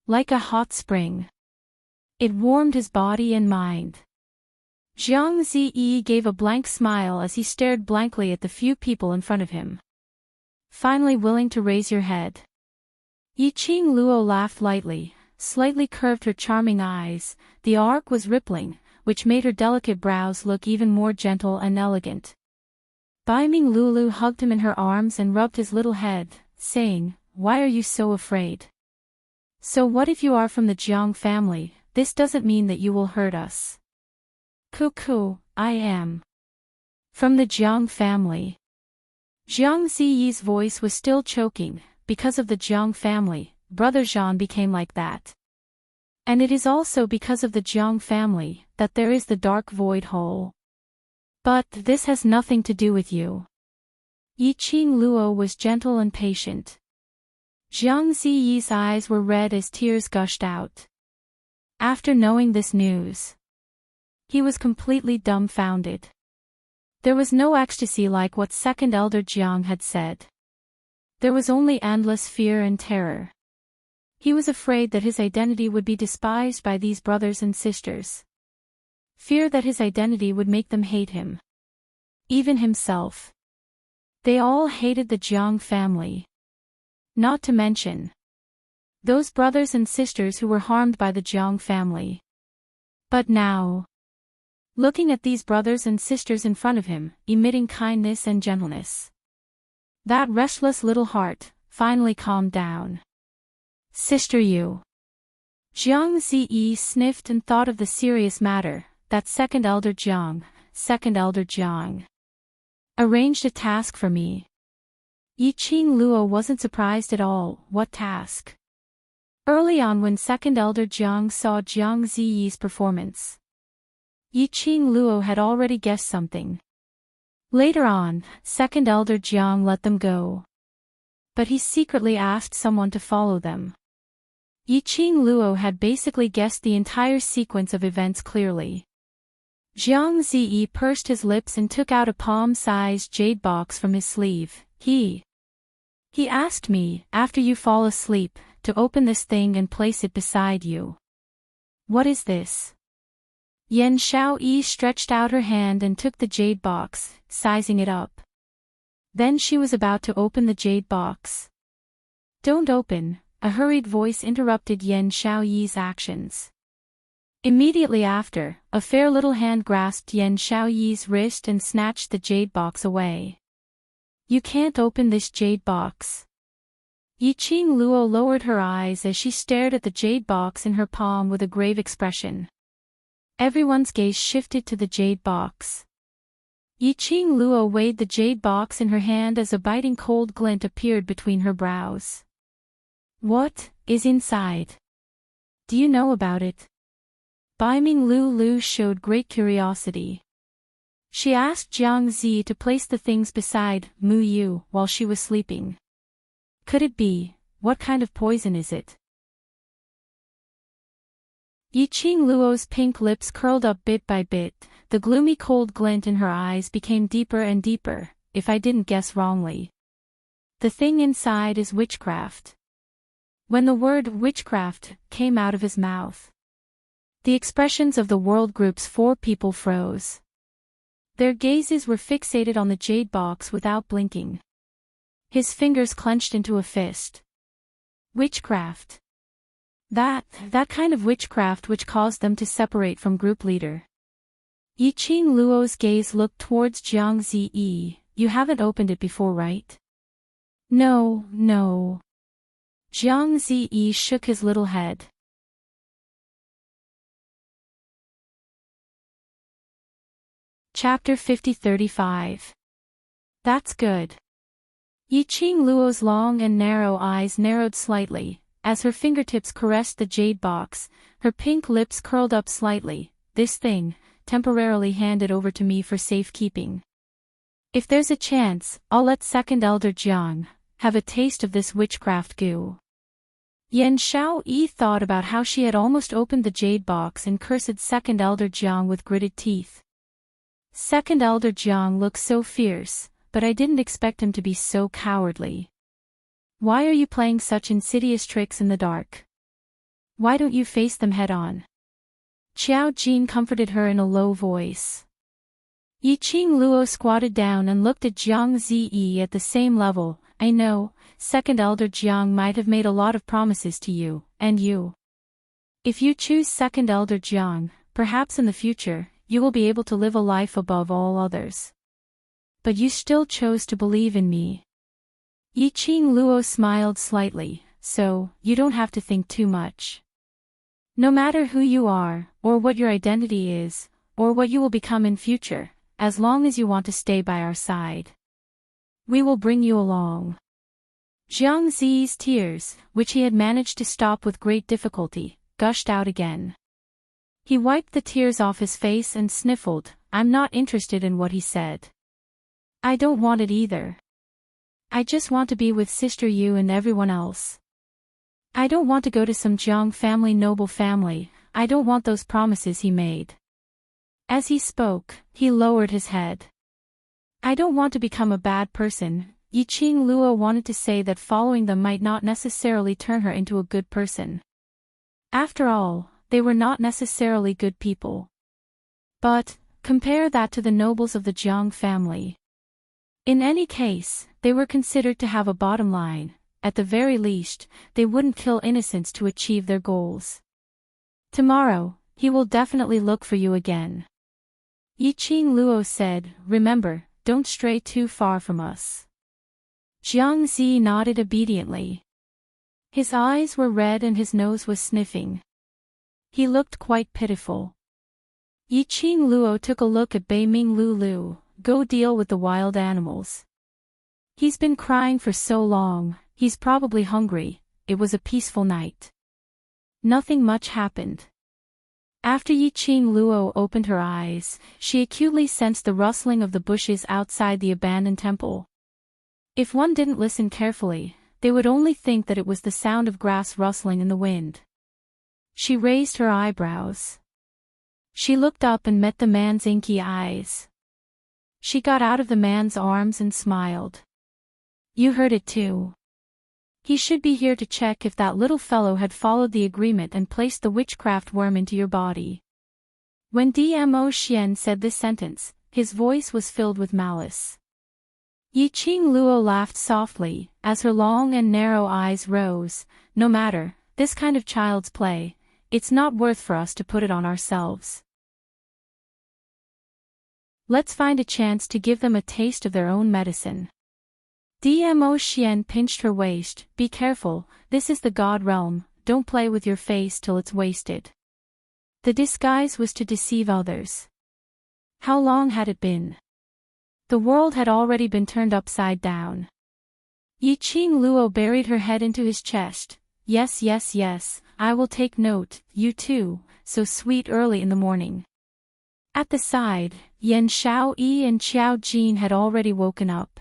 Like a hot spring, it warmed his body and mind. Jiang Ziyi gave a blank smile as he stared blankly at the few people in front of him. "Finally willing to raise your head." Yiqing Luo laughed lightly, slightly curved her charming eyes. The arc was rippling, which made her delicate brows look even more gentle and elegant. Baiming Lulu hugged him in her arms and rubbed his little head, saying, "Why are you so afraid? So what if you are from the Jiang family? This doesn't mean that you will hurt us." "Cuckoo, I am from the Jiang family." Jiang Ziyi's voice was still choking. "Because of the Jiang family, Brother Zhan became like that. And it is also because of the Jiang family that there is the dark void hole. But this has nothing to do with you." Yiqing Luo was gentle and patient. Jiang Ziyi's eyes were red as tears gushed out. After knowing this news, he was completely dumbfounded. There was no ecstasy like what Second Elder Jiang had said. There was only endless fear and terror. He was afraid that his identity would be despised by these brothers and sisters. Fear that his identity would make them hate him. Even himself. They all hated the Jiang family. Not to mention those brothers and sisters who were harmed by the Jiang family. But now, looking at these brothers and sisters in front of him, emitting kindness and gentleness, that restless little heart finally calmed down. "Sister you." Jiang Ziyi sniffed and thought of the serious matter. That Second Elder Jiang arranged a task for me. Yiqing Luo wasn't surprised at all. What task? Early on when Second Elder Jiang saw Jiang Ziyi's performance, Yiqing Luo had already guessed something. Later on, Second Elder Jiang let them go. But he secretly asked someone to follow them. Yiqing Luo had basically guessed the entire sequence of events clearly. Jiang Ziyi pursed his lips and took out a palm-sized jade box from his sleeve. He asked me, after you fall asleep, to open this thing and place it beside you. What is this? Yan Xiaoyi stretched out her hand and took the jade box, sizing it up. Then she was about to open the jade box. "Don't open," a hurried voice interrupted Yan Xiaoyi's actions. Immediately after, a fair little hand grasped Yan Xiaoyi's wrist and snatched the jade box away. You can't open this jade box. Yiqing Luo lowered her eyes as she stared at the jade box in her palm with a grave expression. Everyone's gaze shifted to the jade box. Yiqing Luo weighed the jade box in her hand as a biting cold glint appeared between her brows. What is inside? Do you know about it? Baiming Lu showed great curiosity. She asked Jiang Zi to place the things beside Mu Yu while she was sleeping. Could it be? What kind of poison is it? Yiqing Luo's pink lips curled up bit by bit, the gloomy cold glint in her eyes became deeper and deeper, if I didn't guess wrongly. The thing inside is witchcraft. When the word witchcraft came out of his mouth, the expressions of the world group's 4 people froze. Their gazes were fixated on the jade box without blinking. His fingers clenched into a fist. Witchcraft. That kind of witchcraft which caused them to separate from group leader. Yiqing Luo's gaze looked towards Jiang Zi. You haven't opened it before, right? No. Jiang Zi shook his little head. Chapter 50-35. That's good. Yiqing Luo's long and narrow eyes narrowed slightly, as her fingertips caressed the jade box, her pink lips curled up slightly. This thing, temporarily handed over to me for safekeeping. If there's a chance, I'll let Second Elder Jiang have a taste of this witchcraft goo. Yan Xiaoyi thought about how she had almost opened the jade box and cursed Second Elder Jiang with gritted teeth. Second Elder Jiang looks so fierce, but I didn't expect him to be so cowardly. Why are you playing such insidious tricks in the dark? Why don't you face them head-on? Qiao Jin comforted her in a low voice. Yiqing Luo squatted down and looked at Jiang Zi at the same level. I know, Second Elder Jiang might have made a lot of promises to you, and you. If you choose Second Elder Jiang, perhaps in the future, you will be able to live a life above all others. But you still chose to believe in me. Yiqing Luo smiled slightly, so, you don't have to think too much. No matter who you are, or what your identity is, or what you will become in future, as long as you want to stay by our side, we will bring you along. Jiang Zi's tears, which he had managed to stop with great difficulty, gushed out again. He wiped the tears off his face and sniffled. I'm not interested in what he said. I don't want it either. I just want to be with Sister Yu and everyone else. I don't want to go to some Jiang family, noble family. I don't want those promises he made. As he spoke, he lowered his head. I don't want to become a bad person. Yiqing Luo wanted to say that following them might not necessarily turn her into a good person. After all, they were not necessarily good people. But, compare that to the nobles of the Jiang family. In any case, they were considered to have a bottom line. At the very least, they wouldn't kill innocents to achieve their goals. Tomorrow, he will definitely look for you again. Yiqing Luo said, remember, don't stray too far from us. Jiang Zi nodded obediently. His eyes were red and his nose was sniffing. He looked quite pitiful. Yiqing Luo took a look at Beiming Lulu. Go deal with the wild animals. He's been crying for so long, he's probably hungry. It was a peaceful night. Nothing much happened. After Yiqing Luo opened her eyes, she acutely sensed the rustling of the bushes outside the abandoned temple. If one didn't listen carefully, they would only think that it was the sound of grass rustling in the wind. She raised her eyebrows. She looked up and met the man's inky eyes. She got out of the man's arms and smiled. You heard it too. He should be here to check if that little fellow had followed the agreement and placed the witchcraft worm into your body. When Dmo Xian said this sentence, his voice was filled with malice. Yiqing Luo laughed softly, as her long and narrow eyes rose. No matter, this kind of child's play, it's not worth for us to put it on ourselves. Let's find a chance to give them a taste of their own medicine. Dmo Xian pinched her waist. Be careful, this is the god realm, don't play with your face till it's wasted. The disguise was to deceive others. How long had it been? The world had already been turned upside down. Yiqing Luo buried her head into his chest. Yes, yes, yes, I will take note, you too, so sweet early in the morning. At the side, Yan Xiaoyi and Qiao Jin had already woken up.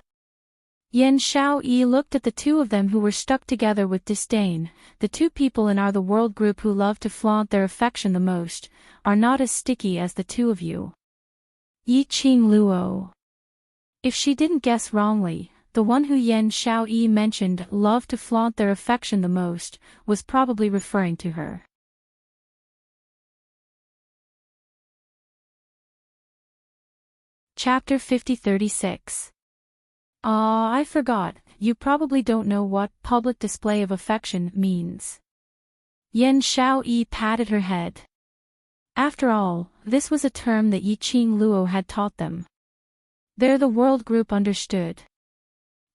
Yan Xiaoyi looked at the two of them who were stuck together with disdain. The two people in our The World group who love to flaunt their affection the most, are not as sticky as the two of you. Yiqing Luo. If she didn't guess wrongly, the one who Yan Xiaoyi mentioned loved to flaunt their affection the most, was probably referring to her. Chapter 50-36. I forgot, you probably don't know what public display of affection means. Yan Xiaoyi patted her head. After all, this was a term that Yiqing Luo had taught them. They're the World group understood.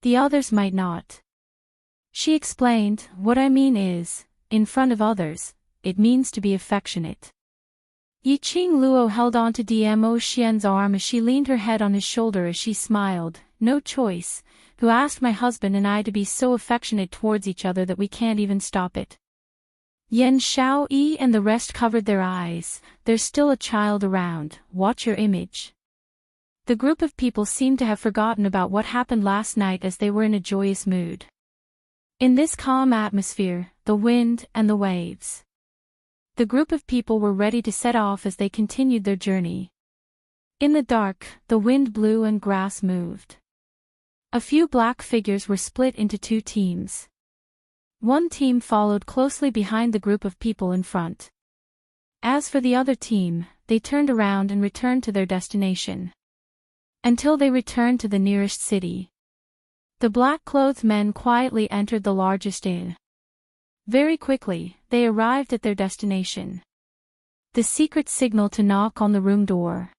The others might not. She explained, what I mean is, in front of others, it means to be affectionate. Yiqing Luo held on to Dmo Xian's arm as she leaned her head on his shoulder as she smiled. No choice, who asked my husband and I to be so affectionate towards each other that we can't even stop it. Yan Xiaoyi and the rest covered their eyes. There's still a child around, watch your image. The group of people seemed to have forgotten about what happened last night as they were in a joyous mood. In this calm atmosphere, the wind and the waves. The group of people were ready to set off as they continued their journey. In the dark, the wind blew and grass moved. A few black figures were split into two teams. One team followed closely behind the group of people in front. As for the other team, they turned around and returned to their destination. Until they returned to the nearest city. The black-clothed men quietly entered the largest inn. Very quickly, they arrived at their destination. The secret signal to knock on the room door.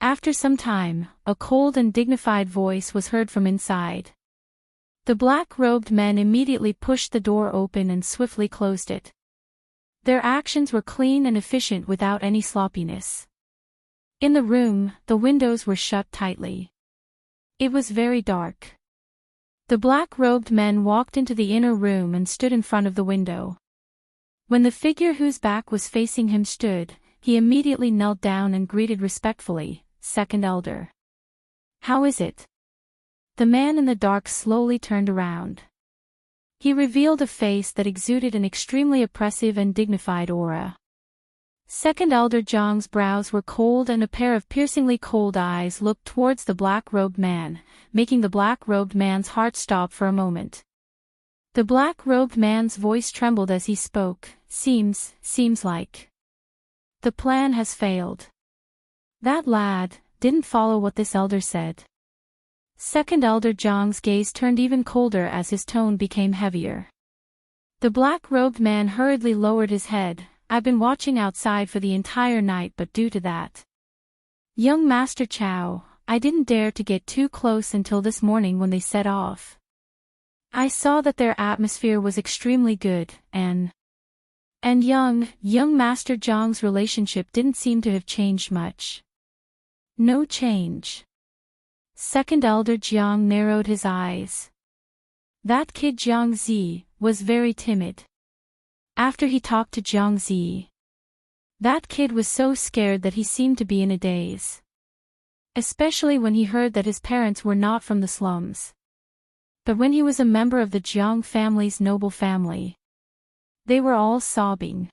After some time, a cold and dignified voice was heard from inside. The black-robed men immediately pushed the door open and swiftly closed it. Their actions were clean and efficient without any sloppiness. In the room, the windows were shut tightly. It was very dark. The black-robed men walked into the inner room and stood in front of the window. When the figure whose back was facing him stood, he immediately knelt down and greeted respectfully, Second Elder. How is it? The man in the dark slowly turned around. He revealed a face that exuded an extremely oppressive and dignified aura. Second Elder Zhang's brows were cold and a pair of piercingly cold eyes looked towards the black-robed man, making the black-robed man's heart stop for a moment. The black-robed man's voice trembled as he spoke. Seems like the plan has failed. That lad didn't follow what this elder said. Second Elder Zhang's gaze turned even colder as his tone became heavier. The black-robed man hurriedly lowered his head. I've been watching outside for the entire night, but due to that, young Master Chow, I didn't dare to get too close until this morning when they set off. I saw that their atmosphere was extremely good, and young Master Zhang's relationship didn't seem to have changed much. No change. Second Elder Jiang narrowed his eyes. That kid Jiang Zi was very timid. After he talked to Jiang Zi, that kid was so scared that he seemed to be in a daze. Especially when he heard that his parents were not from the slums. But when he was a member of the Jiang family's noble family, they were all sobbing.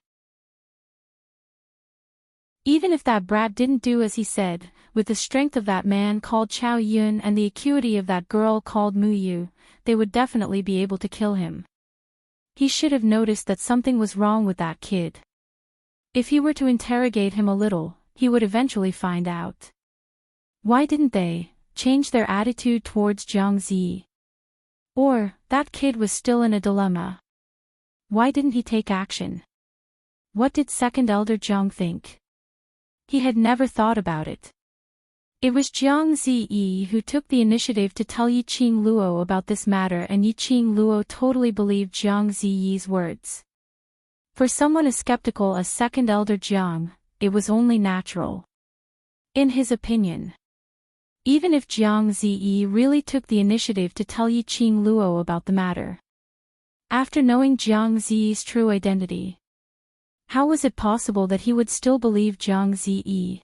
Even if that brat didn't do as he said, with the strength of that man called Chao Yun and the acuity of that girl called Mu Yu, they would definitely be able to kill him. He should have noticed that something was wrong with that kid. If he were to interrogate him a little, he would eventually find out. Why didn't they change their attitude towards Jiang Zi? Or, that kid was still in a dilemma. Why didn't he take action? What did Second Elder Jiang think? He had never thought about it. It was Jiang Ziyi who took the initiative to tell Yiqing Luo about this matter, and Yiqing Luo totally believed Jiang Ziyi's words. For someone as skeptical as Second Elder Jiang, it was only natural. In his opinion, even if Jiang Ziyi really took the initiative to tell Yiqing Luo about the matter, after knowing Jiang Ziyi's true identity, how was it possible that he would still believe Jiang Ziyi?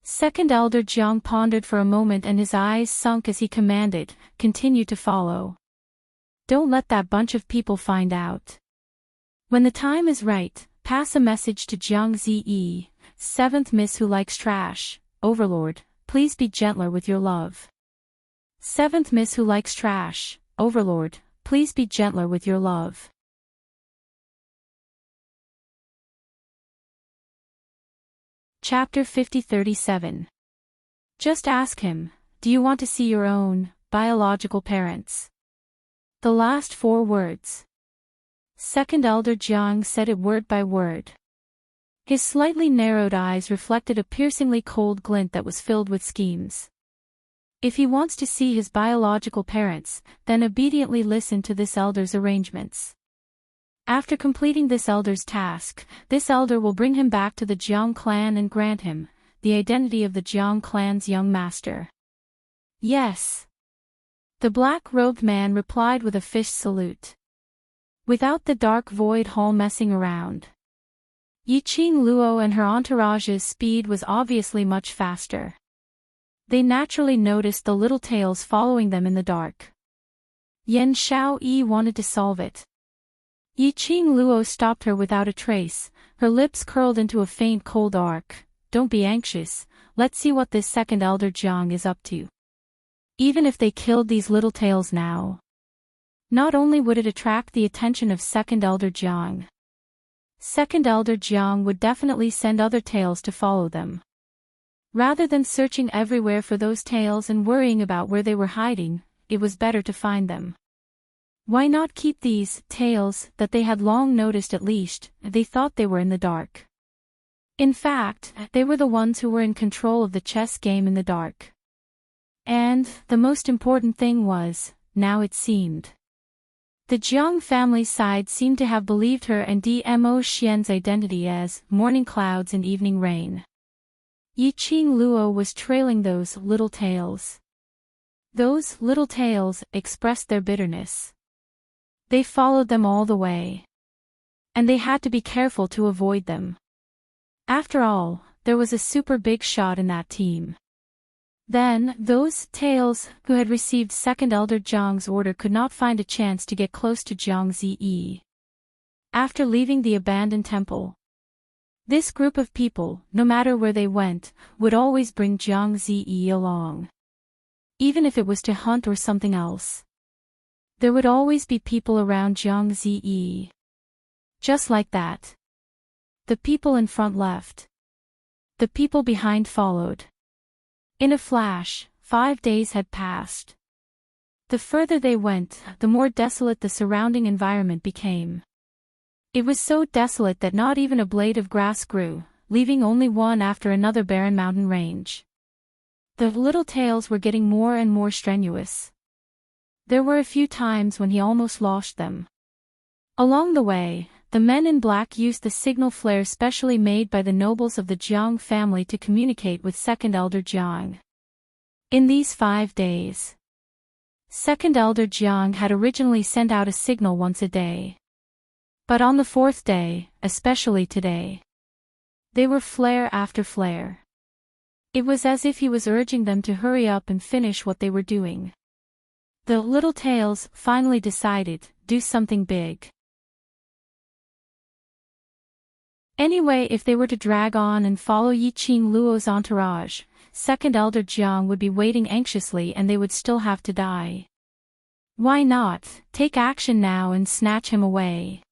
Second Elder Jiang pondered for a moment, and his eyes sunk as he commanded, "Continue to follow. Don't let that bunch of people find out. When the time is right, pass a message to Jiang Ziyi, 7th Miss who likes trash, Overlord, please be gentler with your love. 7th Miss who likes trash, Overlord, please be gentler with your love." Chapter 50-37. Just ask him, do you want to see your own, biological parents? The last 4 words. Second Elder Jiang said it word by word. His slightly narrowed eyes reflected a piercingly cold glint that was filled with schemes. If he wants to see his biological parents, then obediently listen to this elder's arrangements. After completing this elder's task, this elder will bring him back to the Jiang clan and grant him the identity of the Jiang clan's young master. Yes. The black-robed man replied with a fish salute. Without the dark void hall messing around, Yiqing Luo and her entourage's speed was obviously much faster. They naturally noticed the little tails following them in the dark. Yan Xiaoyi wanted to solve it. Yiqing Luo stopped her without a trace, her lips curled into a faint cold arc. "Don't be anxious, let's see what this Second Elder Jiang is up to. Even if they killed these little tails now, not only would it attract the attention of Second Elder Jiang, Second Elder Jiang would definitely send other tails to follow them. Rather than searching everywhere for those tails and worrying about where they were hiding, it was better to find them. Why not keep these tails that they had long noticed? At least, they thought they were in the dark. In fact, they were the ones who were in control of the chess game in the dark. And, the most important thing was, now it seemed, the Jiang family side seemed to have believed her and Dmo Xian's identity as morning clouds and evening rain. Yiqing Luo was trailing those little tails. Those little tails expressed their bitterness. They followed them all the way. And they had to be careful to avoid them. After all, there was a super big shot in that team. Then, those tails who had received Second Elder Jiang's order could not find a chance to get close to Jiang Ziyi. After leaving the abandoned temple, this group of people, no matter where they went, would always bring Jiang Ziyi along. Even if it was to hunt or something else. There would always be people around Jiang Ziyi. Just like that. The people in front left. The people behind followed. In a flash, 5 days had passed. The further they went, the more desolate the surrounding environment became. It was so desolate that not even a blade of grass grew, leaving only one after another barren mountain range. The little tails were getting more and more strenuous. There were a few times when he almost lost them. Along the way, the men in black used the signal flare specially made by the nobles of the Jiang family to communicate with Second Elder Jiang. In these 5 days, Second Elder Jiang had originally sent out a signal once a day. But on the 4th day, especially today, they were flare after flare. It was as if he was urging them to hurry up and finish what they were doing. The little tails finally decided, do something big. Anyway, if they were to drag on and follow Yiqing Luo's entourage, Second Elder Jiang would be waiting anxiously and they would still have to die. Why not take action now and snatch him away?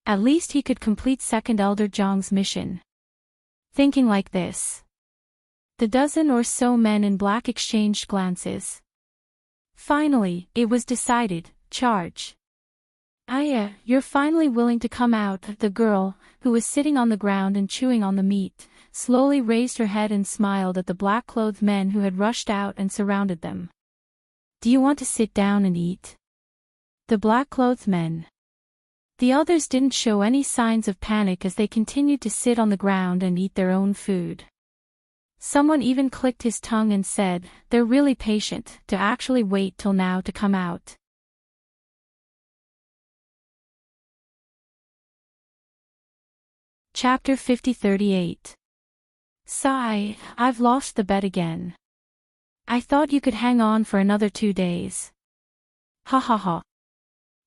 At least he could complete Second Elder Jiang's mission. Thinking like this, the dozen or so men in black exchanged glances. Finally, it was decided, charge. Aya, you're finally willing to come out. The girl, who was sitting on the ground and chewing on the meat, slowly raised her head and smiled at the black-clothed men who had rushed out and surrounded them. Do you want to sit down and eat? The black-clothed men. The others didn't show any signs of panic as they continued to sit on the ground and eat their own food. Someone even clicked his tongue and said, they're really patient, to actually wait till now to come out. Chapter 50-38. Sigh, I've lost the bet again. I thought you could hang on for another 2 days. Ha ha ha.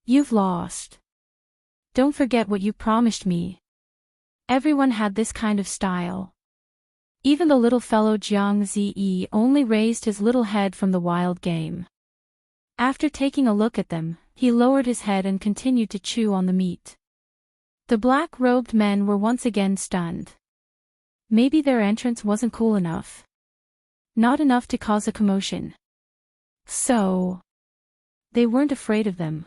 You've lost. Don't forget what you promised me. Everyone had this kind of style. Even the little fellow Jiang Ziyi only raised his little head from the wild game. After taking a look at them, he lowered his head and continued to chew on the meat. The black-robed men were once again stunned. Maybe their entrance wasn't cool enough. Not enough to cause a commotion. So, they weren't afraid of them.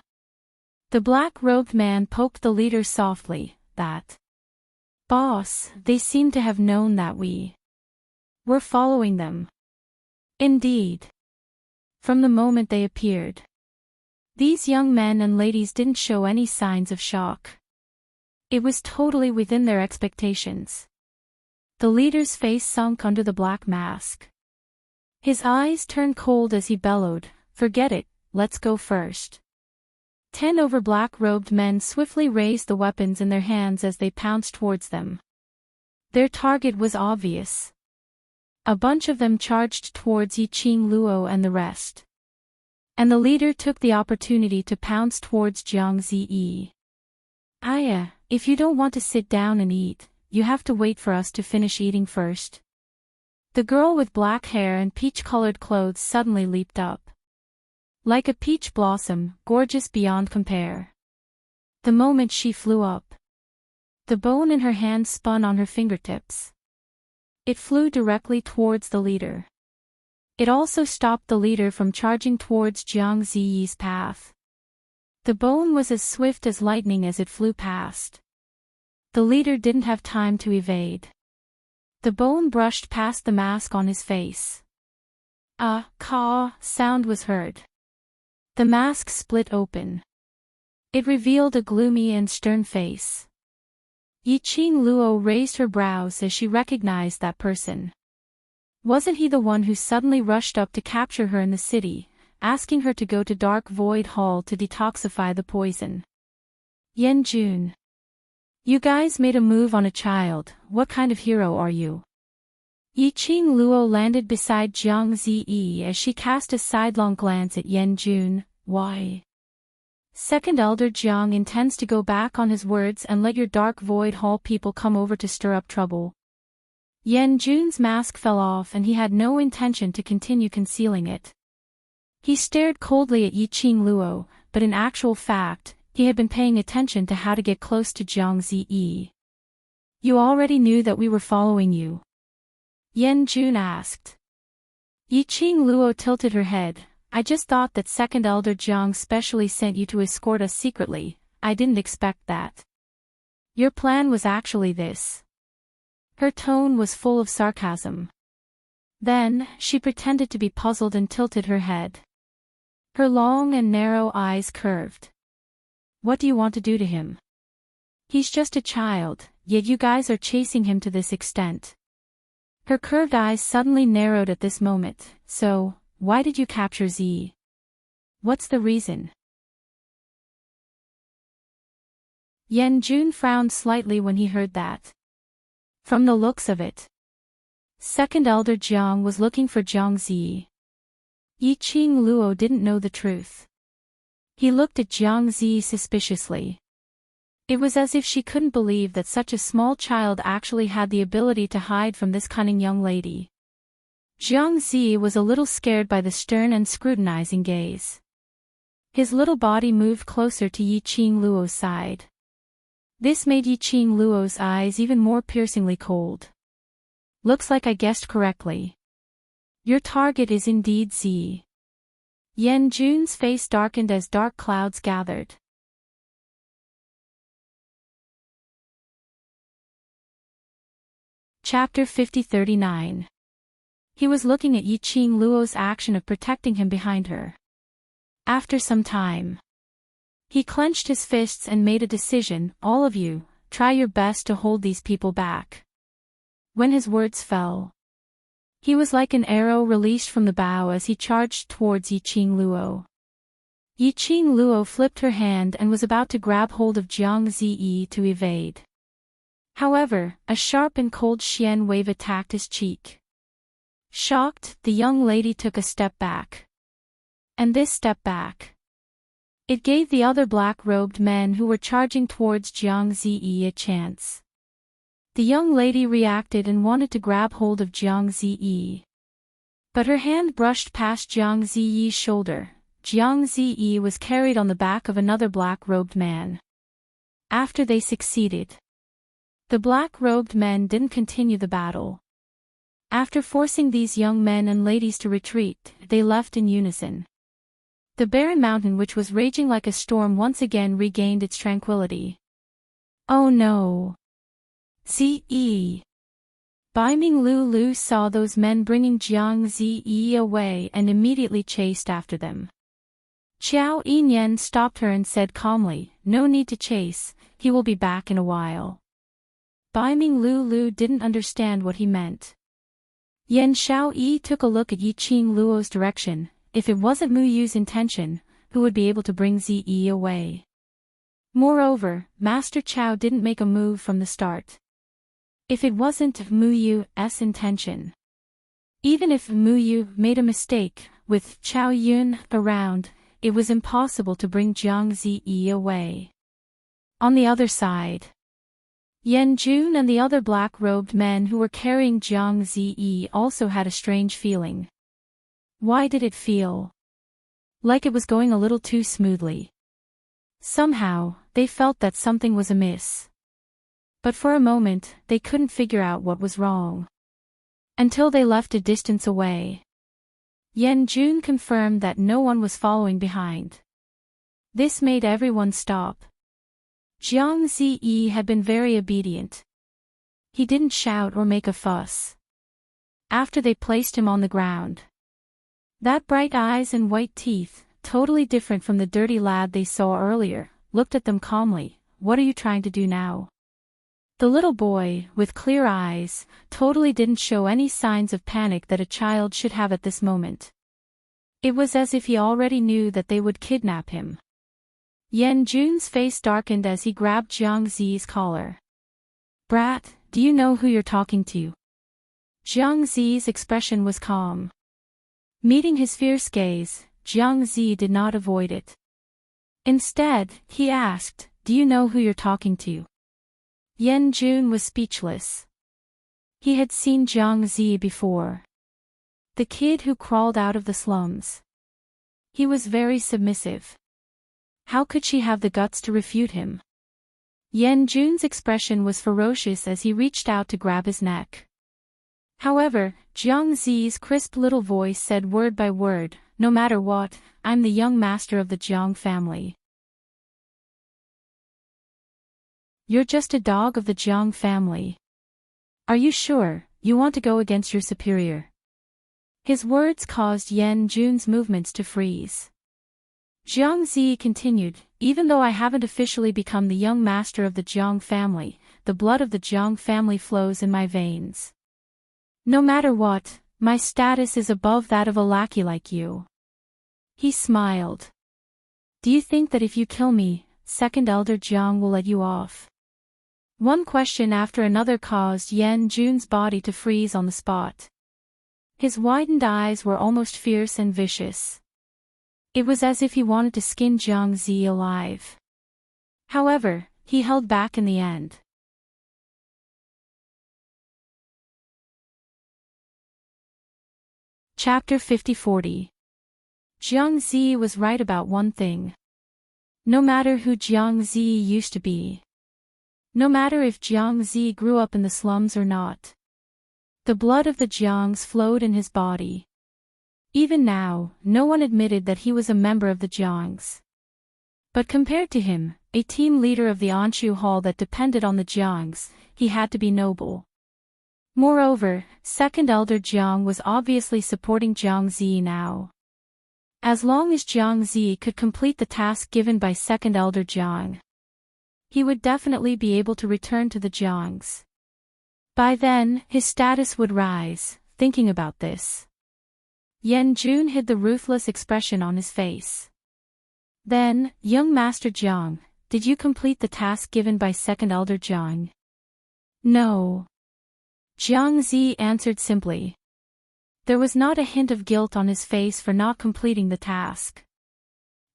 The black-robed man poked the leader softly, Boss, they seem to have known that we're following them. Indeed. From the moment they appeared. These young men and ladies didn't show any signs of shock. It was totally within their expectations. The leader's face sunk under the black mask. His eyes turned cold as he bellowed, forget it, let's go first. 10 over black-robed men swiftly raised the weapons in their hands as they pounced towards them. Their target was obvious. A bunch of them charged towards Yiqing Luo and the rest. And the leader took the opportunity to pounce towards Jiang Ziyi. Aya, if you don't want to sit down and eat, you have to wait for us to finish eating first. The girl with black hair and peach-colored clothes suddenly leaped up. Like a peach blossom, gorgeous beyond compare. The moment she flew up, the bone in her hand spun on her fingertips. It flew directly towards the leader. It also stopped the leader from charging towards Jiang Ziyi's path. The bone was as swift as lightning as it flew past. The leader didn't have time to evade. The bone brushed past the mask on his face. A caw sound was heard. The mask split open. It revealed a gloomy and stern face. Yiqing Luo raised her brows as she recognized that person. Wasn't he the one who suddenly rushed up to capture her in the city, asking her to go to Dark Void Hall to detoxify the poison? Yan Jun. You guys made a move on a child, what kind of hero are you? Yiqing Luo landed beside Jiang Ziyi as she cast a sidelong glance at Yan Jun. Why? Second Elder Jiang intends to go back on his words and let your Dark Void Hall people come over to stir up trouble. Yan Jun's mask fell off and he had no intention to continue concealing it. He stared coldly at Yiqing Luo, but in actual fact, he had been paying attention to how to get close to Jiang Ziyi. You already knew that we were following you? Yan Jun asked. Yiqing Luo tilted her head. I just thought that Second Elder Jiang specially sent you to escort us secretly. I didn't expect that. Your plan was actually this. Her tone was full of sarcasm. Then, she pretended to be puzzled and tilted her head. Her long and narrow eyes curved. What do you want to do to him? He's just a child, yet you guys are chasing him to this extent. Her curved eyes suddenly narrowed at this moment. So, why did you capture Z? What's the reason? Yan Jun frowned slightly when he heard that. From the looks of it, Second Elder Jiang was looking for Jiang Zi. Yiqing Luo didn't know the truth. He looked at Jiang Zi suspiciously. It was as if she couldn't believe that such a small child actually had the ability to hide from this cunning young lady. Jiang Zi was a little scared by the stern and scrutinizing gaze. His little body moved closer to Yiqing Luo's side. This made Yiqing Luo's eyes even more piercingly cold. Looks like I guessed correctly. Your target is indeed Z. Yan Jun's face darkened as dark clouds gathered. Chapter 5039. He was looking at Yiqing Luo's action of protecting him behind her. After some time, he clenched his fists and made a decision. All of you, try your best to hold these people back. When his words fell, he was like an arrow released from the bow as he charged towards Yiqing Luo. Yiqing Luo flipped her hand and was about to grab hold of Jiang Ziyi to evade. However, a sharp and cold Xian wave attacked his cheek. Shocked, the young lady took a step back. And this step back, it gave the other black-robed men who were charging towards Jiang Ziyi a chance. The young lady reacted and wanted to grab hold of Jiang Ziyi. But her hand brushed past Jiang Ziyi's shoulder. Jiang Ziyi was carried on the back of another black-robed man. After they succeeded, the black-robed men didn't continue the battle. After forcing these young men and ladies to retreat, they left in unison. The barren mountain, which was raging like a storm, once again regained its tranquility. Oh no! Ziyi! Baiming Lu saw those men bringing Jiang Ziyi away and immediately chased after them. Qiao Yinyan stopped her and said calmly, "No need to chase, he will be back in a while." Baiming Lu didn't understand what he meant. Yan Xiaoyi took a look at Yiqing Luo's direction. If it wasn't Mu Yu's intention, who would be able to bring Ziyi away? Moreover, Master Chao didn't make a move from the start. If it wasn't Mu Yu's intention, even if Mu Yu made a mistake, with Chao Yun around, it was impossible to bring Jiang Ziyi away. On the other side, Yan Jun and the other black-robed men who were carrying Jiang Ziyi also had a strange feeling. Why did it feel like it was going a little too smoothly? Somehow, they felt that something was amiss. But for a moment, they couldn't figure out what was wrong. Until they left a distance away. Yan Jun confirmed that no one was following behind. This made everyone stop. Jiang Ziyi had been very obedient. He didn't shout or make a fuss. After they placed him on the ground, that bright eyes and white teeth, totally different from the dirty lad they saw earlier, looked at them calmly. "What are you trying to do now?" The little boy, with clear eyes, totally didn't show any signs of panic that a child should have at this moment. It was as if he already knew that they would kidnap him. Yan Jun's face darkened as he grabbed Jiang Zi's collar. "Brat, do you know who you're talking to?" Jiang Zi's expression was calm. Meeting his fierce gaze, Jiang Zi did not avoid it. Instead, he asked, "Do you know who you're talking to?" Yan Jun was speechless. He had seen Jiang Zi before. The kid who crawled out of the slums. He was very submissive. How could she have the guts to refute him? Yan Jun's expression was ferocious as he reached out to grab his neck. However, Jiang Zi's crisp little voice said word by word, "No matter what, I'm the young master of the Jiang family." "You're just a dog of the Jiang family. Are you sure you want to go against your superior?" His words caused Yan Jun's movements to freeze. Jiang Zi continued, "Even though I haven't officially become the young master of the Jiang family, the blood of the Jiang family flows in my veins. No matter what, my status is above that of a lackey like you." He smiled. "Do you think that if you kill me, Second Elder Jiang will let you off?" One question after another caused Yan Jun's body to freeze on the spot. His widened eyes were almost fierce and vicious. It was as if he wanted to skin Jiang Zi alive. However, he held back in the end. Chapter 5040. Jiang Zi was right about one thing. No matter who Jiang Zi used to be. No matter if Jiang Zi grew up in the slums or not. The blood of the Jiangs flowed in his body. Even now, no one admitted that he was a member of the Jiangs. But compared to him, a team leader of the Anshu Hall that depended on the Jiangs, he had to be noble. Moreover, second elder Jiang was obviously supporting Jiang Zi now. As long as Jiang Zi could complete the task given by second elder Jiang, he would definitely be able to return to the Jiangs. By then, his status would rise. Thinking about this, Yan Jun hid the ruthless expression on his face. Then, young Master Jiang, did you complete the task given by second elder Jiang? No. Jiang Zi answered simply. There was not a hint of guilt on his face for not completing the task.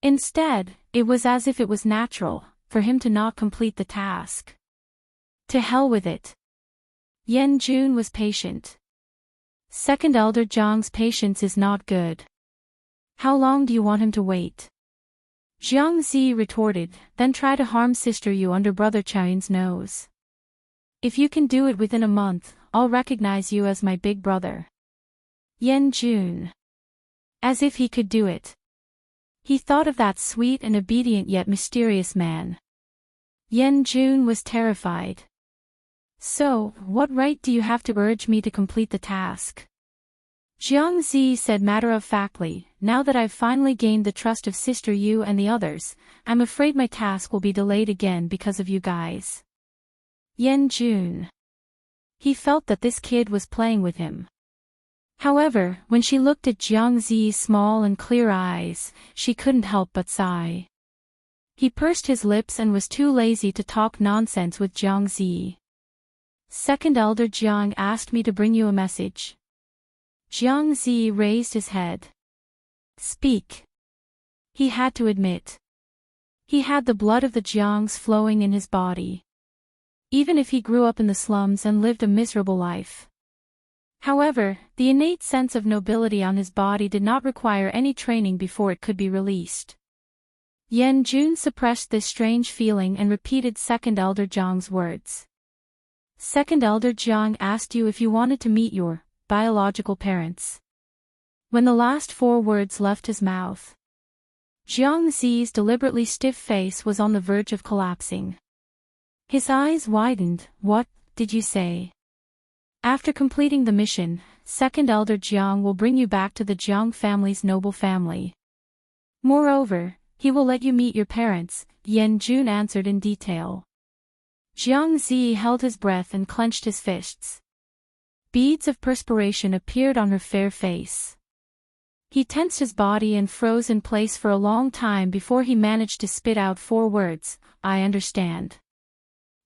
Instead, it was as if it was natural for him to not complete the task. To hell with it. Yan Jun was patient. Second elder Jiang's patience is not good. How long do you want him to wait? Jiang Zi retorted, then try to harm sister Yu under brother Chaoyin's nose. If you can do it within a month, I'll recognize you as my big brother. Yan Jun. As if he could do it. He thought of that sweet and obedient yet mysterious man. Yan Jun was terrified. So, what right do you have to urge me to complete the task? Jiang Zi said matter-of-factly, now that I've finally gained the trust of Sister Yu and the others, I'm afraid my task will be delayed again because of you guys. Yan Jun. He felt that this kid was playing with him. However, when she looked at Jiang Zi's small and clear eyes, she couldn't help but sigh. He pursed his lips and was too lazy to talk nonsense with Jiang Zi. Second elder Jiang asked me to bring you a message. Jiang Zi raised his head. Speak. He had to admit. He had the blood of the Jiangs flowing in his body. Even if he grew up in the slums and lived a miserable life. However, the innate sense of nobility on his body did not require any training before it could be released. Yan Jun suppressed this strange feeling and repeated second elder Jiang's words. Second elder Jiang asked you if you wanted to meet your biological parents. When the last 4 words left his mouth, Jiang Zi's deliberately stiff face was on the verge of collapsing. His eyes widened. What did you say? After completing the mission, second elder Jiang will bring you back to the Jiang family's noble family. Moreover, he will let you meet your parents, Yan Jun answered in detail. Jiang Zi held his breath and clenched his fists. Beads of perspiration appeared on her fair face. He tensed his body and froze in place for a long time before he managed to spit out 4 words, I understand.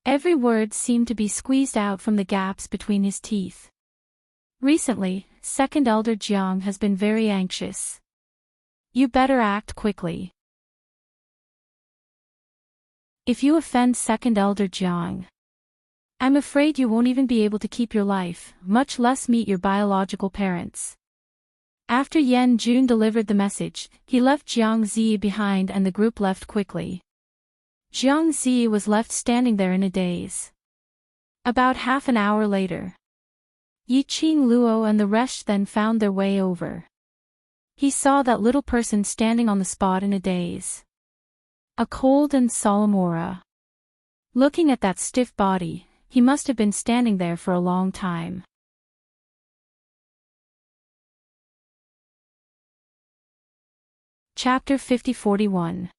Every word seemed to be squeezed out from the gaps between his teeth. Recently, second elder Jiang has been very anxious. You better act quickly. If you offend second elder Jiang, I'm afraid you won't even be able to keep your life, much less meet your biological parents. After Yan Jun delivered the message, he left Jiang Zi behind and the group left quickly. Jiang Zi was left standing there in a daze. About half an hour later, Yiqing Luo and the rest then found their way over. He saw that little person standing on the spot in a daze. A cold and solemn aura. Looking at that stiff body, he must have been standing there for a long time. Chapter 50-41.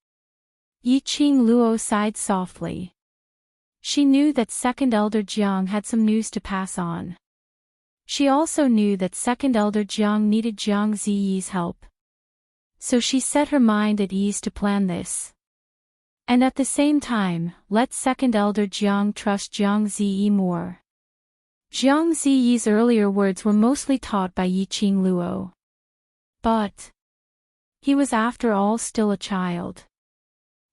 Yiqing Luo sighed softly. She knew that second elder Jiang had some news to pass on. She also knew that second elder Jiang needed Jiang Ziyi's help. So she set her mind at ease to plan this. And at the same time, let second elder Jiang trust Jiang Ziyi more. Jiang Ziyi's earlier words were mostly taught by Yiqing Luo. But he was after all still a child.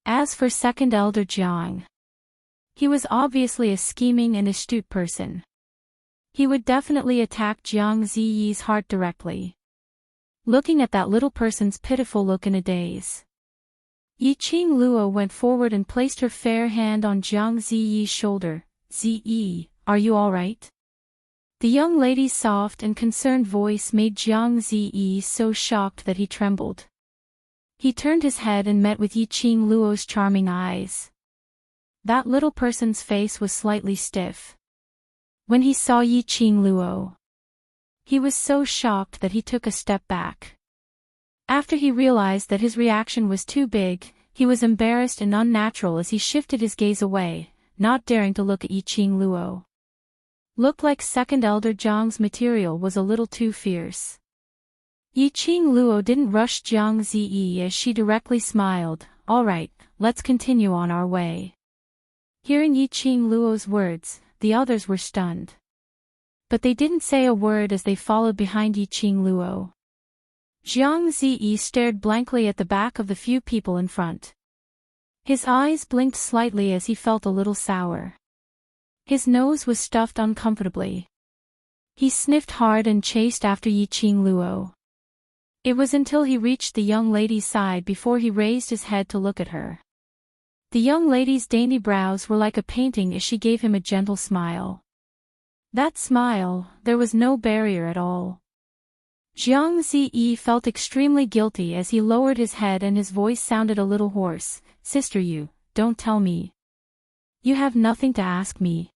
As for second elder Jiang, he was obviously a scheming and astute person. He would definitely attack Jiang Ziyi's heart directly. Looking at that little person's pitiful look in a daze, Yiqing Luo went forward and placed her fair hand on Jiang Ziyi's shoulder. Ziyi, are you all right? The young lady's soft and concerned voice made Jiang Ziyi so shocked that he trembled. He turned his head and met with Yiqing Luo's charming eyes. That little person's face was slightly stiff. When he saw Yiqing Luo, he was so shocked that he took a step back. After he realized that his reaction was too big, he was embarrassed and unnatural as he shifted his gaze away, not daring to look at Yiqing Luo. Looked like second elder Jiang's material was a little too fierce. Yiqing Luo didn't rush Jiang Ziyi as she directly smiled. All right, let's continue on our way. Hearing Yiqing Luo's words, the others were stunned. But they didn't say a word as they followed behind Yiqing Luo. Jiang Ziyi stared blankly at the back of the few people in front. His eyes blinked slightly as he felt a little sour. His nose was stuffed uncomfortably. He sniffed hard and chased after Yiqing Luo. It was until he reached the young lady's side before he raised his head to look at her. The young lady's dainty brows were like a painting as she gave him a gentle smile. That smile, there was no barrier at all. Jiang Ziyi felt extremely guilty as he lowered his head and his voice sounded a little hoarse. Sister, you, don't tell me. You have nothing to ask me.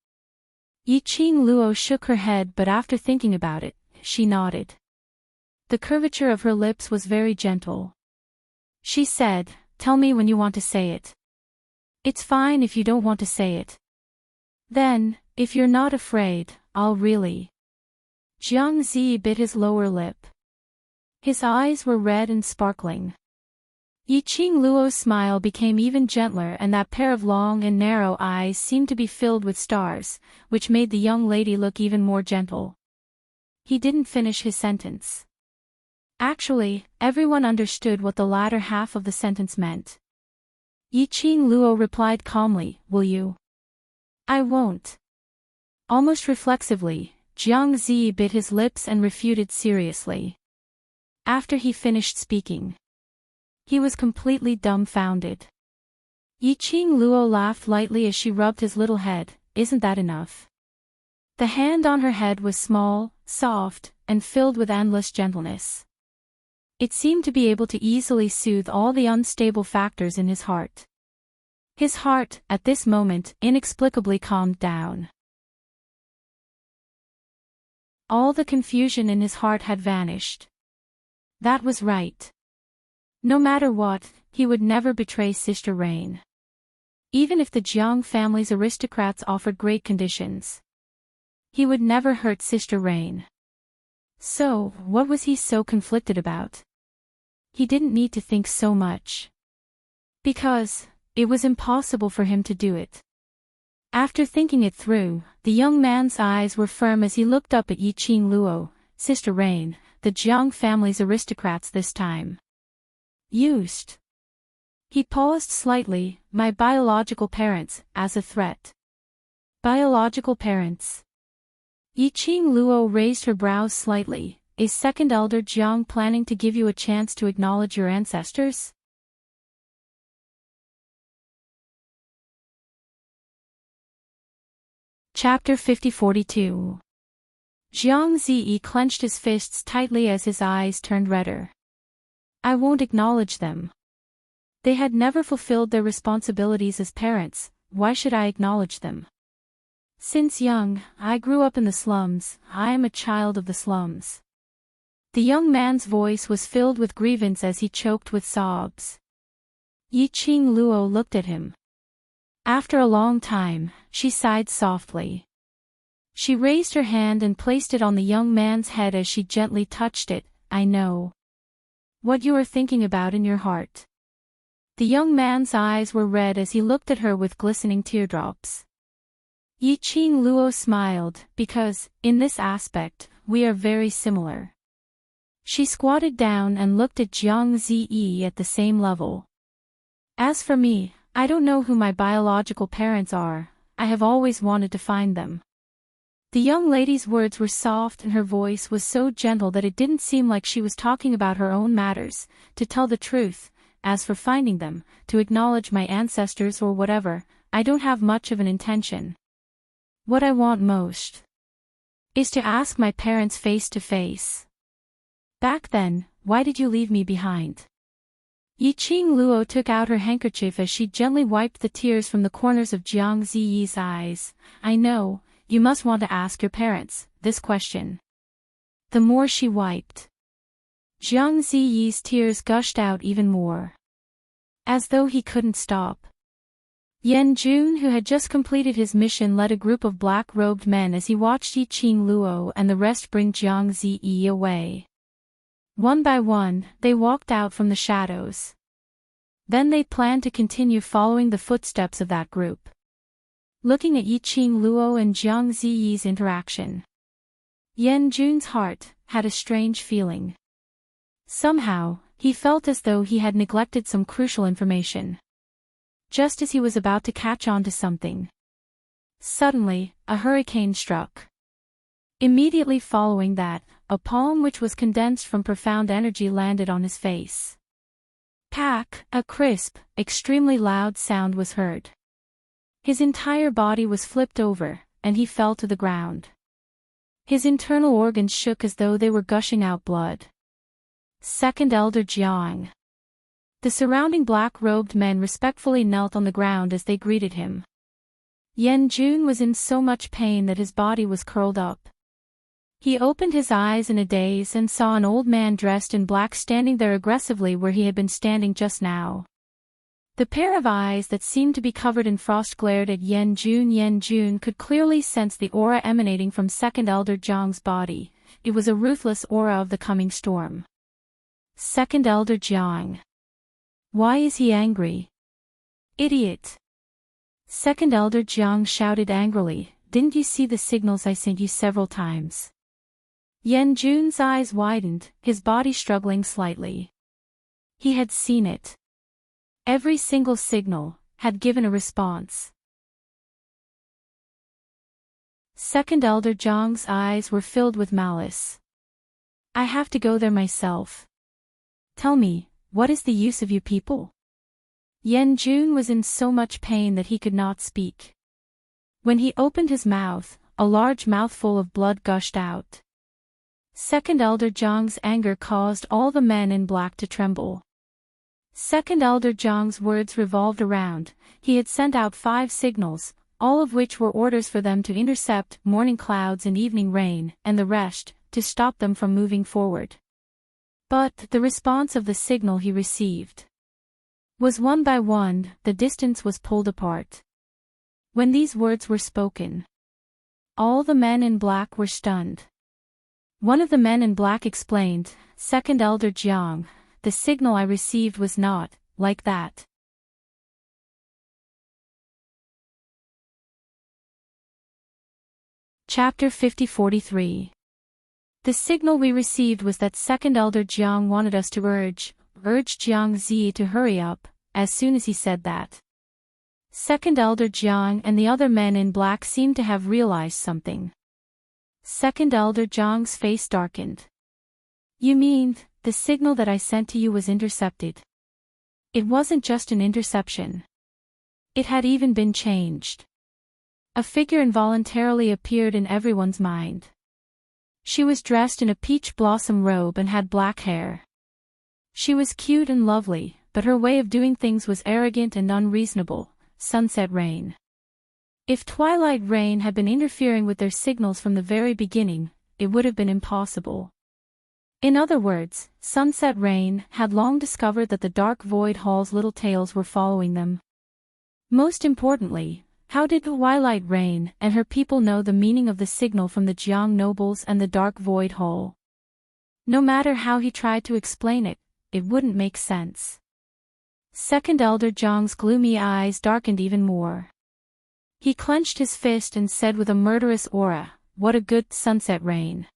Yiqing Luo shook her head, but after thinking about it, she nodded. The curvature of her lips was very gentle. She said, tell me when you want to say it. It's fine if you don't want to say it. Then, if you're not afraid, I'll really. Jiang Zi bit his lower lip. His eyes were red and sparkling. Yiqing Luo's smile became even gentler and that pair of long and narrow eyes seemed to be filled with stars, which made the young lady look even more gentle. He didn't finish his sentence. Actually, everyone understood what the latter half of the sentence meant. Yiqing Luo replied calmly, will you? I won't. Almost reflexively, Jiang Zi bit his lips and refuted seriously. After he finished speaking, he was completely dumbfounded. Yiqing Luo laughed lightly as she rubbed his little head. Isn't that enough? The hand on her head was small, soft, and filled with endless gentleness. It seemed to be able to easily soothe all the unstable factors in his heart. His heart, at this moment, inexplicably calmed down. All the confusion in his heart had vanished. That was right. No matter what, he would never betray Sister Rain. Even if the Jiang family's aristocrats offered great conditions, he would never hurt Sister Rain. So, what was he so conflicted about? He didn't need to think so much. Because, it was impossible for him to do it. After thinking it through, the young man's eyes were firm as he looked up at Yiqing Luo. Sister Rain, the Jiang family's aristocrats this time used. He paused slightly, my biological parents, as a threat. Biological parents. Yiqing Luo raised her brows slightly. Is second elder Jiang planning to give you a chance to acknowledge your ancestors? Chapter 50-42. Jiang Ziyi clenched his fists tightly as his eyes turned redder. I won't acknowledge them. They had never fulfilled their responsibilities as parents, why should I acknowledge them? Since young, I grew up in the slums, I am a child of the slums. The young man's voice was filled with grievance as he choked with sobs. Yiqing Luo looked at him. After a long time, she sighed softly. She raised her hand and placed it on the young man's head as she gently touched it. I know what you are thinking about in your heart. The young man's eyes were red as he looked at her with glistening teardrops. Yiqing Luo smiled, because, in this aspect, we are very similar. She squatted down and looked at Jiang Ziyi at the same level. As for me, I don't know who my biological parents are, I have always wanted to find them. The young lady's words were soft and her voice was so gentle that it didn't seem like she was talking about her own matters. To tell the truth, as for finding them, to acknowledge my ancestors or whatever, I don't have much of an intention. What I want most is to ask my parents face to face. Back then, why did you leave me behind? Yiqing Luo took out her handkerchief as she gently wiped the tears from the corners of Jiang Ziyi's eyes. I know, you must want to ask your parents this question. The more she wiped, Jiang Ziyi's tears gushed out even more. As though he couldn't stop. Yan Jun, who had just completed his mission, led a group of black-robed men as he watched Yiqing Luo and the rest bring Jiang Ziyi away. One by one, they walked out from the shadows. Then they planned to continue following the footsteps of that group. Looking at Yiqing Luo and Jiang Ziyi's interaction, Yan Jun's heart had a strange feeling. Somehow, he felt as though he had neglected some crucial information. Just as he was about to catch on to something, suddenly, a hurricane struck. Immediately following that, a palm which was condensed from profound energy landed on his face. Pack, a crisp, extremely loud sound was heard. His entire body was flipped over, and he fell to the ground. His internal organs shook as though they were gushing out blood. Second Elder Jiang. The surrounding black-robed men respectfully knelt on the ground as they greeted him. Yan Jun was in so much pain that his body was curled up. He opened his eyes in a daze and saw an old man dressed in black standing there aggressively where he had been standing just now. The pair of eyes that seemed to be covered in frost glared at Yan Jun. Yan Jun could clearly sense the aura emanating from Second Elder Jiang's body. It was a ruthless aura of the coming storm. Second Elder Jiang. Why is he angry? Idiot! Second Elder Jiang shouted angrily, didn't you see the signals I sent you several times? Yan Jun's eyes widened, his body struggling slightly. He had seen it. Every single signal had given a response. Second Elder Jiang's eyes were filled with malice. I have to go there myself. Tell me, what is the use of you people? Yan Jun was in so much pain that he could not speak. When he opened his mouth, a large mouthful of blood gushed out. Second Elder Jiang's anger caused all the men in black to tremble. Second Elder Jiang's words revolved around. He had sent out 5 signals, all of which were orders for them to intercept morning clouds and evening rain, and the rest, to stop them from moving forward. But the response of the signal he received was one by one, the distance was pulled apart. When these words were spoken, all the men in black were stunned. One of the men in black explained, Second Elder Jiang, the signal I received was not like that. Chapter 50-43. The signal we received was that Second Elder Jiang wanted us to urge Jiang Ziyi to hurry up. As soon as he said that, Second Elder Jiang and the other men in black seemed to have realized something. Second Elder Jiang's face darkened. You mean, the signal that I sent to you was intercepted? It wasn't just an interception. It had even been changed. A figure involuntarily appeared in everyone's mind. She was dressed in a peach blossom robe and had black hair. She was cute and lovely, but her way of doing things was arrogant and unreasonable. Sunset Rain. If Twilight Rain had been interfering with their signals from the very beginning, it would have been impossible. In other words, Sunset Rain had long discovered that the Dark Void Hall's little tails were following them. Most importantly, how did Twilight Rain and her people know the meaning of the signal from the Jiang nobles and the Dark Void Hall? No matter how he tried to explain it, it wouldn't make sense. Second Elder Jiang's gloomy eyes darkened even more. He clenched his fist and said with a murderous aura, what a good Sunset Rain.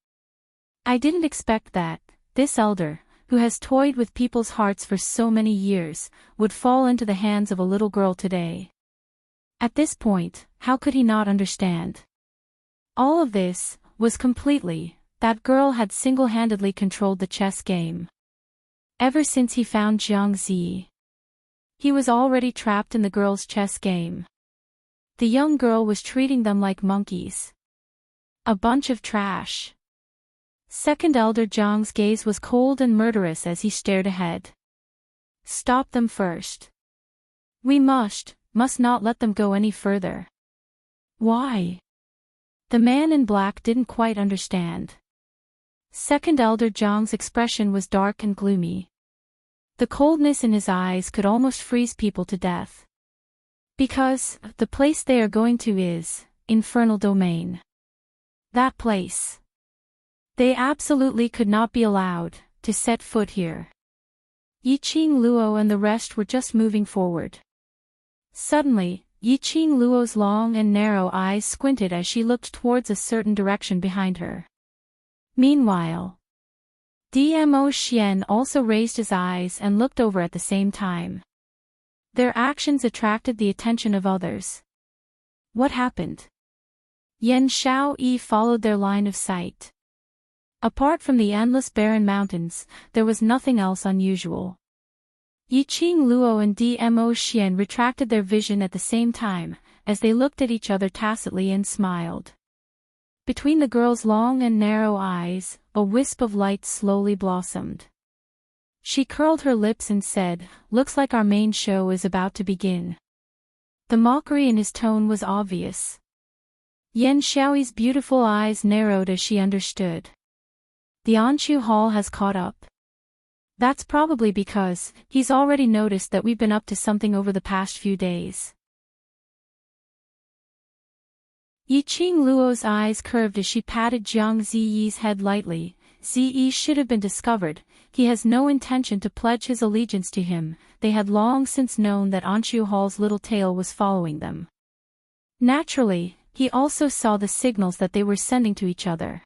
I didn't expect that this elder, who has toyed with people's hearts for so many years, would fall into the hands of a little girl today. At this point, how could he not understand? All of this was completely, that girl had single-handedly controlled the chess game. Ever since he found Jiang Ziyi, he was already trapped in the girl's chess game. The young girl was treating them like monkeys. A bunch of trash. Second Elder Jiang's gaze was cold and murderous as he stared ahead. Stop them first. We must not let them go any further. Why? The man in black didn't quite understand. Second Elder Jiang's expression was dark and gloomy. The coldness in his eyes could almost freeze people to death. Because the place they are going to is Infernal Domain. That place. They absolutely could not be allowed to set foot here. Yiqing Luo and the rest were just moving forward. Suddenly, Yiqing Luo's long and narrow eyes squinted as she looked towards a certain direction behind her. Meanwhile, Dmo Xian also raised his eyes and looked over at the same time. Their actions attracted the attention of others. What happened? Yan Xiaoyi followed their line of sight. Apart from the endless barren mountains, there was nothing else unusual. Yiqing Luo and Dmo Xian retracted their vision at the same time, as they looked at each other tacitly and smiled. Between the girl's long and narrow eyes, a wisp of light slowly blossomed. She curled her lips and said, "Looks like our main show is about to begin." The mockery in his tone was obvious. Yan Xiaoyi's beautiful eyes narrowed as she understood. The Anshu Hall has caught up. That's probably because he's already noticed that we've been up to something over the past few days. Yiqing Luo's eyes curved as she patted Jiang Ziyi's head lightly. Ziyi should have been discovered. He has no intention to pledge his allegiance to him. They had long since known that Anshu Hall's little tail was following them. Naturally, he also saw the signals that they were sending to each other.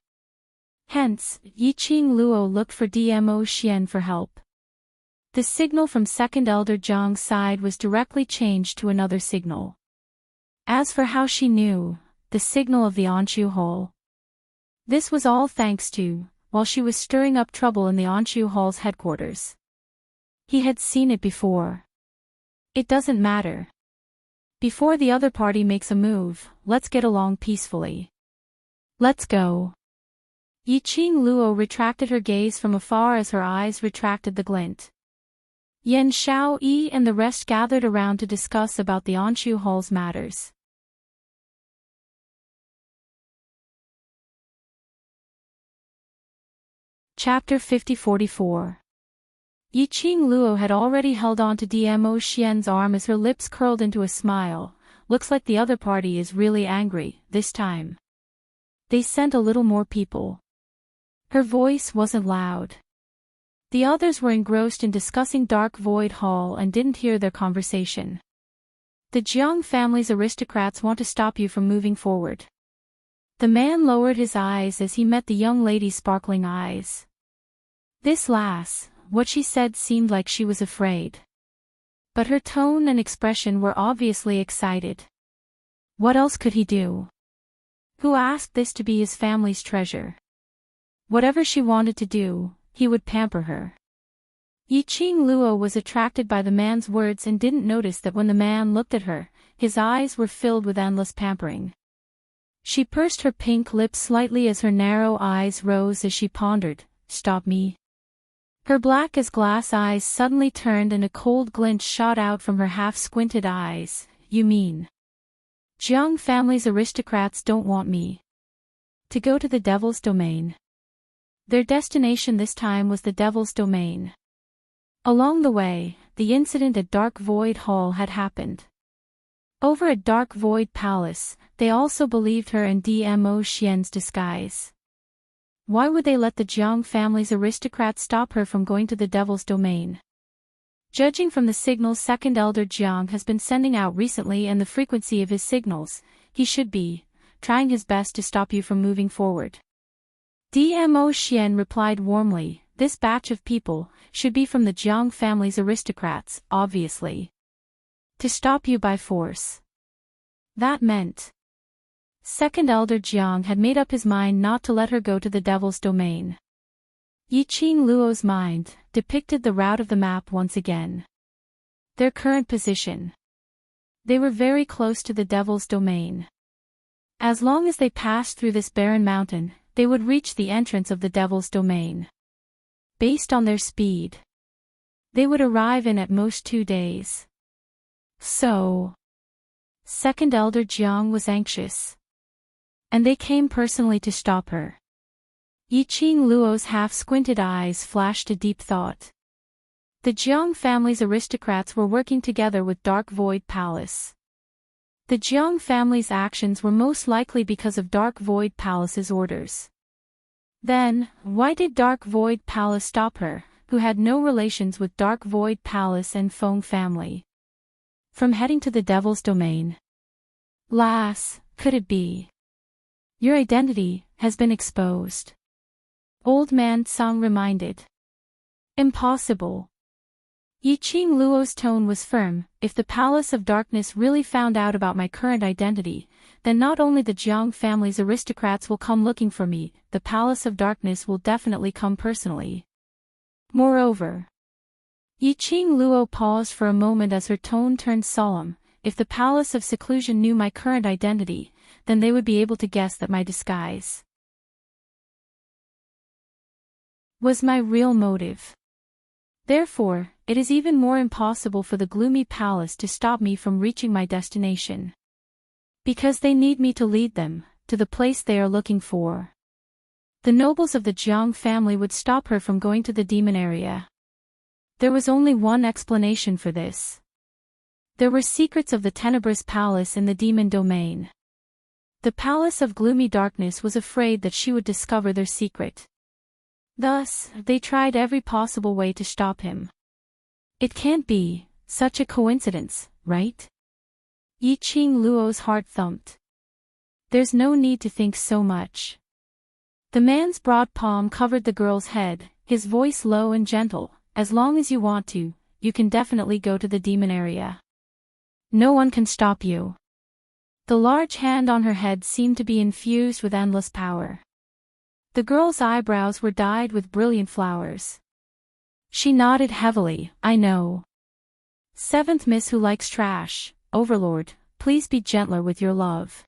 Hence, Yiqing Luo looked for Dmo Xian for help. The signal from Second Elder Jiang's side was directly changed to another signal. As for how she knew, the signal of the Anshu Hall. This was all thanks to, while she was stirring up trouble in the Anshu Hall's headquarters. He had seen it before. It doesn't matter. Before the other party makes a move, let's get along peacefully. Let's go. Yiqing Luo retracted her gaze from afar as her eyes retracted the glint. Yan Xiaoyi and the rest gathered around to discuss about the Anshu Hall's matters. Chapter 50-44. Yiqing Luo had already held on to Dmo Xian's arm as her lips curled into a smile. Looks like the other party is really angry, this time. They sent a little more people. Her voice wasn't loud. The others were engrossed in discussing Dark Void Hall and didn't hear their conversation. The Jiang family's aristocrats want to stop you from moving forward. The man lowered his eyes as he met the young lady's sparkling eyes. This lass, what she said seemed like she was afraid. But her tone and expression were obviously excited. What else could he do? Who asked this to be his family's treasure? Whatever she wanted to do, he would pamper her. Yiqing Luo was attracted by the man's words and didn't notice that when the man looked at her, his eyes were filled with endless pampering. She pursed her pink lips slightly as her narrow eyes rose as she pondered, "Stop me?" Her black as glass eyes suddenly turned and a cold glint shot out from her half-squinted eyes. "You mean? Jiang family's aristocrats don't want me to go to the Devil's Domain?" Their destination this time was the Devil's Domain. Along the way, the incident at Dark Void Hall had happened. Over at Dark Void Palace, they also believed her in Dmo Xian's disguise. Why would they let the Jiang family's aristocrats stop her from going to the Devil's Domain? Judging from the signals Second Elder Jiang has been sending out recently and the frequency of his signals, he should be trying his best to stop you from moving forward. Dmo Xian replied warmly, "This batch of people should be from the Jiang family's aristocrats, obviously. To stop you by force." That meant Second Elder Jiang had made up his mind not to let her go to the Devil's Domain. Yiqing Luo's mind depicted the route of the map once again. Their current position. They were very close to the Devil's Domain. As long as they passed through this barren mountain, they would reach the entrance of the Devil's Domain. Based on their speed, they would arrive in at most 2 days. So, Second Elder Jiang was anxious. And they came personally to stop her. Yiqing Luo's half-squinted eyes flashed a deep thought. The Jiang family's aristocrats were working together with Dark Void Palace. The Jiang family's actions were most likely because of Dark Void Palace's orders. Then, why did Dark Void Palace stop her, who had no relations with Dark Void Palace and Feng family, from heading to the Devil's Domain? Lass, could it be? Your identity has been exposed. Old Man Tsang reminded. Impossible. Yiqing Luo's tone was firm. If the Palace of Darkness really found out about my current identity, then not only the Jiang family's aristocrats will come looking for me, the Palace of Darkness will definitely come personally. Moreover, Yiqing Luo paused for a moment as her tone turned solemn. If the Palace of Seclusion knew my current identity, then they would be able to guess that my disguise was my real motive. Therefore, it is even more impossible for the gloomy palace to stop me from reaching my destination. Because they need me to lead them to the place they are looking for. The nobles of the Jiang family would stop her from going to the demon area. There was only one explanation for this. There were secrets of the Tenebrous Palace in the demon domain. The Palace of Gloomy Darkness was afraid that she would discover their secret. Thus, they tried every possible way to stop him. It can't be such a coincidence, right? Yiqing Luo's heart thumped. There's no need to think so much. The man's broad palm covered the girl's head, his voice low and gentle. As long as you want to, you can definitely go to the demon area. No one can stop you. The large hand on her head seemed to be infused with endless power. The girl's eyebrows were dyed with brilliant flowers. She nodded heavily. I know. Seventh Miss who likes trash, Overlord, please be gentler with your love.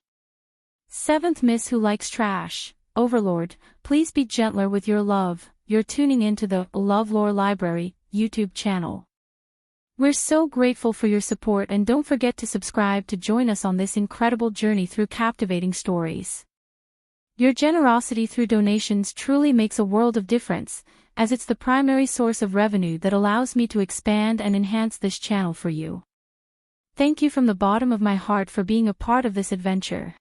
Seventh Miss who likes trash, Overlord, please be gentler with your love. You're tuning into the LoveLore Library YouTube channel. We're so grateful for your support, and don't forget to subscribe to join us on this incredible journey through captivating stories. Your generosity through donations truly makes a world of difference, as it's the primary source of revenue that allows me to expand and enhance this channel for you. Thank you from the bottom of my heart for being a part of this adventure.